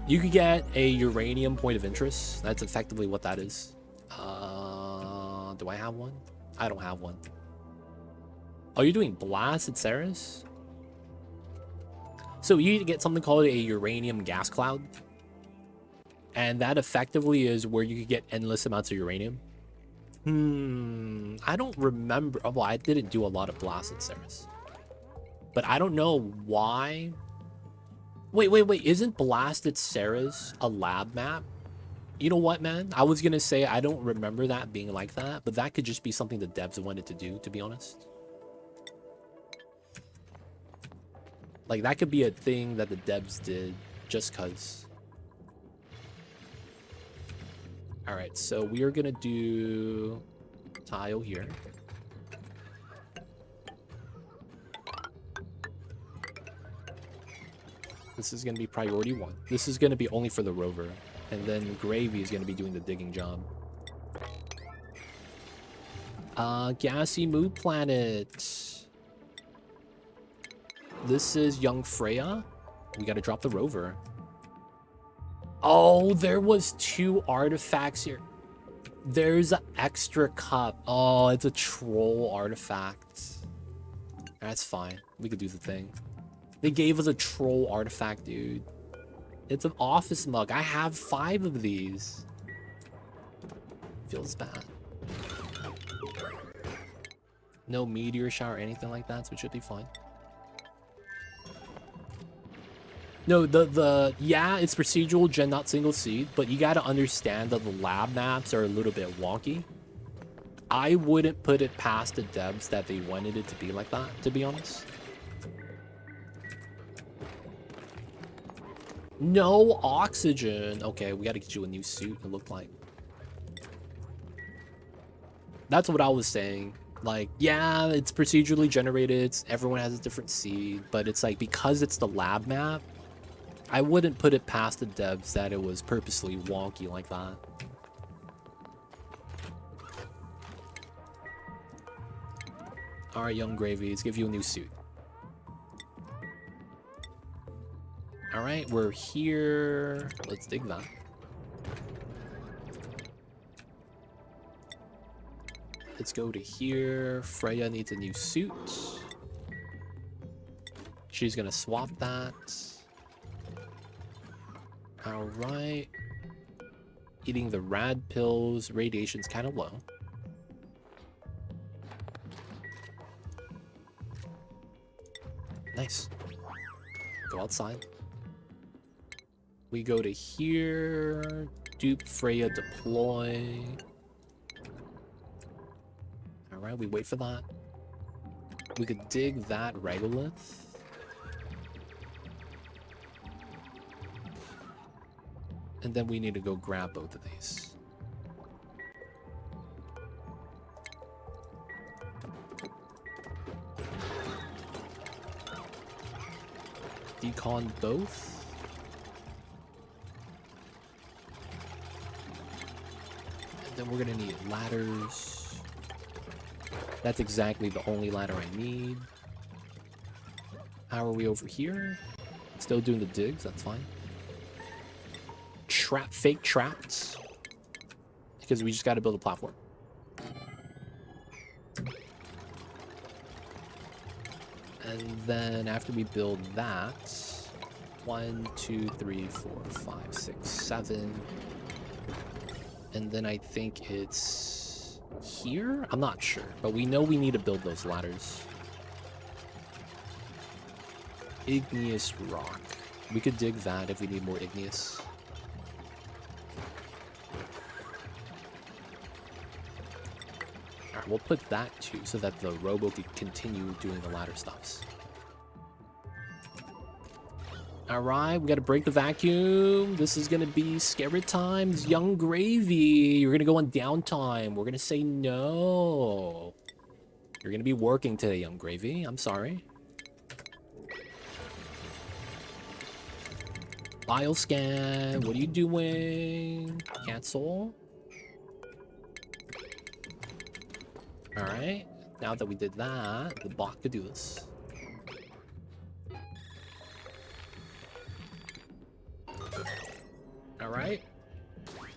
You could get a uranium point of interest. That's effectively what that is. Do I have one? I don't have one. Oh, you're doing Blast at Ceres? So you need to get something called a uranium gas cloud. And that effectively is where you could get endless amounts of uranium. I don't remember. Oh, well, I didn't do a lot of Blast at Ceres. But I don't know why. Wait. Isn't Blast at Ceres a lab map? You know what, man? I was going to say I don't remember that being like that, but that could just be something the devs wanted to do, to be honest. Like, that could be a thing that the devs did just because. Alright, so we are going to do tile here. This is going to be priority 1. This is going to be only for the rover. And then Gravy is going to be doing the digging job. Gassy Moon Planet. This is Young Freya. We got to drop the rover. Oh, there was 2 artifacts here. There's an extra cup. Oh, it's a troll artifact. That's fine. We could do the thing. They gave us a troll artifact, dude. It's an office mug. I have 5 of these. Feels bad. No meteor shower or anything like that, so it should be fine. No, yeah, it's procedural gen, not single seed, but you gotta understand that the lab maps are a little bit wonky. I wouldn't put it past the devs that they wanted it to be like that, to be honest. No oxygen. Okay, we gotta get you a new suit, it looked like. That's what I was saying. Like, yeah, it's procedurally generated. Everyone has a different seed, but it's like, because it's the lab map, I wouldn't put it past the devs that it was purposely wonky like that. Alright, Young Gravy, let's give you a new suit. Alright, we're here. Let's dig that. Let's go to here. Freya needs a new suit. She's gonna swap that. Alright. Eating the rad pills. Radiation's kind of low. Nice. Go outside. We go to here. Dupe Freya deploy. Alright, we wait for that. We could dig that regolith. And then we need to go grab both of these. Decon both. And then we're gonna need ladders. That's exactly the only ladder I need. How are we over here? Still doing the digs, that's fine. Fake traps. Because we just gotta build a platform. And then after we build that, 1, 2, 3, 4, 5, 6, 7. And then I think it's here? I'm not sure, but we know we need to build those ladders. Igneous rock. We could dig that if we need more igneous. Alright, we'll put that too so that the robo can continue doing the ladder stuffs. Alright, we gotta break the vacuum. This is gonna be scary times. Young Gravy, you're gonna go on downtime. We're gonna say no. You're gonna be working today, Young Gravy. I'm sorry. Bioscan, what are you doing? Cancel. Alright, now that we did that, the bot could do this. Alright.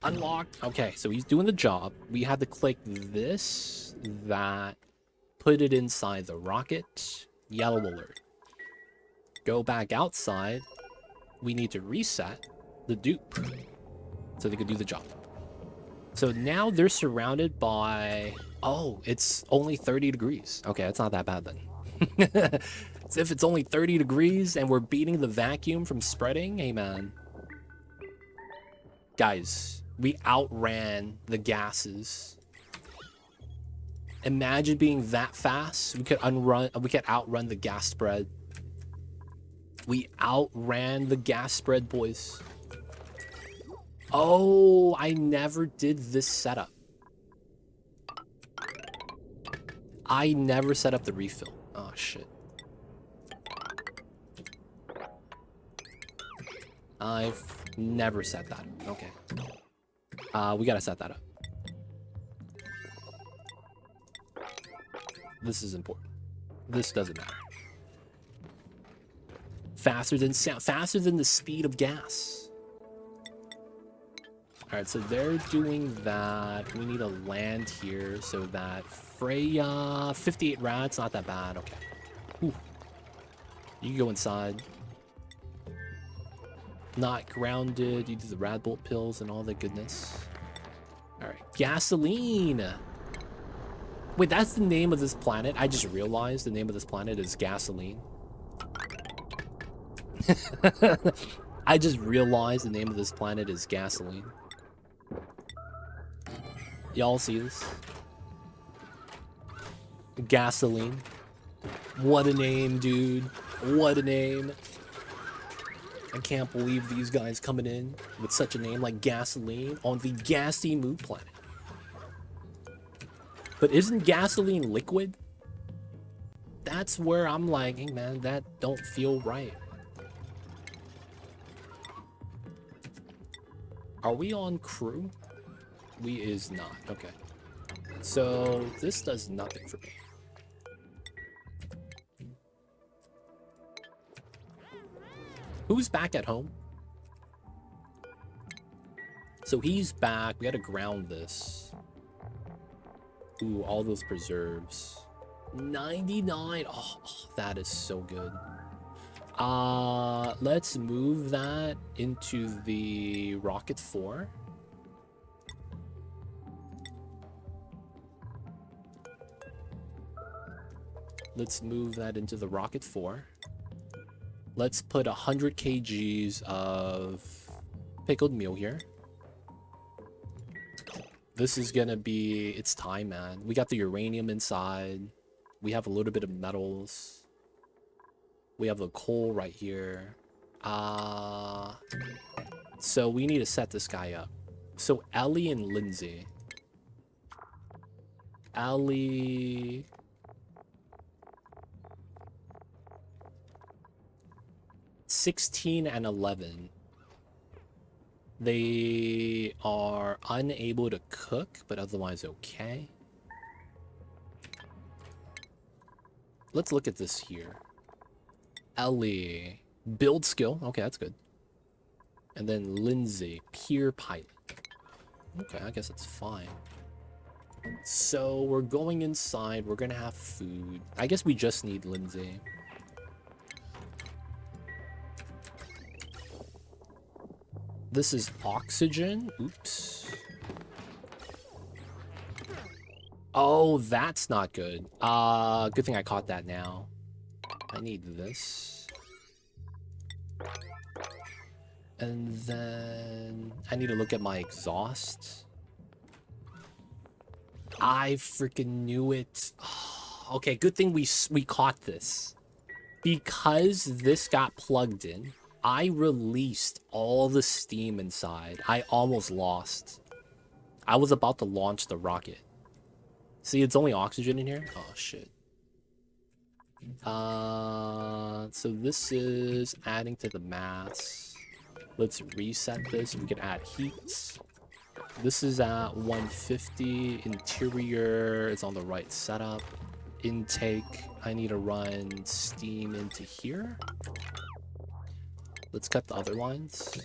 Unlocked. Okay, so he's doing the job. We had to click this, that, put it inside the rocket, yellow alert. Go back outside. We need to reset the dupe so they could do the job. So now they're surrounded by... Oh, it's only 30 degrees. Okay, that's not that bad then. As if it's only 30 degrees and we're beating the vacuum from spreading. Hey, man. Guys, we outran the gases. Imagine being that fast. We could outrun the gas spread. We outran the gas spread, boys. Oh, I never did this setup. I never set up the refill. Oh, shit. I've never set that up. Okay. We gotta set that up. This is important. This doesn't matter. Faster than sound, faster than the speed of gas. All right, so they're doing that. We need to land here so that Freya, 58 rats, not that bad. Okay. Whew. You can go inside. Not grounded. You do the rad bolt pills and all that goodness. All right, gasoline. Wait, that's the name of this planet. I just realized the name of this planet is Gasoline. I just realized the name of this planet is Gasoline. Y'all see this? Gasoline. What a name, dude. What a name. I can't believe these guys coming in with such a name like Gasoline on the gassy moon planet. But isn't gasoline liquid? That's where I'm like, hey man, that don't feel right. Are we on crew? We is not. Okay. So this does nothing for me. Who's back at home? So he's back. We gotta ground this. Ooh, all those preserves. 99. Oh, that is so good. Let's move that into the rocket 4. Let's move that into the rocket 4. Let's put 100 kgs of pickled meal here. This is gonna be, it's time, man. We got the uranium inside. We have a little bit of metals. We have the coal right here. So we need to set this guy up. So Ellie and Lindsay. Ellie... 16 and 11. They are unable to cook, but otherwise okay. Let's look at this here. Ellie, build skill. Okay, that's good. And then Lindsay, peer pilot. Okay, I guess that's fine. So we're going inside. We're gonna have food. I guess we just need Lindsay. This is oxygen. Oops. Oh, that's not good. Good thing I caught that now. I need this. And then I need to look at my exhaust. I freaking knew it. Okay, good thing we caught this. Because this got plugged in, I released all the steam inside. I almost lost. I was about to launch the rocket. See, it's only oxygen in here? Oh, shit. So this is adding to the mass. Let's reset this. We can add heat. This is at 150. Interior is on the right setup. Intake. I need to run steam into here. Let's cut the other lines.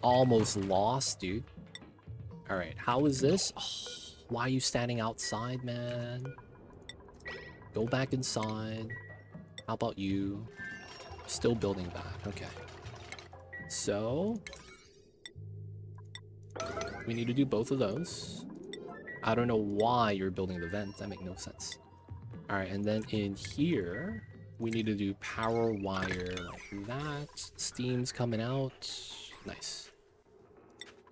Almost lost, dude. Alright, how is this? Oh, why are you standing outside, man? Go back inside. How about you? Still building back. Okay. So... we need to do both of those. I don't know why you're building the vent. That makes no sense. Alright, and then in here, we need to do power wire like that. Steam's coming out. Nice.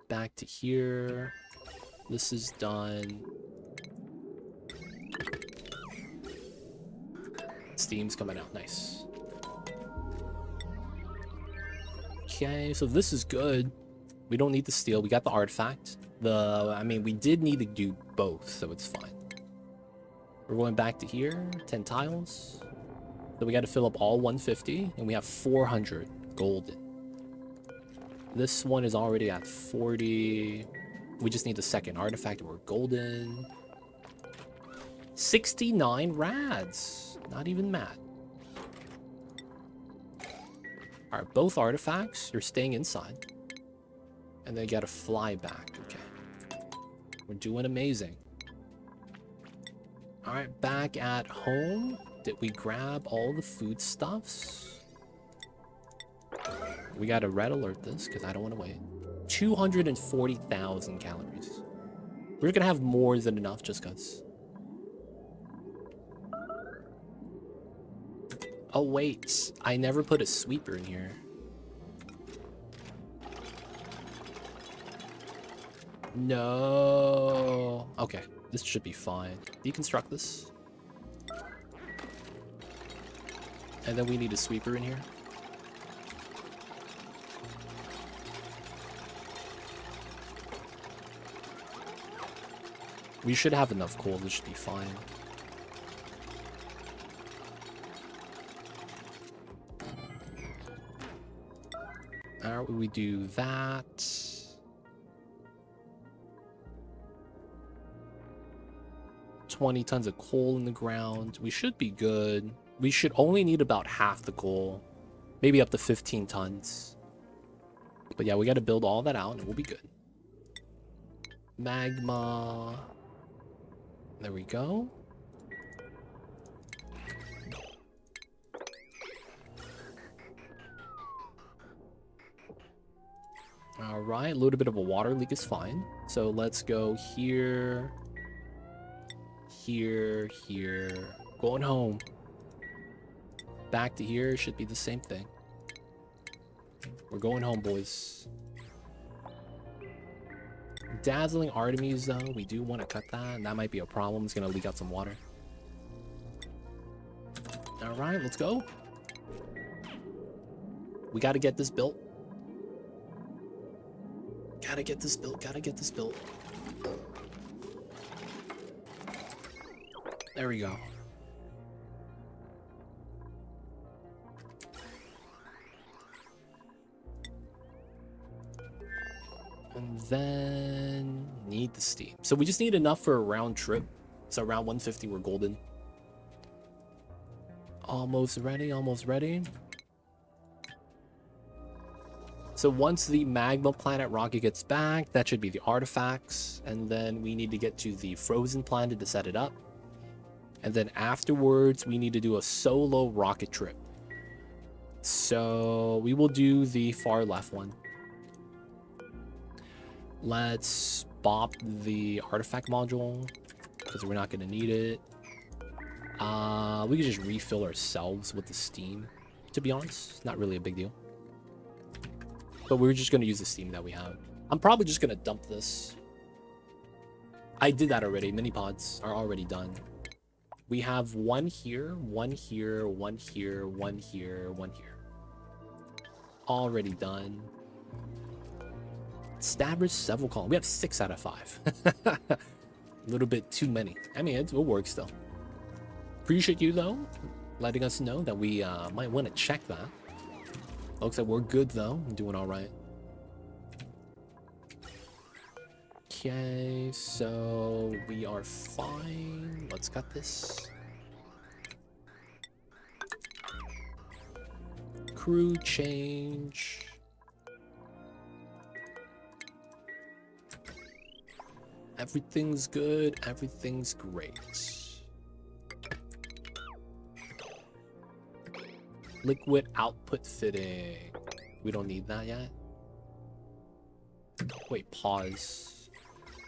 Back to here. This is done. Steam's coming out. Nice. Okay, so this is good. We don't need the steel. We got the artifact. I mean, we did need to do both, so it's fine. We're going back to here. 10 tiles. So we got to fill up all 150, and we have 400 golden. This one is already at 40. We just need the second artifact, and we're golden. 69 rads. Not even mad. Alright, both artifacts, you're staying inside. And then you gotta fly back. Okay. We're doing amazing. Alright, back at home. Did we grab all the foodstuffs? We gotta red alert this, because I don't want to wait. 240,000 calories. We're gonna have more than enough just because. Oh wait, I never put a sweeper in here. No. Okay, this should be fine. Deconstruct this. And then we need a sweeper in here. We should have enough coal. This should be fine. Alright, we do that. $20 tons of coal in the ground. We should be good. We should only need about half the coal. Maybe up to 15 tons. But yeah, we got to build all that out and we'll be good. Magma. There we go. All right, a little bit of a water leak is fine. So let's go here, here, here. Going home. Back to here should be the same thing. We're going home, boys. Dazzling Artemis, though, we do want to cut that, and that might be a problem. It's going to leak out some water. All right, let's go. We got to get this built. Gotta get this built. Gotta get this built. There we go. And then need the steam. So we just need enough for a round trip. So around 150, we're golden. Almost ready, almost ready. So once the magma planet rocket gets back, that should be the artifacts. And then we need to get to the frozen planet to set it up. And then afterwards, we need to do a solo rocket trip. So we will do the far left one. Let's bop the artifact module because we're not going to need it. We can just refill ourselves with the steam. To be honest, not really a big deal. But we're just going to use the steam that we have. I'm probably just going to dump this. I did that already. Mini pods are already done. We have one here, one here, one here, one here, one here. Already done. Stabbers, several columns. We have 6 out of 5. A little bit too many. I mean, it works though. Appreciate you though, letting us know that we might want to check that. Looks like we're good though. I'm doing all right. Okay, so we are fine. Let's cut this. Crew change. Everything's good. Everything's great. Liquid output fitting. We don't need that yet. Wait, pause.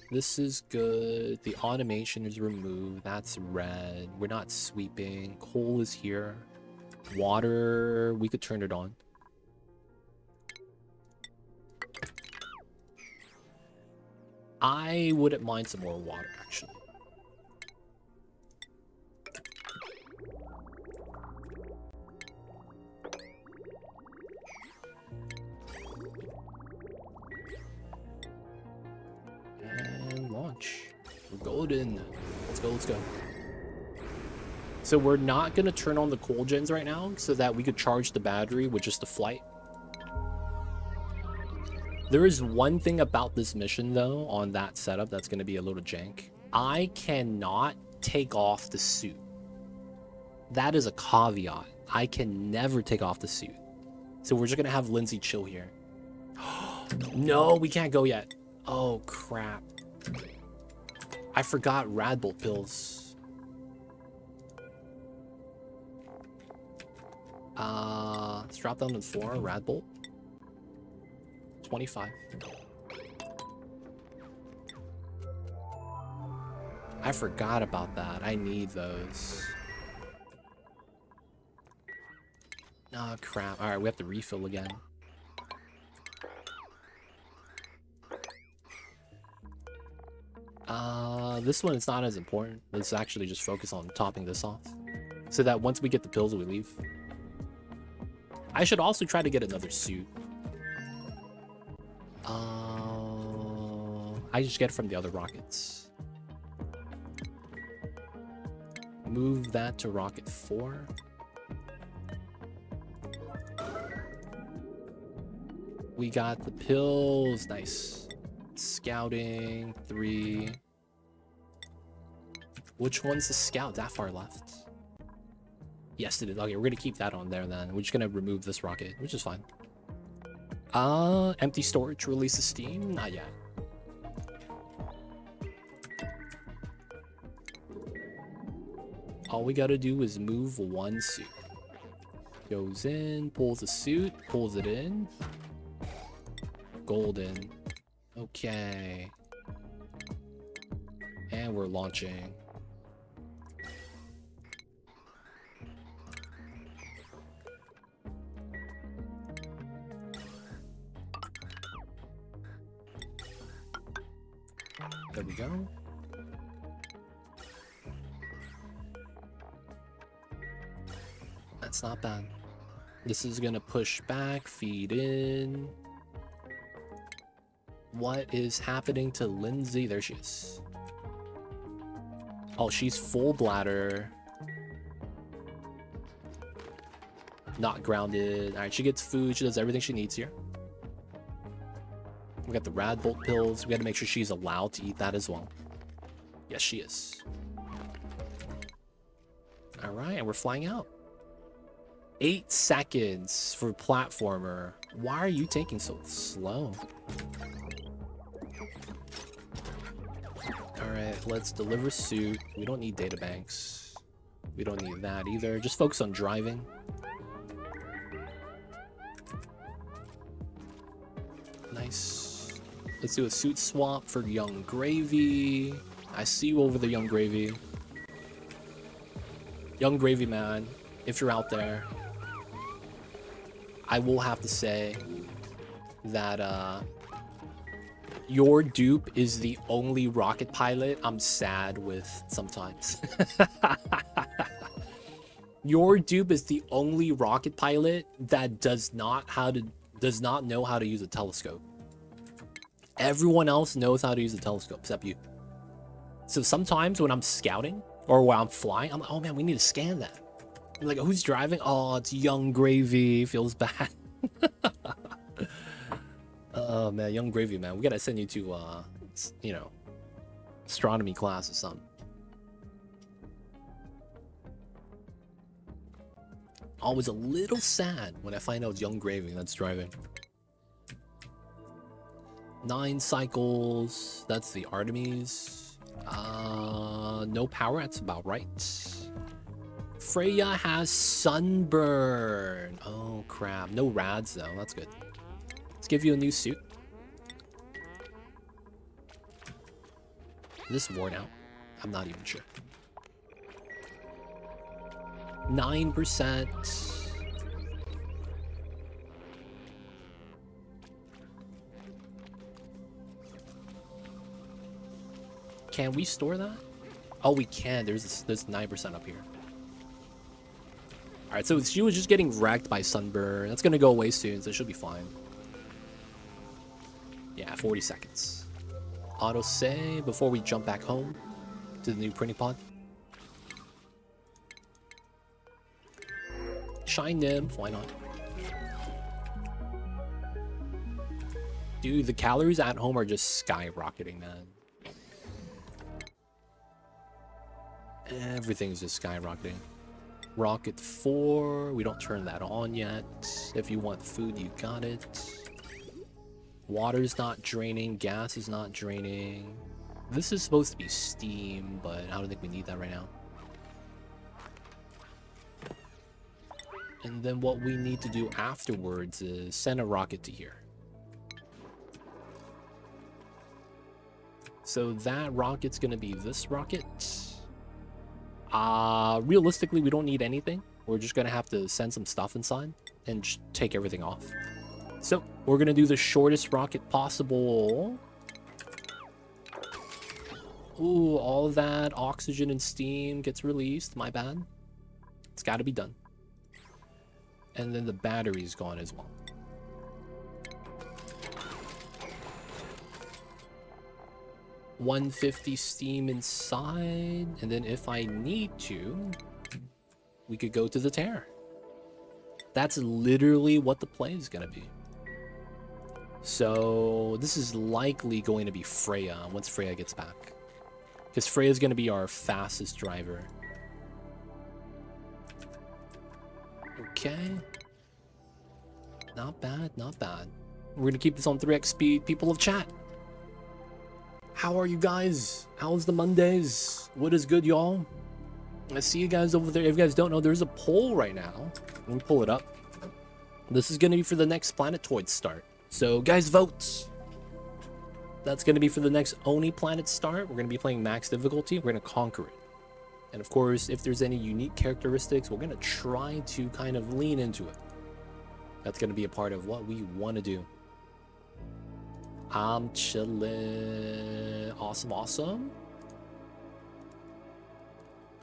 This is good. The automation is removed. That's red. We're not sweeping. Coal is here. Water, we could turn it on. I wouldn't mind some more water, actually. And launch. We're golden. Let's go, let's go. So we're not going to turn on the coal gens right now so that we could charge the battery with just the flight. There is one thing about this mission, though, on that setup that's going to be a little jank. I cannot take off the suit. That is a caveat. I can never take off the suit. So we're just going to have Lindsay chill here. No, we can't go yet. Oh, crap. I forgot Radbolt pills. Let's drop down to 4, Radbolt. 25. I forgot about that. I need those. Oh, crap. Alright, we have to refill again. This one is not as important. Let's actually just focus on topping this off. So that once we get the pills, we leave. I should also try to get another suit. I just get it from the other rockets. Move that to rocket 4. We got the pills. Nice. Scouting 3. Which one's the scout? That far left. Yes, it is. Okay, we're gonna keep that on there then. We're just gonna remove this rocket, which is fine. Empty storage, release the steam? Not yet. All we gotta do is move one suit. Goes in, pulls the suit, pulls it in. golden. Okay. And we're launching. There we go. That's not bad. This is gonna push back, feed in. What is happening to Lindsay? There she is. Oh, she's full bladder. Not grounded. Alright, she gets food. She does everything she needs here. We got the rad bolt pills. We gotta make sure she's allowed to eat that as well. Yes, she is. Alright, and we're flying out. 8 seconds for platformer. Why are you taking so slow? Alright, let's deliver suit. We don't need databanks. We don't need that either. Just focus on driving. Nice. Let's do a suit swap for Young Gravy. I see you over the Young Gravy. Young Gravy man, if you're out there, I will have to say that your dupe is the only rocket pilot I'm sad with sometimes. Your dupe is the only rocket pilot that does not know how to use a telescope. Everyone else knows how to use a telescope except you. So sometimes when I'm scouting or when I'm flying, I'm like, oh man, we need to scan that. I'm like, who's driving? Oh, it's Young Gravy. Feels bad. Oh man, Young Gravy man, we gotta send you to you know, astronomy class or something. Always a little sad when I find out it's Young Gravy that's driving. 9 cycles. That's the Artemis. No power. That's about right. Freya has sunburn. Oh crap. No rads though. That's good. Let's give you a new suit. Is this worn out? I'm not even sure. 9%. Can we store that? Oh, we can. There's 9% up here. All right, so she was just getting wrecked by sunburn. That's gonna go away soon, so it should be fine. Yeah, 40 seconds. Auto save before we jump back home to the new printing pod. Shine nymph, why not? Dude, the calories at home are just skyrocketing, man. Everything's just skyrocketing. Rocket 4, we don't turn that on yet. If you want food, you got it. Water's not draining, gas is not draining. This is supposed to be steam, but I don't think we need that right now. And then what we need to do afterwards is send a rocket to here. So that rocket's gonna be this rocket. Realistically, we don't need anything. We're just gonna have to send some stuff inside and just take everything off. So we're gonna do the shortest rocket possible. Ooh, all that oxygen and steam gets released. My bad. It's got to be done. And then the battery's gone as well. $150 steam inside, and then if I need to, we could go to the Terror. That's literally what the play is gonna be. So this is likely going to be Freya once Freya gets back, because Freya's gonna be our fastest driver. Okay, not bad, not bad. We're gonna keep this on 3x speed. People of chat, how are you guys? How's the Mondays? What is good, y'all? I see you guys over there. If you guys don't know, there's a poll right now. Let me pull it up. This is going to be for the next Planetoid start. So, guys, vote. That's going to be for the next Oni Planet start. We're going to be playing max difficulty. We're going to conquer it. And of course, if there's any unique characteristics, we're going to try to kind of lean into it. That's going to be a part of what we want to do. I'm chilling. Awesome, awesome.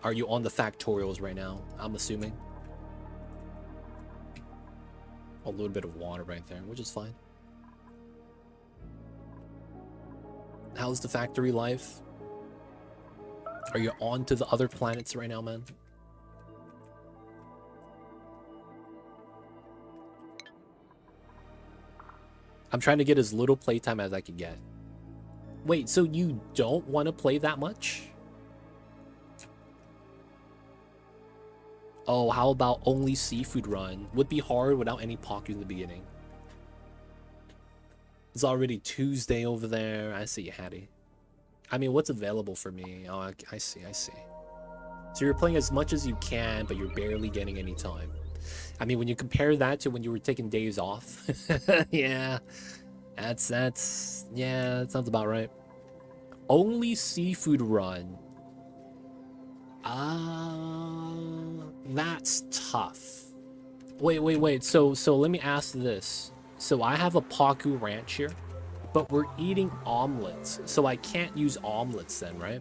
Are you on the factorials right now? I'm assuming. A little bit of water right there, which is fine. How's the factory life? Are you on to the other planets right now, man? I'm trying to get as little playtime as I can get. Wait, so you don't want to play that much? Oh, how about only seafood run? Would be hard without any Paku in the beginning. It's already Tuesday over there. I see you, Hattie. I mean, what's available for me? Oh, I see, I see. So you're playing as much as you can, but you're barely getting any time. I mean, when you compare that to when you were taking days off, yeah, yeah, that sounds about right. Only seafood run. That's tough. Wait. So let me ask this. So I have a Paku ranch here, but we're eating omelets, so I can't use omelets then, right?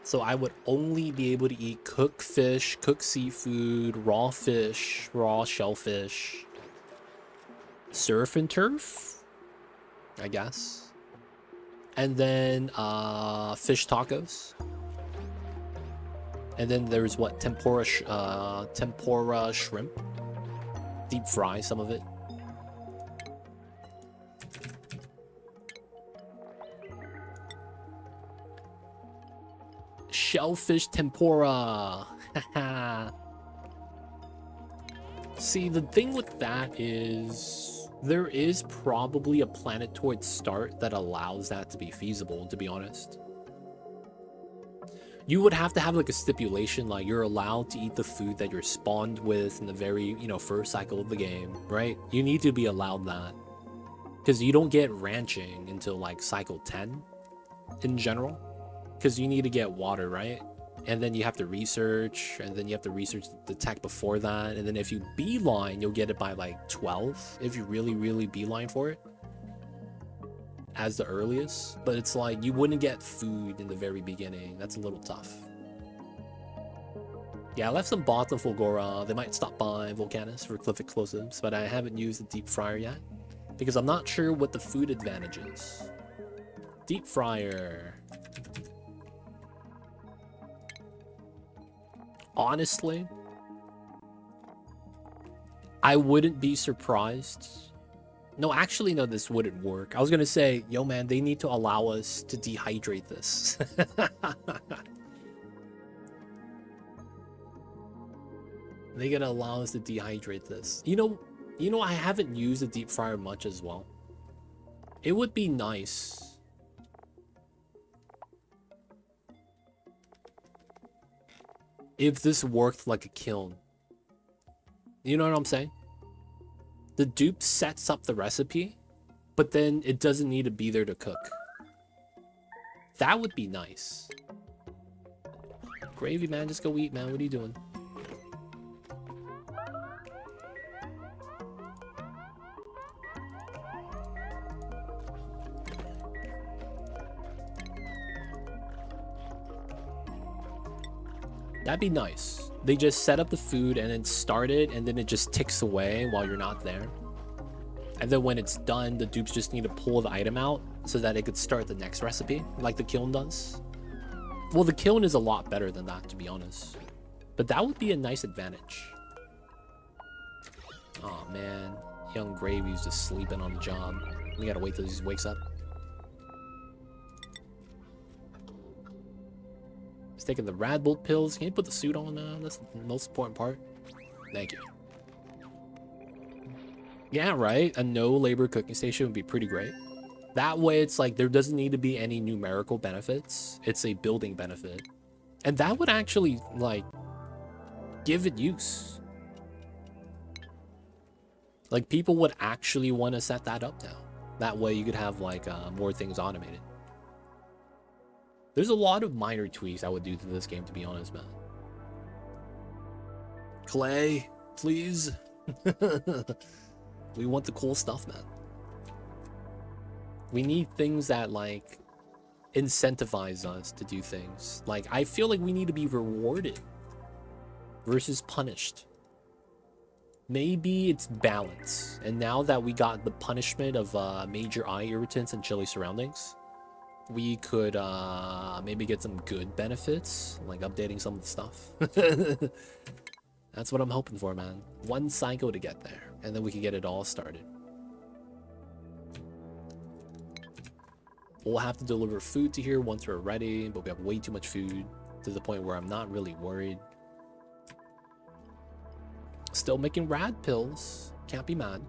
So I would only be able to eat cooked fish, cooked seafood, raw fish, raw shellfish, surf and turf, I guess. And then fish tacos. And then there's what, tempura shrimp. Deep fry some of it. Shellfish tempura. See, the thing with that is there is probably a planetoid start that allows that to be feasible, to be honest. You would have to have like a stipulation, like you're allowed to eat the food that you're spawned with in the very, first cycle of the game, right? You need to be allowed that. Because you don't get ranching until like cycle 10 in general. Because you need to get water, right? And then you have to research, and then you have to research the tech before that. And then if you beeline, you'll get it by like 12 if you really beeline for it. As the earliest, but it's like you wouldn't get food in the very beginning. That's a little tough. Yeah, I left some bots on Fulgora. They might stop by Volcanus for cliff explosives, but I haven't used the deep fryer yet because I'm not sure what the food advantage is. Deep fryer. Honestly, I wouldn't be surprised. No, actually, no, this wouldn't work. I was going to say, yo, man, they need to allow us to dehydrate this. They gotta allow us to dehydrate this. You know, I haven't used a deep fryer much as well. It would be nice. If this worked like a kiln. You know what I'm saying? The dupe sets up the recipe, but then it doesn't need to be there to cook. That would be nice. Gravy, man, just go eat, man. What are you doing? That'd be nice. They just set up the food and then start it, and then it just ticks away while you're not there. And then when it's done, the dupes just need to pull the item out so that it could start the next recipe, like the kiln does. Well, the kiln is a lot better than that, to be honest. But that would be a nice advantage. Oh man, young Gravy's just sleeping on the job. We gotta wait till he wakes up. He's taking the Radbolt pills. Can you put the suit on now? That's the most important part. Thank you. Yeah, right? A no labor cooking station would be pretty great. That way it's like there doesn't need to be any numerical benefits. It's a building benefit. And that would actually like give it use. Like, people would actually want to set that up now. That way you could have, like, more things automated. There's a lot of minor tweaks I would do to this game, to be honest, man. Clay, please. We want the cool stuff, man. We need things that, like, incentivize us to do things. Like, I feel like we need to be rewarded versus punished. Maybe it's balance. And now that we got the punishment of major eye irritants and chilly surroundings, we could maybe get some good benefits, like updating some of the stuff. That's what I'm hoping for, man. One cycle to get there, and then we can get it all started. We'll have to deliver food to here once we're ready, but we have way too much food to the point where I'm not really worried. Still making rad pills. Can't be mad.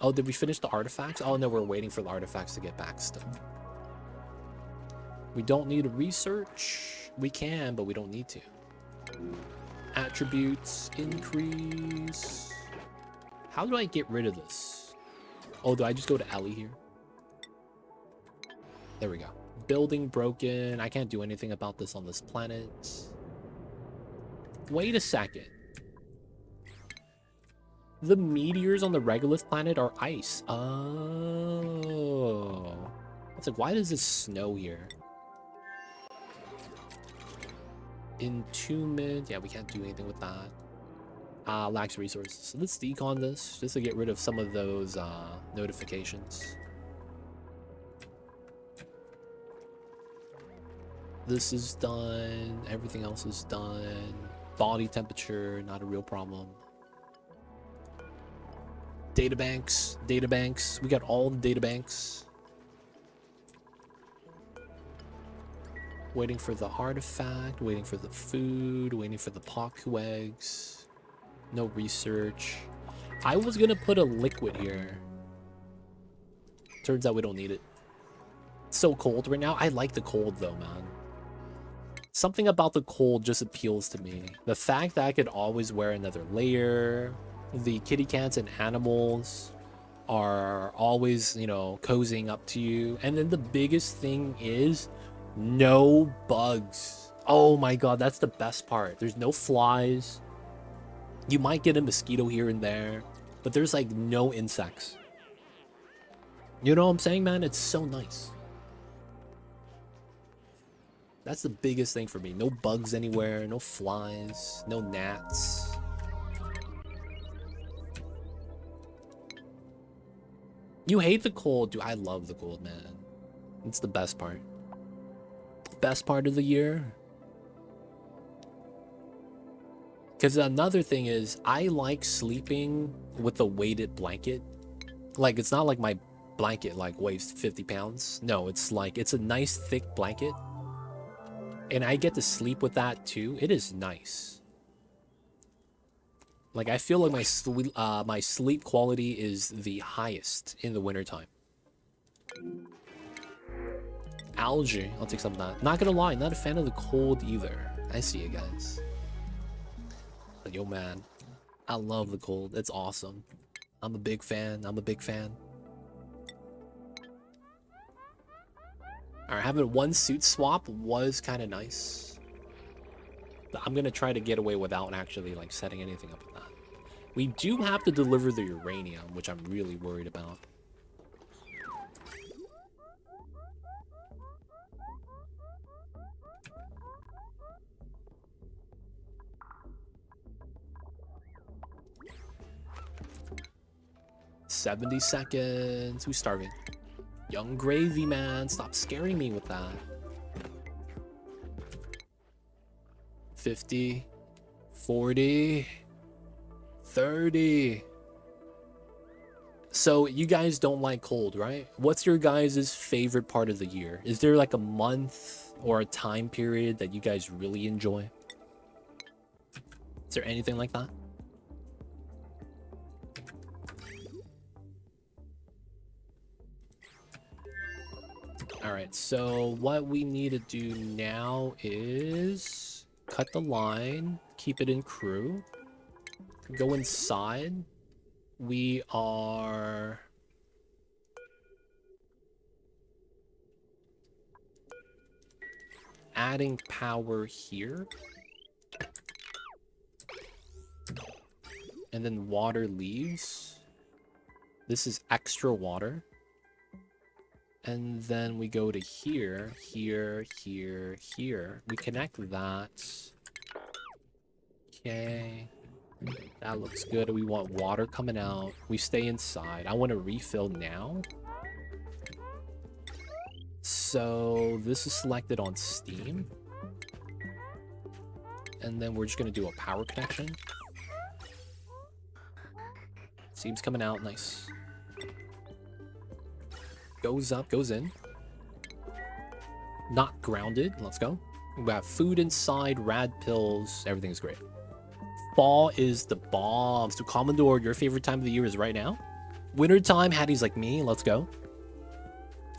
Oh, did we finish the artifacts? Oh, no, we're waiting for the artifacts to get back still. We don't need to research. We can, but we don't need to. Attributes increase. How do I get rid of this? Oh, do I just go to Ellie here? There we go. Building broken. I can't do anything about this on this planet. Wait a second. The meteors on the Regulus planet are ice. Oh. It's like, why does this snow here? Entombment. Yeah, we can't do anything with that. Lacks resources. So let's decon this just to get rid of some of those notifications. This is done. Everything else is done. Body temperature, not a real problem. Databanks, databanks. We got all the databanks. Waiting for the artifact, waiting for the food, waiting for the Paku eggs. No research. I was gonna put a liquid here. Turns out we don't need it. It's so cold right now. I like the cold though, man. Something about the cold just appeals to me. The fact that I could always wear another layer. The kitty cats and animals are always, you know, cozying up to you. And then the biggest thing is no bugs. Oh my god, that's the best part. There's no flies. You might get a mosquito here and there, but there's like no insects. You know what I'm saying, man? It's so nice. That's the biggest thing for me. No bugs anywhere, no flies, no gnats. You hate the cold, dude. I love the cold, man. It's the best part. Best part of the year. Because another thing is, I like sleeping with a weighted blanket. Like, it's not like my blanket like weighs 50 pounds. No, it's like, it's a nice thick blanket. And I get to sleep with that too. It is nice. Like, I feel like my sleep quality is the highest in the wintertime. Algae. I'll take some of that. Not gonna lie, not a fan of the cold either. I see you guys. But yo, man. I love the cold. It's awesome. I'm a big fan. I'm a big fan. Alright, having one suit swap was kind of nice. But I'm gonna try to get away without actually, like, setting anything up with that. We do have to deliver the uranium, which I'm really worried about. "70 seconds. Who's starving? Young Gravy, man. Stop scaring me with that. 50. 40. 30. So you guys don't like cold, right? What's your guys' favorite part of the year? Is there like a month or a time period that you guys really enjoy? Is there anything like that? Alright, so what we need to do now is cut the line, keep it in crew, go inside, we are adding power here. And then water leaves. This is extra water. And then we go to here, here, here, here. We connect that. Okay. That looks good. We want water coming out. We stay inside. I want to refill now. So this is selected on Steam. And then we're just going to do a power connection. Steam's coming out. Nice. Goes up, goes in. Not grounded. Let's go. We have food inside, rad pills. Everything's great. Fall is the bomb. So Commodore, your favorite time of the year is right now? Wintertime, Hattie's like me. Let's go.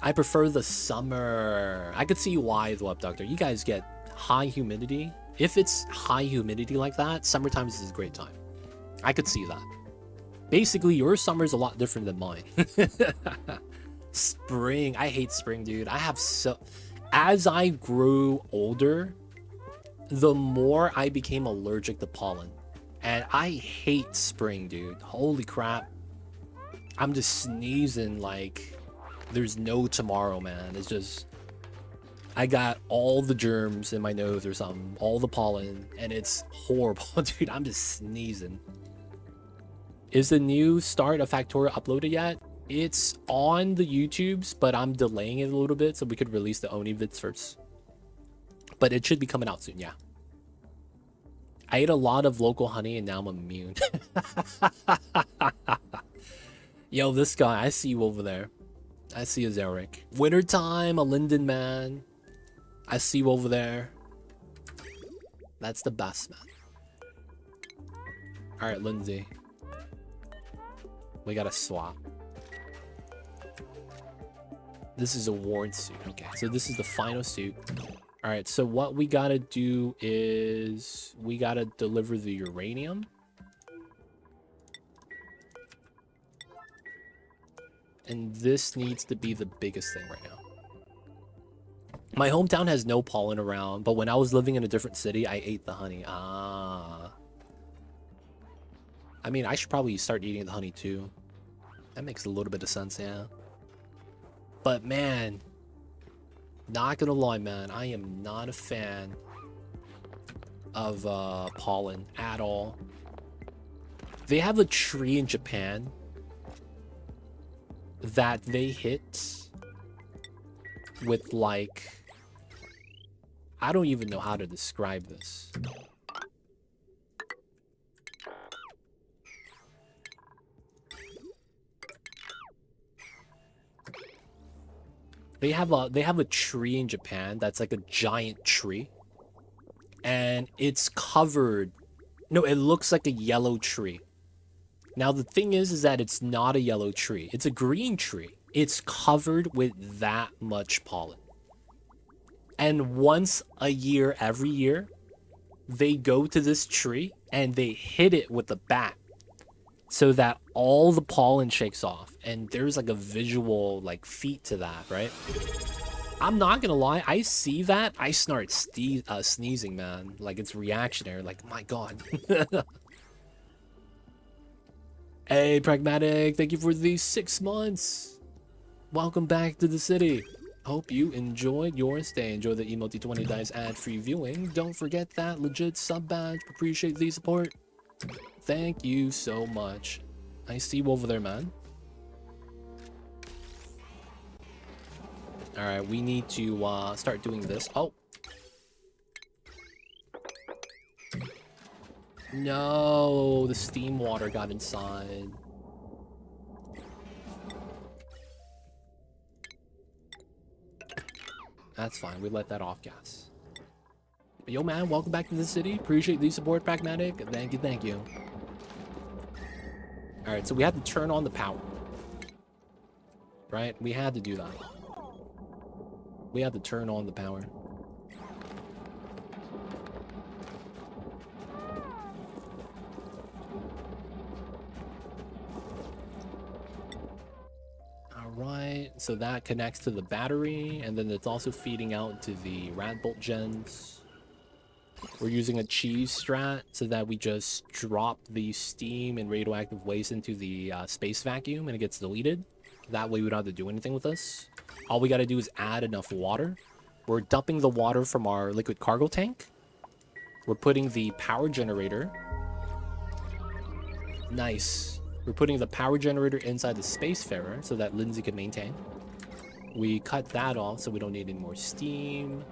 I prefer the summer. I could see why, though, Doctor. You guys get high humidity. If it's high humidity like that, summertime is a great time. I could see that. Basically, your summer is a lot different than mine. Spring. I hate spring, dude. As I grew older, the more I became allergic to pollen. And I hate spring, dude. Holy crap. I'm just sneezing like there's no tomorrow, man. It's just, I got all the germs in my nose or something, all the pollen, and it's horrible. Dude, I'm just sneezing. Is the new start of Factorio uploaded yet? It's on the YouTubes, but I'm delaying it a little bit so we could release the Oni vids first. But it should be coming out soon, yeah. I ate a lot of local honey and now I'm immune. Yo, this guy, I see you over there. I see a Zarek. Wintertime, a Linden man. I see you over there. That's the best, man. Alright, Lindsay. We gotta swap. This is a worn suit. Okay, so this is the final suit. Alright, so what we gotta do is we gotta deliver the uranium. And this needs to be the biggest thing right now. My hometown has no pollen around, but when I was living in a different city, I ate the honey. Ah. I mean, I should probably start eating the honey too. That makes a little bit of sense, yeah. But man, not gonna lie, man, I am not a fan of pollen at all. They have a tree in Japan that they hit with, like, I don't even know how to describe this. They have a tree in Japan that's like a giant tree, and it's covered. No, it looks like a yellow tree. Now the thing is that it's not a yellow tree. It's a green tree. It's covered with that much pollen. And once a year, every year, they go to this tree and they hit it with a bat so that all the pollen shakes off. And there's like a visual like feat to that, right? I'm not gonna lie, I see that, I start sneezing, man. Like, it's reactionary, like, my god. Hey, Pragmatic, thank you for these 6 months. Welcome back to the city. Hope you enjoyed your stay. Enjoy the Emote 20 Dice ad-free viewing. Don't forget that legit sub badge. Appreciate the support. Thank you so much. I see you over there, man. Alright, we need to start doing this. Oh. No, the steam water got inside. That's fine, we let that off gas. But yo, man, welcome back to the city. Appreciate the support, Pragmatic. Thank you, thank you. Alright, so we had to turn on the power. Right? We had to do that. We had to turn on the power. So that connects to the battery, and then it's also feeding out to the rad bolt gens. We're using a cheese strat so that we just drop the steam and radioactive waste into the space vacuum and it gets deleted. That way we don't have to do anything with this. All we got to do is add enough water. We're dumping the water from our liquid cargo tank. We're putting the power generator. Nice. We're putting the power generator inside the Spacefarer so that Lindsay can maintain. We cut that off so we don't need any more steam.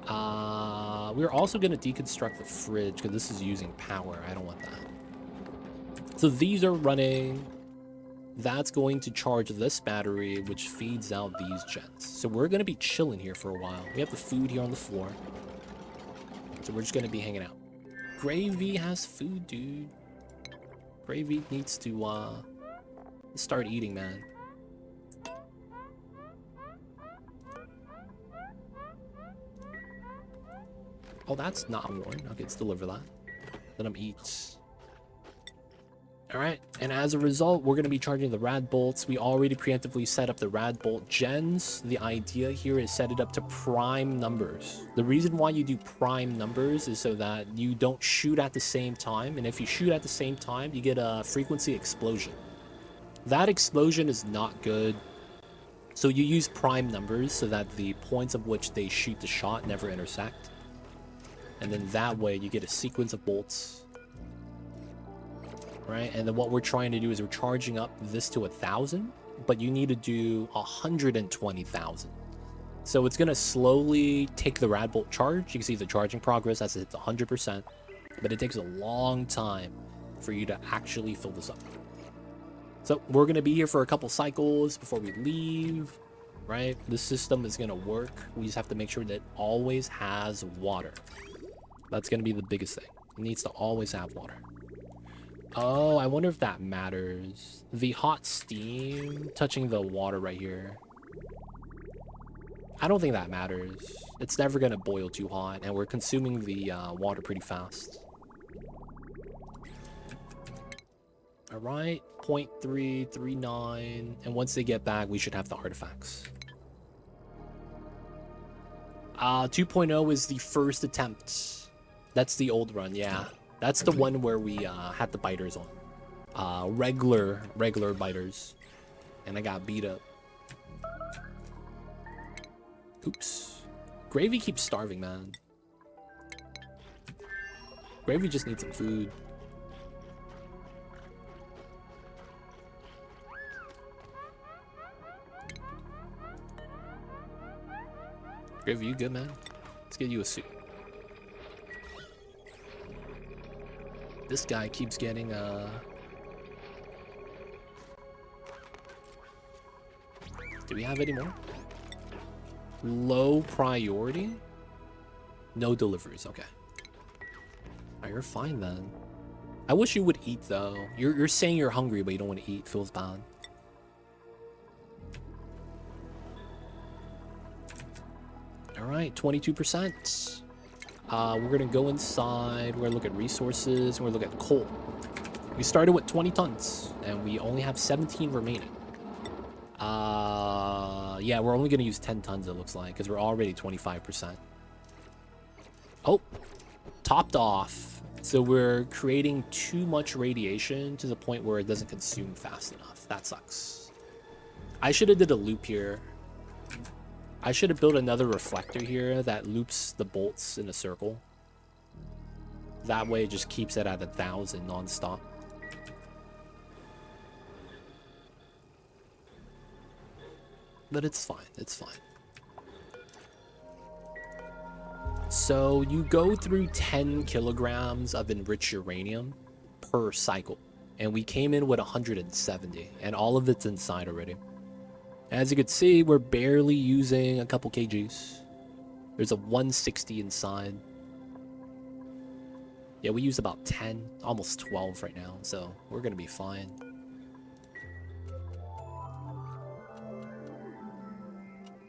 We're also going to deconstruct the fridge because this is using power. I don't want that. So these are running. That's going to charge this battery, which feeds out these jets. So we're going to be chilling here for a while. We have the food here on the floor. So we're just going to be hanging out. Gravy has food, dude. Gravy needs to start eating, man. Oh, that's not worn. Okay, let's deliver that. Let them eat. Alright, and as a result, we're going to be charging the rad bolts. We already preemptively set up the rad bolt gens. The idea here is set it up to prime numbers. The reason why you do prime numbers is so that you don't shoot at the same time. And if you shoot at the same time, you get a frequency explosion. That explosion is not good. So you use prime numbers so that the points of which they shoot the shot never intersect. And then that way you get a sequence of bolts. Right, and then what we're trying to do is we're charging up this to 1,000, but you need to do 120,000. So it's going to slowly take the rad bolt charge. You can see the charging progress as it's 100%, but it takes a long time for you to actually fill this up. So we're going to be here for a couple cycles before we leave, right? The system is going to work. We just have to make sure that it always has water. That's going to be the biggest thing. It needs to always have water. Oh, I wonder if that matters. The hot steam touching the water right here. I don't think that matters. It's never going to boil too hot, and we're consuming the water pretty fast. All right, 0.339. And once they get back, we should have the artifacts. 2.0 is the first attempt. That's the old run, yeah. That's the one where we had the biters on. Regular biters. And I got beat up. Oops. Gravy keeps starving, man. Gravy just needs some food. Gravy, you good, man? Let's get you a suit. This guy keeps getting do we have any more? Low priority? No deliveries, okay. Alright, you're fine then. I wish you would eat though. You're saying you're hungry but you don't want to eat. Feels bad. Alright, 22%. We're gonna go inside. We're gonna look at resources. We're gonna look at coal. We started with 20 tons, and we only have 17 remaining. Yeah, we're only gonna use 10 tons. It looks like because we're already 25%. Oh, topped off. So we're creating too much radiation to the point where it doesn't consume fast enough. That sucks. I should have did a loop here. I should have built another reflector here that loops the bolts in a circle. That way it just keeps it at 1,000 non-stop. But it's fine, it's fine. So you go through 10 kilograms of enriched uranium per cycle. And we came in with 170, and all of it's inside already. As you can see, we're barely using a couple kgs. There's a 160 inside. Yeah, we use about 10, almost 12 right now, so we're gonna be fine.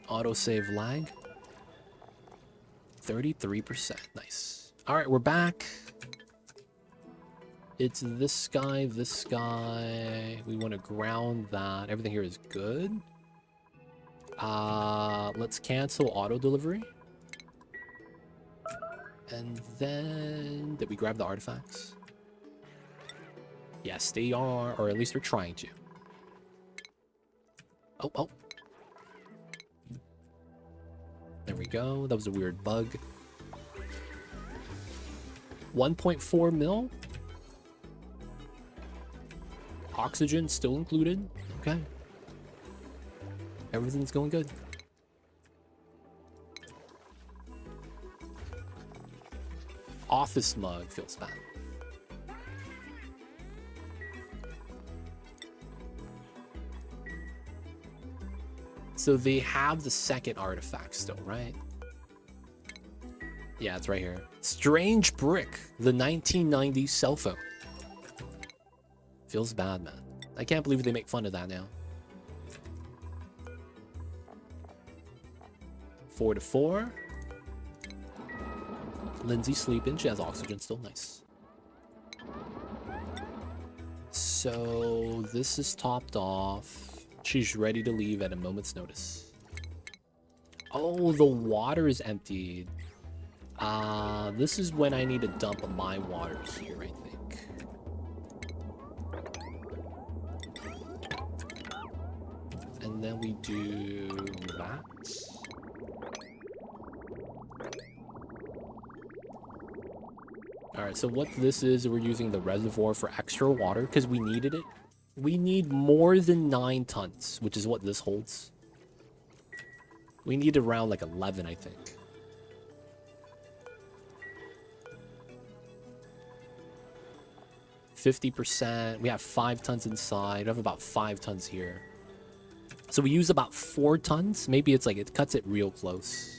Autosave lag. 33%, nice. All right, we're back. It's this guy, this guy. We want to ground that. Everything here is good. Let's cancel auto delivery. And then did we grab the artifacts? Yes, they are, or at least they're trying to. Oh. There we go. That was a weird bug. 1.4 mil. Oxygen still included. Okay. Everything's going good. Office mug feels bad. So they have the second artifact still, right? Yeah, it's right here. Strange brick, the 1990s cell phone. Feels bad, man. I can't believe they make fun of that now. 4 to 4. Lindsay sleeping. She has oxygen still. Nice. So this is topped off. She's ready to leave at a moment's notice. Oh, the water is emptied. This is when I need to dump my water here, I think. And then we do that. Alright, so what this is, we're using the reservoir for extra water because we needed it. We need more than 9 tons, which is what this holds. We need around like 11, I think. %. We have 5 tons inside. We have about 5 tons here. So we use about 4 tons. Maybe it's like it cuts it real close.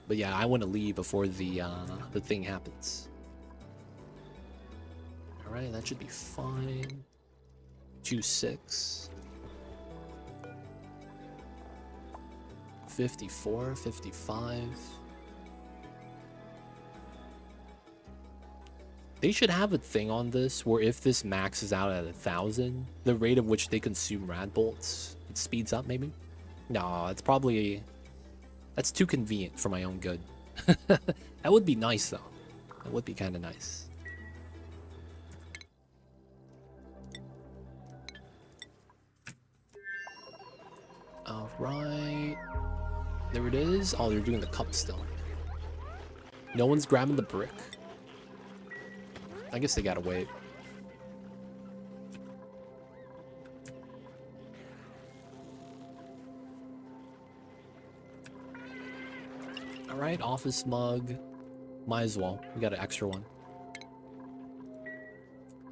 But yeah, I want to leave before the thing happens. All right, that should be fine. 26. 54, 55. They should have a thing on this where if this maxes out at 1,000, the rate of which they consume rad bolts, it speeds up maybe? No, it's probably... That's too convenient for my own good. That would be nice though. That would be kind of nice. All right. There it is. Oh, they're doing the cup still. No one's grabbing the brick. I guess they gotta wait. Alright, office mug. Might as well. We got an extra one.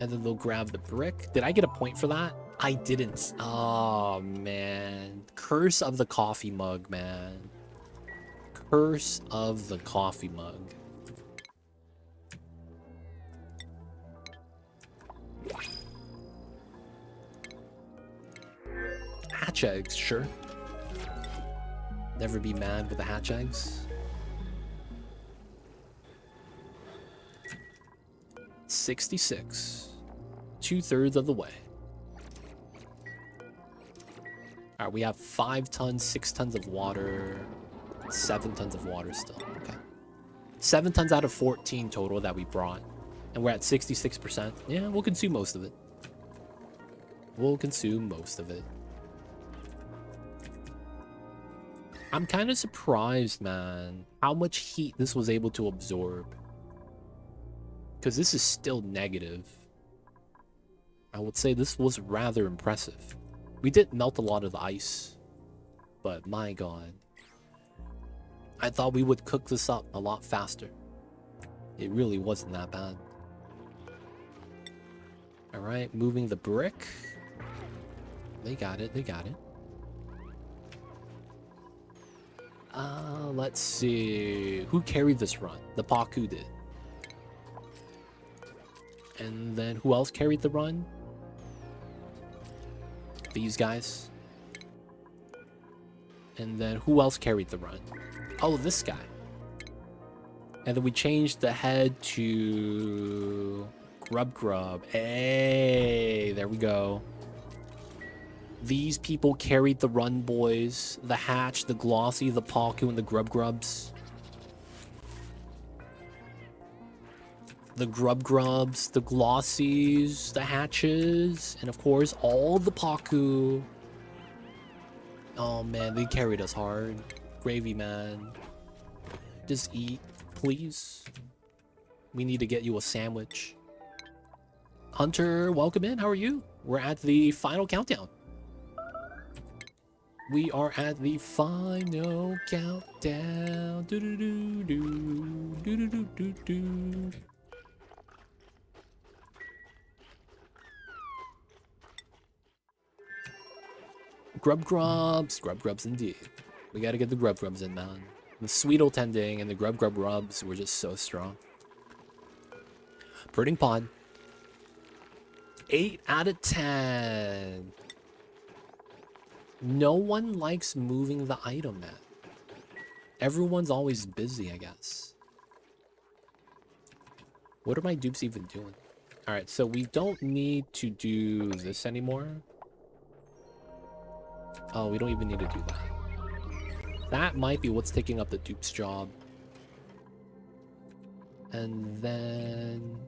And then they'll grab the brick. Did I get a point for that? I didn't. Oh, man. Curse of the coffee mug, man. Curse of the coffee mug. Hatch eggs, sure. Never be mad with the hatch eggs. 66. 2/3 of the way. Alright, we have 5 tons, 6 tons of water, 7 tons of water still. Okay. 7 tons out of 14 total that we brought. And we're at 66%. Yeah, we'll consume most of it. We'll consume most of it. I'm kind of surprised, man, how much heat this was able to absorb. Because this is still negative. I would say this was rather impressive. We did melt a lot of the ice. But my god. I thought we would cook this up a lot faster. It really wasn't that bad. Alright, moving the brick. They got it, they got it. Let's see. Who carried this run? The Paku did. And then who else carried the run? These guys. And then who else carried the run? Oh, this guy. And then we changed the head to Grub. Hey, there we go. These people carried the run, boys. The Hatch, the Glossy, the Paku, and the Grubs. The Grubs, the Glossies, the Hatches, and of course, all the Paku. Oh man, they carried us hard. Gravy, man. Just eat, please. We need to get you a sandwich. Hunter, welcome in. How are you? We're at the final countdown. We are at the final countdown. Do do do do do do do do. Grubs indeed. We gotta get the Grubs in, man. The Sweetle Tending and the Rubs were just so strong. Pruning Pod. 8 out of 10. No one likes moving the item, man. Everyone's always busy, I guess. What are my dupes even doing? Alright, so we don't need to do this anymore. Oh, we don't even need to do that. That might be what's taking up the dupe's job. And then...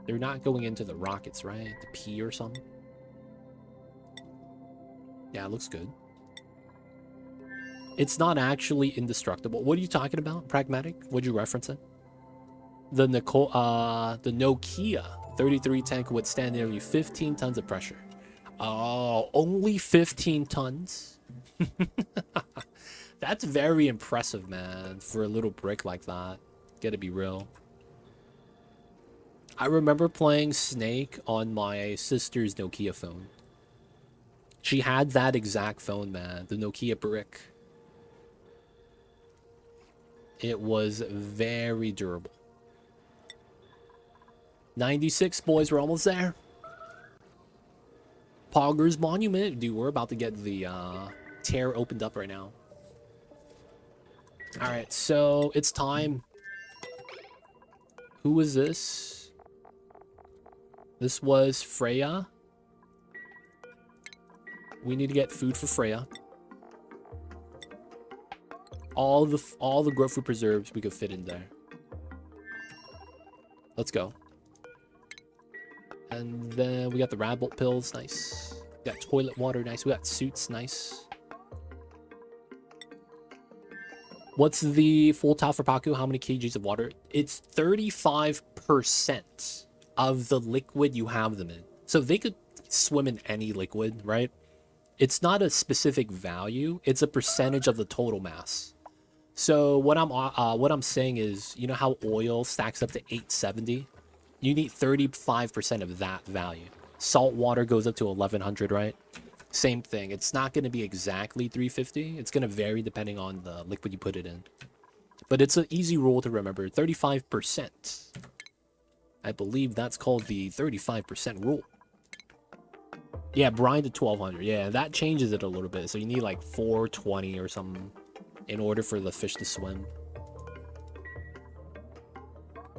they're not going into the rockets, right? The P or something? Yeah, it looks good. It's not actually indestructible. What are you talking about? Pragmatic? What'd you reference it? The Nokia 3310 could withstand nearly 15 tons of pressure. Oh, only 15 tons? That's very impressive, man, for a little brick like that. Gotta be real. I remember playing Snake on my sister's Nokia phone. She had that exact phone, man. The Nokia brick. It was very durable. 96, boys. We're almost there. Pogger's Monument. Dude, we're about to get the tear opened up right now. Alright, so it's time. Who is this? This was Freya. We need to get food for Freya. All the growth food preserves we could fit in there. Let's go. And then we got the Radbolt pills, nice. We got toilet water, nice. We got suits, nice. What's the full towel for Paku? How many kgs of water? It's 35% of the liquid you have them in. So they could swim in any liquid, right? It's not a specific value. It's a percentage of the total mass. So what I'm saying is, you know how oil stacks up to 870? You need 35% of that value. Salt water goes up to 1100, right? Same thing. It's not going to be exactly 350. It's going to vary depending on the liquid you put it in. But it's an easy rule to remember. 35%. I believe that's called the 35% rule. Yeah, brine to 1200. Yeah, that changes it a little bit. So you need like 420 or something in order for the fish to swim.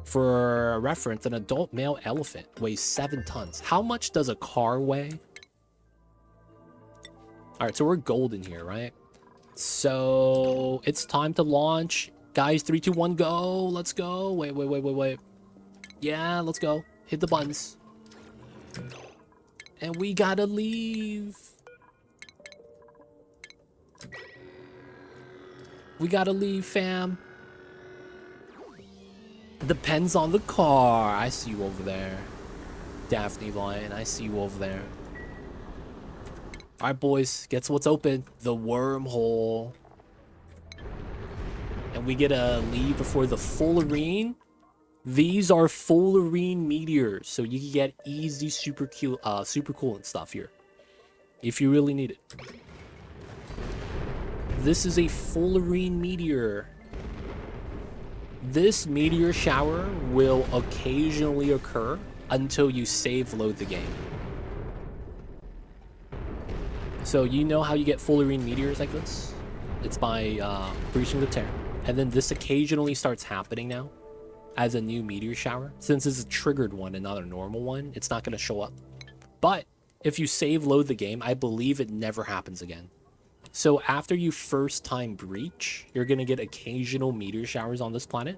For reference, an adult male elephant weighs 7 tons. How much does a car weigh? Alright, so we're golden here, right? So it's time to launch. Guys, 3, 2, 1, go. Let's go. Wait. Yeah, let's go. Hit the buttons. And we gotta leave. We gotta leave, fam. Depends on the car. I see you over there. Daphne Lion, I see you over there. Alright, boys. Guess what's open? The wormhole. And we get to leave before the fullerene. These are fullerene meteors. So you can get easy super coolant stuff here. If you really need it. This is a fullerene meteor. This meteor shower will occasionally occur until you save load the game. So you know how you get fullerene meteors like this? It's by breaching the tear. And then this occasionally starts happening now as a new meteor shower. Since it's a triggered one and not a normal one, it's not going to show up. But if you save load the game, I believe it never happens again. So after you first time breach, you're going to get occasional meteor showers on this planet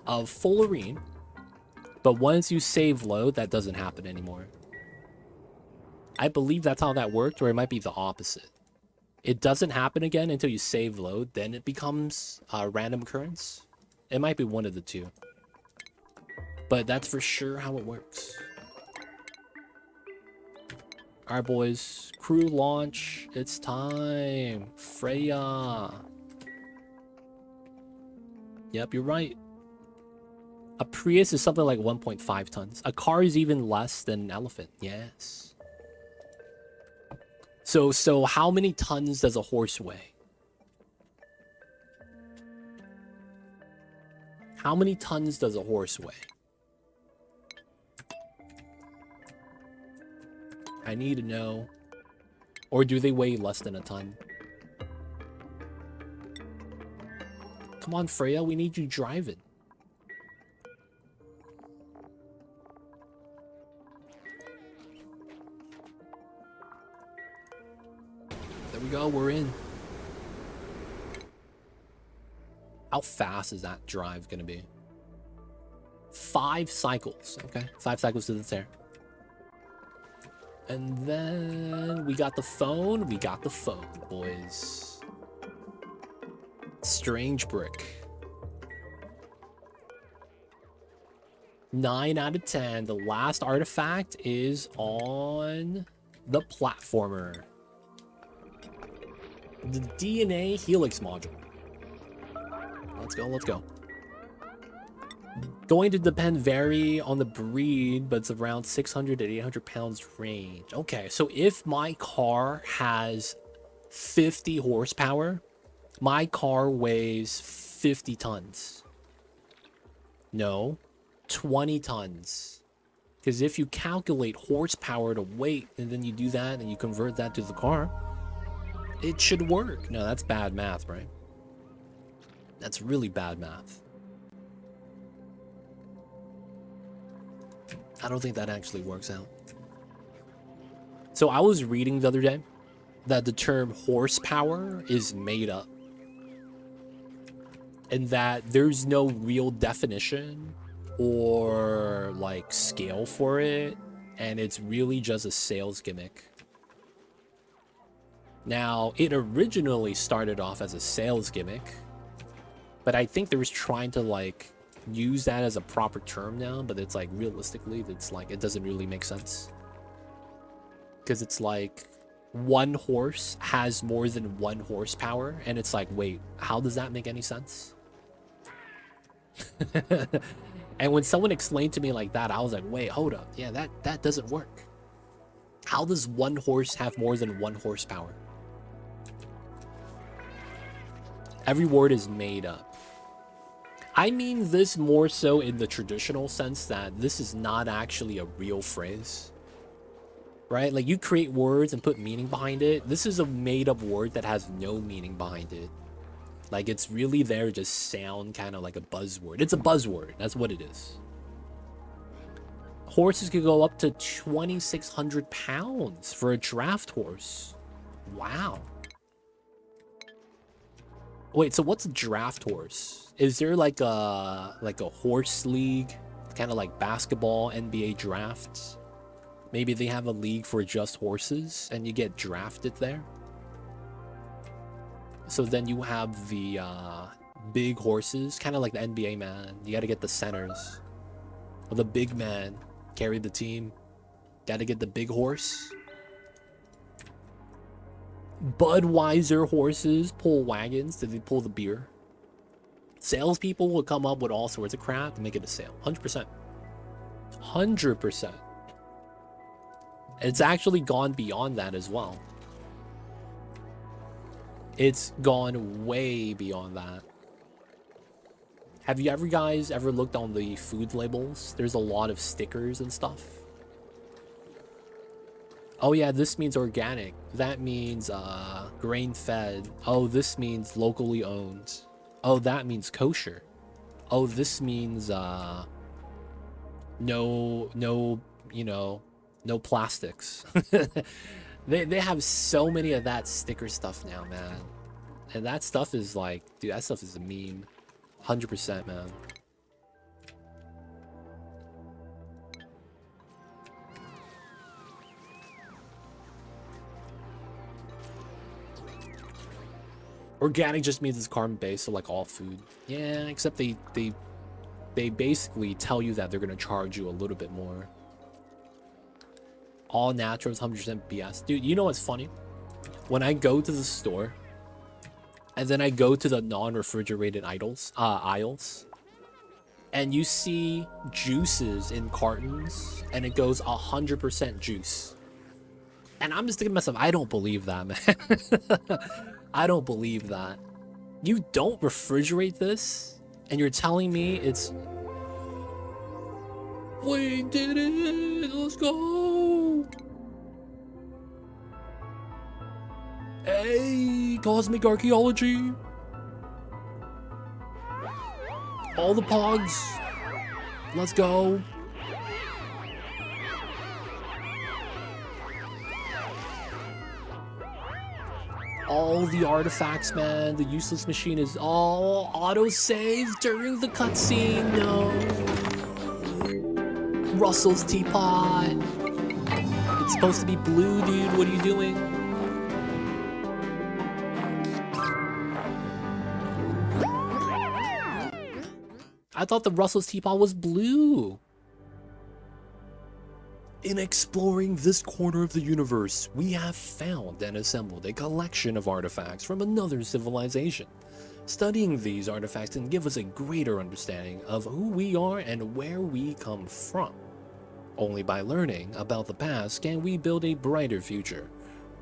of fullerene. But once you save load, that doesn't happen anymore. I believe that's how that worked, or it might be the opposite. It doesn't happen again until you save load, then it becomes a random occurrence. It might be one of the two. But that's for sure how it works. Alright, boys. Crew launch. It's time. Freya. Yep, you're right. A Prius is something like 1.5 tons. A car is even less than an elephant. Yes. So how many tons does a horse weigh? How many tons does a horse weigh? I need to know. Or do they weigh less than a ton? Come on, Freya, we need you driving. There we go, we're in. How fast is that drive gonna be? 5 cycles. Okay, 5 cycles to the tear. And then we got the phone. We got the phone, boys. Strange brick. 9 out of 10. The last artifact is on the platformer. The DNA helix module. Let's go, let's go. Going to vary on the breed, but it's around 600 to 800 pounds range. Okay, so if my car has 50 horsepower, my car weighs 50 tons. No, 20 tons. Because if you calculate horsepower to weight, and then you do that, and you convert that to the car, it should work. No, that's bad math, right? That's really bad math. I don't think that actually works out. So I was reading the other day that the term horsepower is made up. And that there's no real definition or like scale for it. And it's really just a sales gimmick. Now, it originally started off as a sales gimmick. But I think they was trying to like use that as a proper term now, but it's like realistically it's like it doesn't really make sense, because it's like one horse has more than 1 horsepower, and it's like, wait, how does that make any sense? And when someone explained to me like that, I was like, wait, hold up, yeah, that doesn't work. How does 1 horse have more than 1 horsepower? Every word is made up. I mean this more so in the traditional sense that this is not actually a real phrase, right? Like you create words and put meaning behind it. This is a made up word that has no meaning behind it. Like it's really there to just sound kind of like a buzzword. It's a buzzword. That's what it is. Horses could go up to 2,600 pounds for a draft horse. Wow. Wait, so what's a draft horse? Is there like a horse league, kind of like basketball, NBA drafts? Maybe they have a league for just horses and you get drafted there. So then you have the big horses, kind of like the NBA, man. You got to get the centers. Or the big man, carry the team. Got to get the big horse. Budweiser horses pull wagons. Did they pull the beer? Salespeople will come up with all sorts of crap to make it a sale. 100%. 100%. It's actually gone beyond that as well. It's gone way beyond that. Have you guys ever looked on the food labels? There's a lot of stickers and stuff. Oh yeah, this means organic. That means grain-fed. Oh, this means locally owned. Oh, that means kosher. Oh, this means no, you know, No plastics. They have so many of that sticker stuff now, man. And that stuff is like, dude, that stuff is a meme. 100%, man. Organic just means it's carbon based, so like all food. Yeah, except they basically tell you that they're gonna charge you a little bit more. All natural is 100% BS. Dude, you know what's funny? When I go to the store, and then I go to the non-refrigerated aisles, and you see juices in cartons, and it goes 100% juice. And I'm just thinking to myself, I don't believe that, man. I don't believe that. You don't refrigerate this, and you're telling me it's... We did it! Let's go! Hey, cosmic archaeology! All the pogs! Let's go! All the artifacts, man. The useless machine is all auto-save during the cutscene. No. Russell's teapot. It's supposed to be blue, dude. What are you doing? I thought the Russell's teapot was blue. In exploring this corner of the universe, we have found and assembled a collection of artifacts from another civilization. Studying these artifacts can give us a greater understanding of who we are and where we come from. Only by learning about the past can we build a brighter future,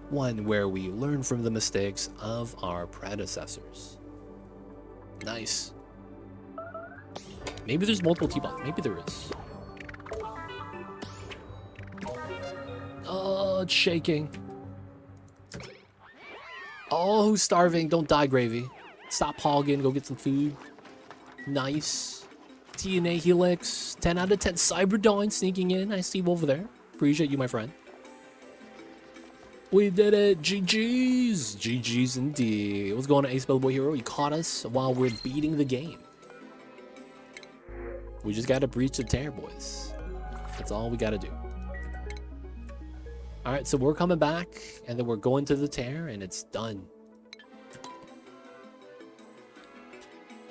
one where we learn from the mistakes of our predecessors. Nice. Maybe there's multiple teapots. Maybe there is. Oh, it's shaking. Oh, who's starving? Don't die, Gravy. Stop hogging. Go get some food. Nice. TNA Helix. 10 out of 10. Cyberdyne sneaking in. I see you over there. Appreciate you, my friend. We did it. GG's. GG's indeed. What's going on, Ace Bellboy Hero? You caught us while we're beating the game. We just gotta breach the tear, boys. That's all we gotta do. Alright, so we're coming back, and then we're going to the tear, and it's done.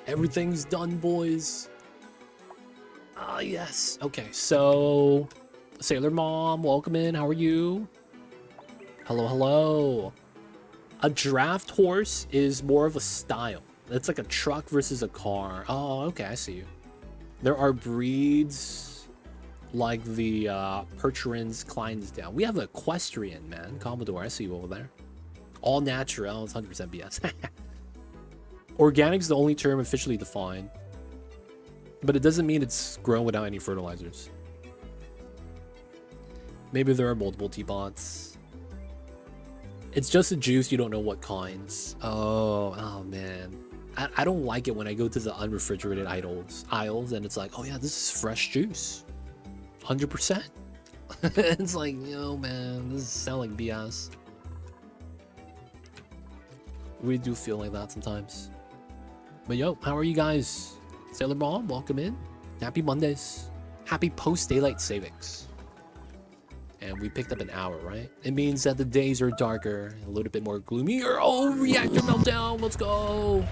Everything's done, boys. Ah, yes. Okay, so... Sailor Mom, welcome in. How are you? Hello, hello. A draft horse is more of a style. It's like a truck versus a car. Oh, okay, I see you. There are breeds like the Percherons, Clydesdale. We have equestrian, man. Commodore, I see you over there. All natural, it's 100% BS. Organic's the only term officially defined, but it doesn't mean it's grown without any fertilizers. Maybe there are multiple teapots. It's just a juice, you don't know what kinds. Oh man. I don't like it when I go to the unrefrigerated aisles and it's like, oh yeah, this is fresh juice. 100%. It's like, yo man, this sounds like BS. We do feel like that sometimes. But yo, how are you guys? Sailor Mom, welcome in. Happy Mondays. Happy post-daylight savings. And we picked up an hour, right? It means that the days are darker, a little bit more gloomier. Oh, reactor meltdown, let's go.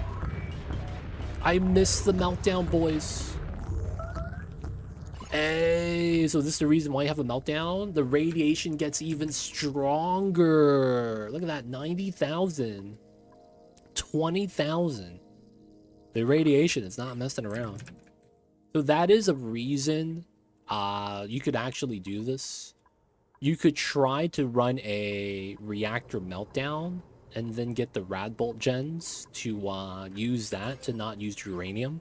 I missed the meltdown, boys. Hey, so this is the reason why you have a meltdown? The radiation gets even stronger. Look at that, 90,000. 20,000. The radiation is not messing around. So that is a reason you could actually do this. You could try to run a reactor meltdown and then get the Radbolt gens to use that to not use uranium.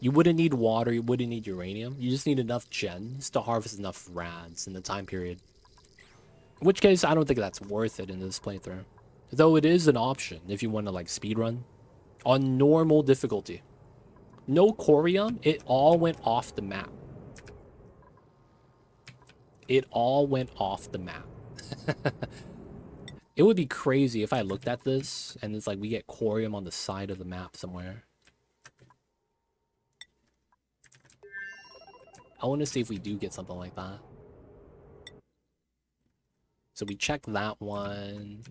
You wouldn't need water, you wouldn't need uranium. You just need enough gens to harvest enough rads in the time period. In which case, I don't think that's worth it in this playthrough. Though it is an option if you want to like speedrun. On normal difficulty. No Corium, it all went off the map. It all went off the map. It would be crazy if I looked at this and it's like we get Corium on the side of the map somewhere. I want to see if we do get something like that. So we check that one.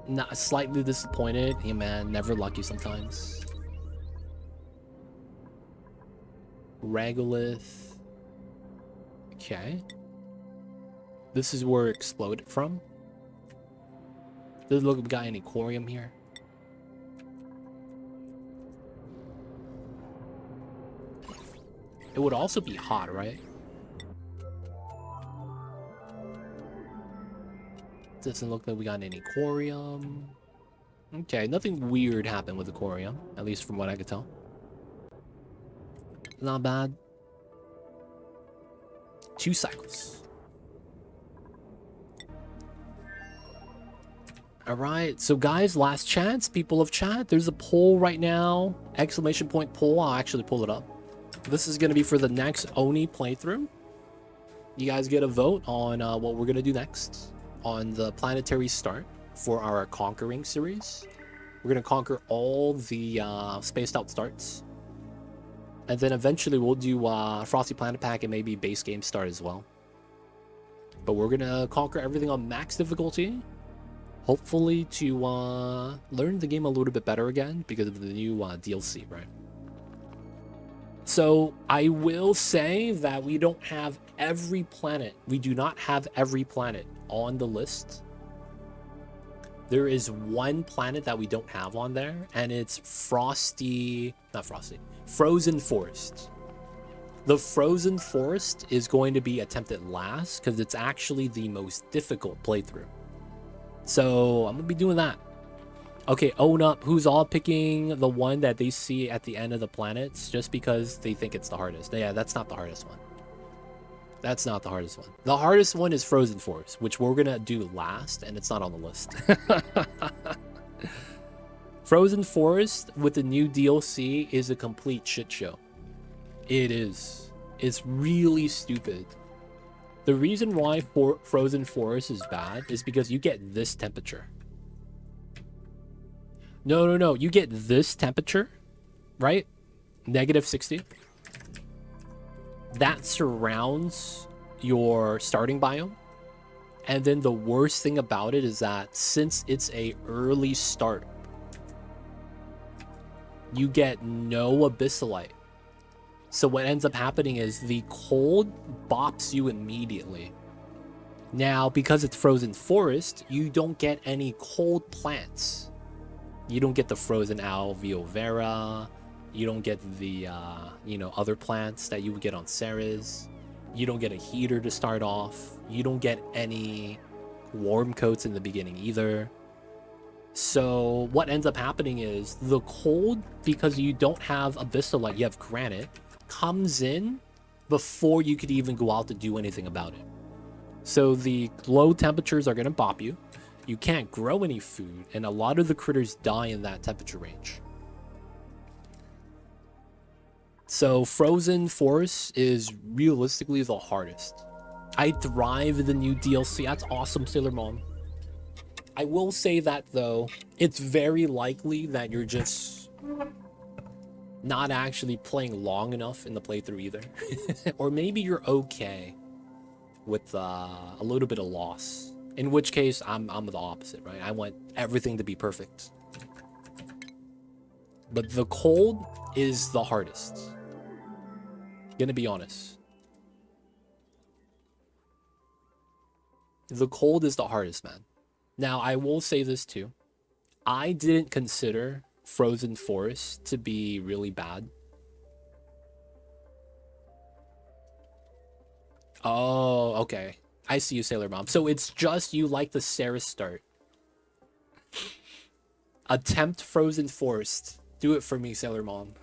Not slightly disappointed. Hey man, never lucky sometimes. Regolith. Okay. This is where it exploded from. Doesn't look like we got any Corium here. It would also be hot, right? Doesn't look like we got any Corium. Okay, nothing weird happened with the Corium, at least from what I could tell. Not bad. 2 cycles. Alright, so guys, last chance, people of chat. There's a poll right now. Exclamation point poll. I'll actually pull it up. This is going to be for the next Oni playthrough. You guys get a vote on what we're going to do next on the planetary start for our conquering series. We're going to conquer all the spaced out starts. And then eventually we'll do Frosty Planet Pack and maybe base game start as well. But we're going to conquer everything on max difficulty. Hopefully to learn the game a little bit better again because of the new DLC, right? So I will say that we don't have every planet. We do not have every planet on the list. There is one planet that we don't have on there, and it's Frozen Forest. The Frozen Forest is going to be attempted last because it's actually the most difficult playthrough. So I'm gonna be doing that. Okay, own up. Who's all picking the one that they see at the end of the planets just because they think it's the hardest? Yeah, that's not the hardest one. That's not the hardest one. The hardest one is Frozen Forest, which we're gonna do last, and it's not on the list. Frozen Forest with the new DLC is a complete shit show. It is. It's really stupid. The reason why Frozen Forest is bad is because you get this temperature. No. You get this temperature, right? -60. That surrounds your starting biome. And then the worst thing about it is that since it's a early start, you get no abyssalite. So what ends up happening is the cold bops you immediately. Now, because it's Frozen Forest, you don't get any cold plants. You don't get the frozen alveo vera. You don't get the, other plants that you would get on Ceres. You don't get a heater to start off. You don't get any warm coats in the beginning either. So what ends up happening is the cold, because you don't have abyssalite, you have granite, comes in before you could even go out to do anything about it. So the low temperatures are going to bop you. You can't grow any food, and a lot of the critters die in that temperature range. So Frozen Forest is realistically the hardest. I thrive in the new DLC. That's awesome, Sailor Mom. I will say that, though, it's very likely that you're just not actually playing long enough in the playthrough either. Or maybe you're okay with a little bit of loss. In which case, I'm the opposite, right? I want everything to be perfect. But the cold is the hardest. Gonna be honest. The cold is the hardest, man. Now, I will say this too. I didn't consider Frozen Forest to be really bad. Oh, okay. I see you, Sailor Mom. So it's just you like the Ceres start. Attempt Frozen Forest. Do it for me, Sailor Mom.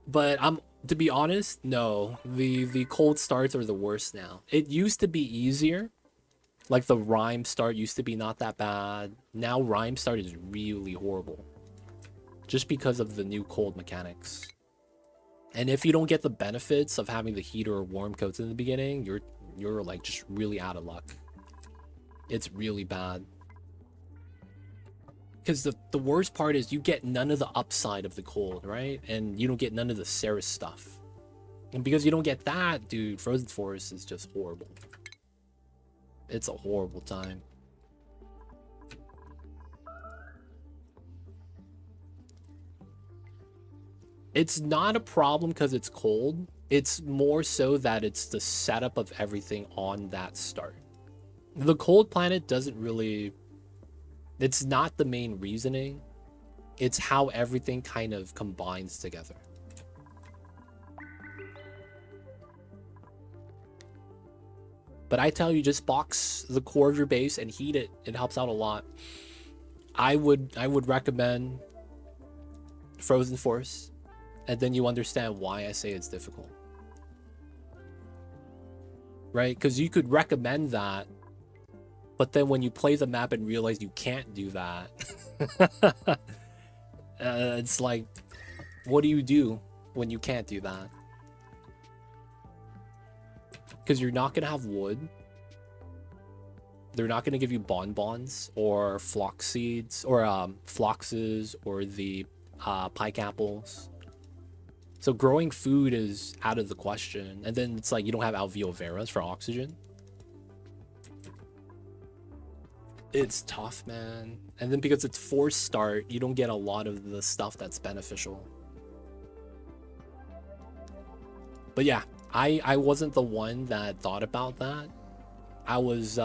But to be honest, no. The cold starts are the worst now. It used to be easier. Like the Rhyme start used to be not that bad. Now Rhyme start is really horrible. just because of the new cold mechanics. And if you don't get the benefits of having the heat or warm coats in the beginning, you're like just really out of luck. It's really bad. Because the worst part is you get none of the upside of the cold, right? And you don't get none of the Ceres stuff. And because you don't get that, dude, Frozen Forest is just horrible. It's a horrible time. It's not a problem because it's cold. It's more so that it's the setup of everything on that start. The cold planet doesn't really... It's not the main reasoning. It's how everything kind of combines together. But I tell you, just box the core of your base and heat it. It helps out a lot. I would recommend Frozen Force, and then you understand why I say it's difficult. Right? Because you could recommend that, but then when you play the map and realize you can't do that, it's like, what do you do when you can't do that? Because you're not going to have wood. They're not going to give you bonbons or flox seeds or floxes or the pike apples. So growing food is out of the question. And then it's like you don't have alveo veras for oxygen. It's tough, man. And then because it's forced start, you don't get a lot of the stuff that's beneficial. But yeah, I wasn't the one that thought about that. I was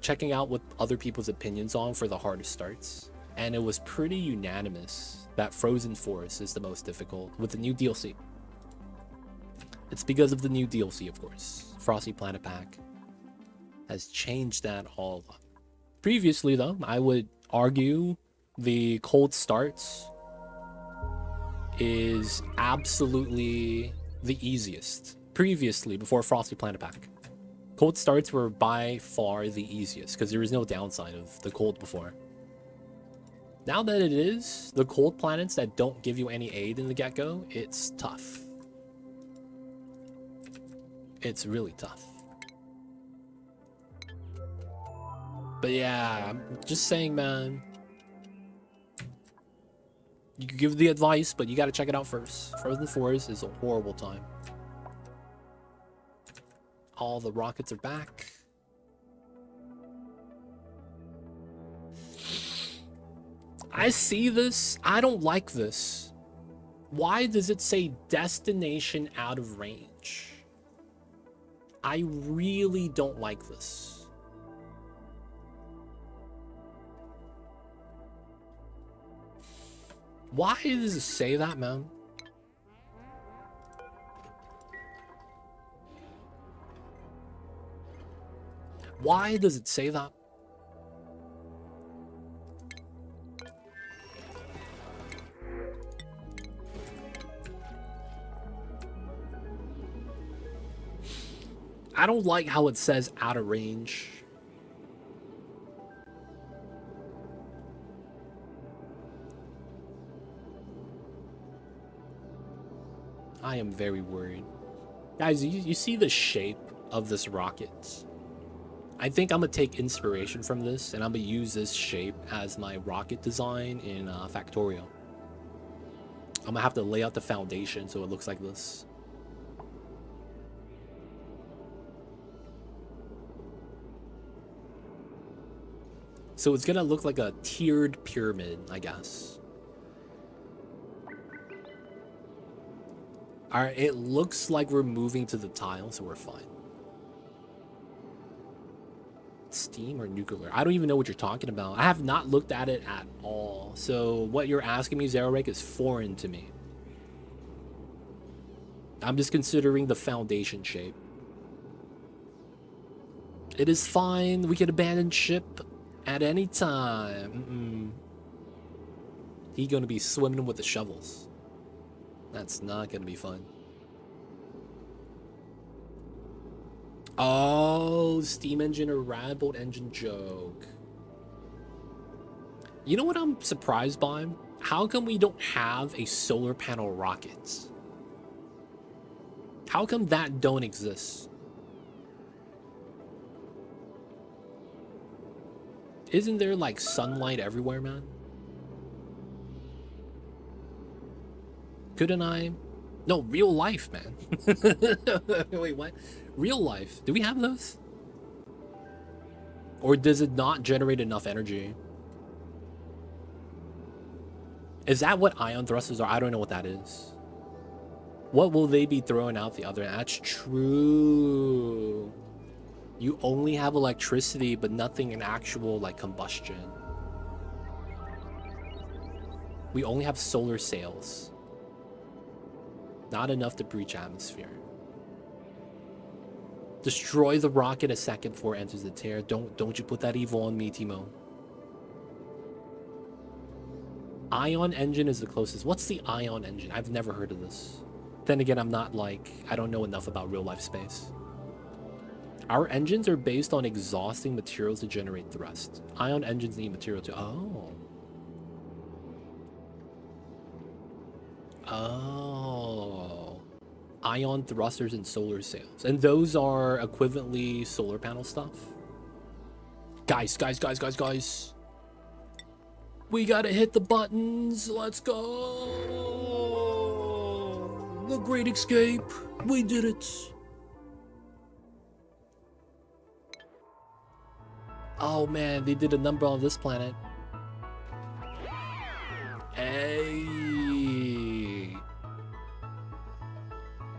checking out what other people's opinions on for the hardest starts. And it was pretty unanimous that Frozen Forest is the most difficult with the new DLC. It's because of the new DLC, of course. Frosty Planet Pack has changed that all up. Previously, though, I would argue the cold starts is absolutely the easiest. Previously, before Frosty Planet Pack, cold starts were by far the easiest because there was no downside of the cold before. Now that it is, the cold planets that don't give you any aid in the get-go, it's tough. It's really tough. But yeah, I'm just saying, man. You can give the advice, but you gotta check it out first. Frozen Forest is a horrible time. All the rockets are back. I see this. I don't like this. Why does it say destination out of range? I really don't like this. Why does it say that, man? Why does it say that? I don't like how it says out of range. I am very worried. Guys, you see the shape of this rocket? I think I'm gonna take inspiration from this and I'm gonna use this shape as my rocket design in Factorio. I'm gonna have to lay out the foundation so it looks like this. So it's gonna look like a tiered pyramid, I guess. Alright, it looks like we're moving to the tile, so we're fine. Steam or nuclear? I don't even know what you're talking about. I have not looked at it at all. So what you're asking me, Zerorek, is foreign to me. I'm just considering the foundation shape. It is fine. We can abandon ship at any time. He gonna be swimming with the shovels. That's not gonna be fun. Oh, steam engine or radbolt engine joke. You know what I'm surprised by? How come we don't have a solar panel rocket? How come that don't exist? Isn't there like sunlight everywhere, man? Couldn't I? No, real life, man. Wait, what? Real life. Do we have those? Or does it not generate enough energy? Is that what ion thrusters are? I don't know what that is. What will they be throwing out the other? That's true. You only have electricity, but nothing in actual like combustion. We only have solar sails. Not enough to breach atmosphere. Destroy the rocket a second before it enters the tear. Don't you put that evil on me, Timo. Ion engine is the closest. What's the ion engine? I've never heard of this. Then again, I'm not like, I don't know enough about real life space. Our engines are based on exhausting materials to generate thrust. Ion engines need material to, Oh. Ion thrusters and solar sails. And those are equivalently solar panel stuff. Guys. We gotta hit the buttons. Let's go. The Great Escape. We did it. Oh man, they did a number on this planet. Hey.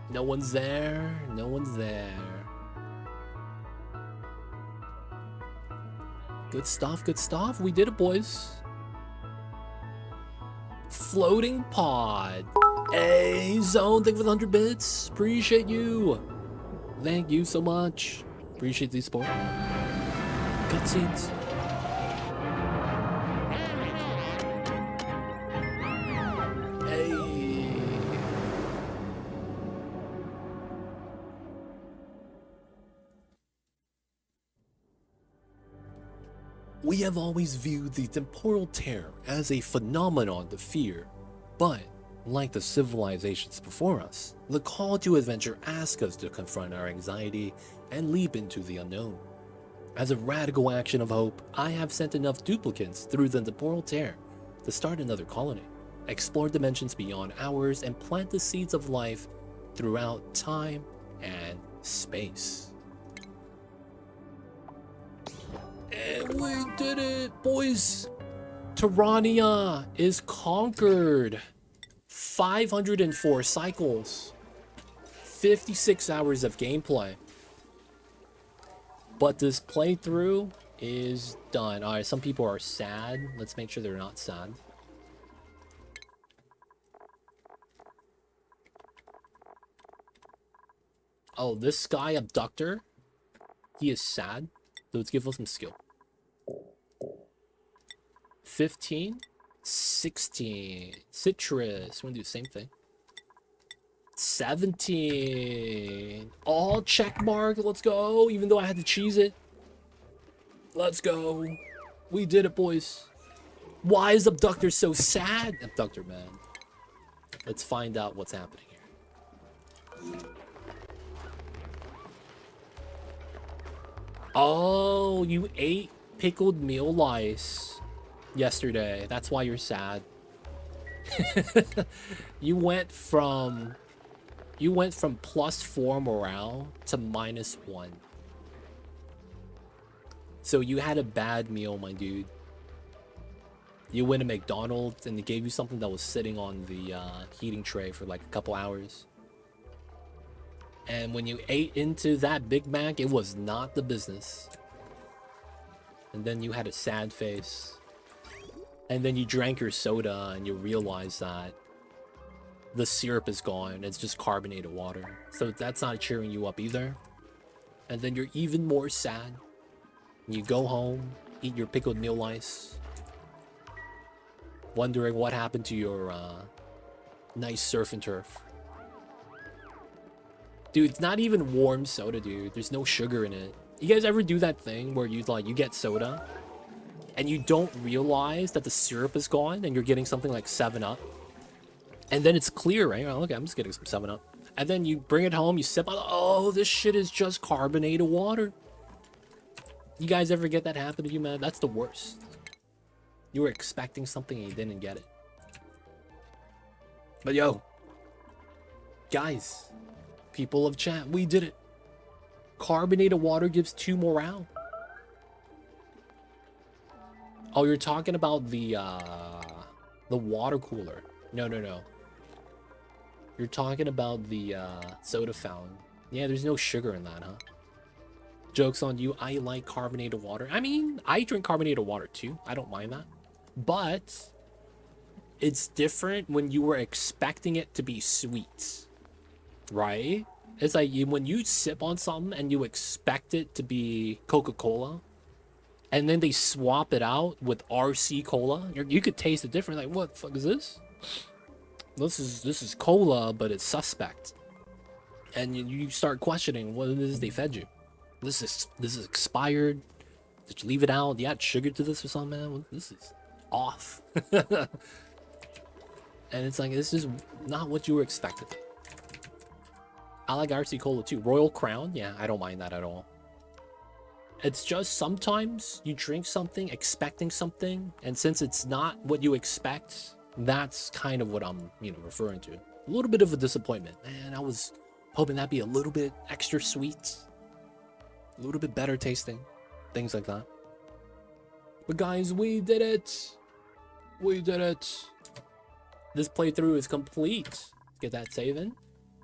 No one's there. No one's there. Good stuff, good stuff. We did it, boys. Floating pod. Hey, Zone, thank you for the 100 bits. Appreciate you. Thank you so much. Appreciate the support. Cutscenes. Hey. We have always viewed the temporal tear as a phenomenon to fear, but like the civilizations before us, the call to adventure asks us to confront our anxiety and leap into the unknown. As a radical action of hope, I have sent enough duplicates through the temporal tear to start another colony, explore dimensions beyond ours, and plant the seeds of life throughout time and space. And we did it, boys! Terrania is conquered. 504 cycles. 56 hours of gameplay. But this playthrough is done. Alright, some people are sad. Let's make sure they're not sad. Oh, this guy, Abductor, he is sad. So let's give us some skill. 15, 16, citrus. We're gonna do the same thing. 17, all check mark. Let's go. Even though I had to cheese it. Let's go. We did it, boys. Why is Abductor so sad? Abductor, man. Let's find out what's happening here. Oh, you ate pickled meal lice yesterday. That's why you're sad. You went from +4 morale to -1. So you had a bad meal, my dude. You went to McDonald's and they gave you something that was sitting on the heating tray for like a couple hours. And when you ate into that Big Mac, it was not the business. And then you had a sad face. And then you drank your soda and you realized that the syrup is gone. It's just carbonated water. So that's not cheering you up either. And then you're even more sad. You go home, eat your pickled meal lice, wondering what happened to your nice surf and turf. Dude, it's not even warm soda, dude. There's no sugar in it. You guys ever do that thing where you get soda and you don't realize that the syrup is gone and you're getting something like 7-Up. And then it's clear, right? Oh, okay, I'm just getting some 7-Up. And then you bring it home, you sip on, oh, this shit is just carbonated water. You guys ever get that happen to you, man? That's the worst. You were expecting something and you didn't get it. But yo, guys, people of chat, we did it. Carbonated water gives 2 morale. Oh, you're talking about the water cooler. No. You're talking about the soda fountain. Yeah, there's no sugar in that, huh? Joke's on you. I like carbonated water. I mean, I drink carbonated water too. I don't mind that. But it's different when you were expecting it to be sweet, right? It's like when you sip on something and you expect it to be Coca-Cola, and then they swap it out with RC Cola. You could taste the difference. Like, what the fuck is this? This is cola, but it's suspect. And you start questioning what it is they fed you. This is expired. Did you leave it out? You add sugar to this or something, man? This is off. And it's like, this is not what you were expecting. I like RC Cola too. Royal Crown, yeah, I don't mind that at all. It's just sometimes you drink something expecting something, and since it's not what you expect, that's kind of what I'm, referring to. A little bit of a disappointment. Man, I was hoping that'd be a little bit extra sweet, a little bit better tasting, things like that. But guys, we did it. We did it. This playthrough is complete. Get that save in.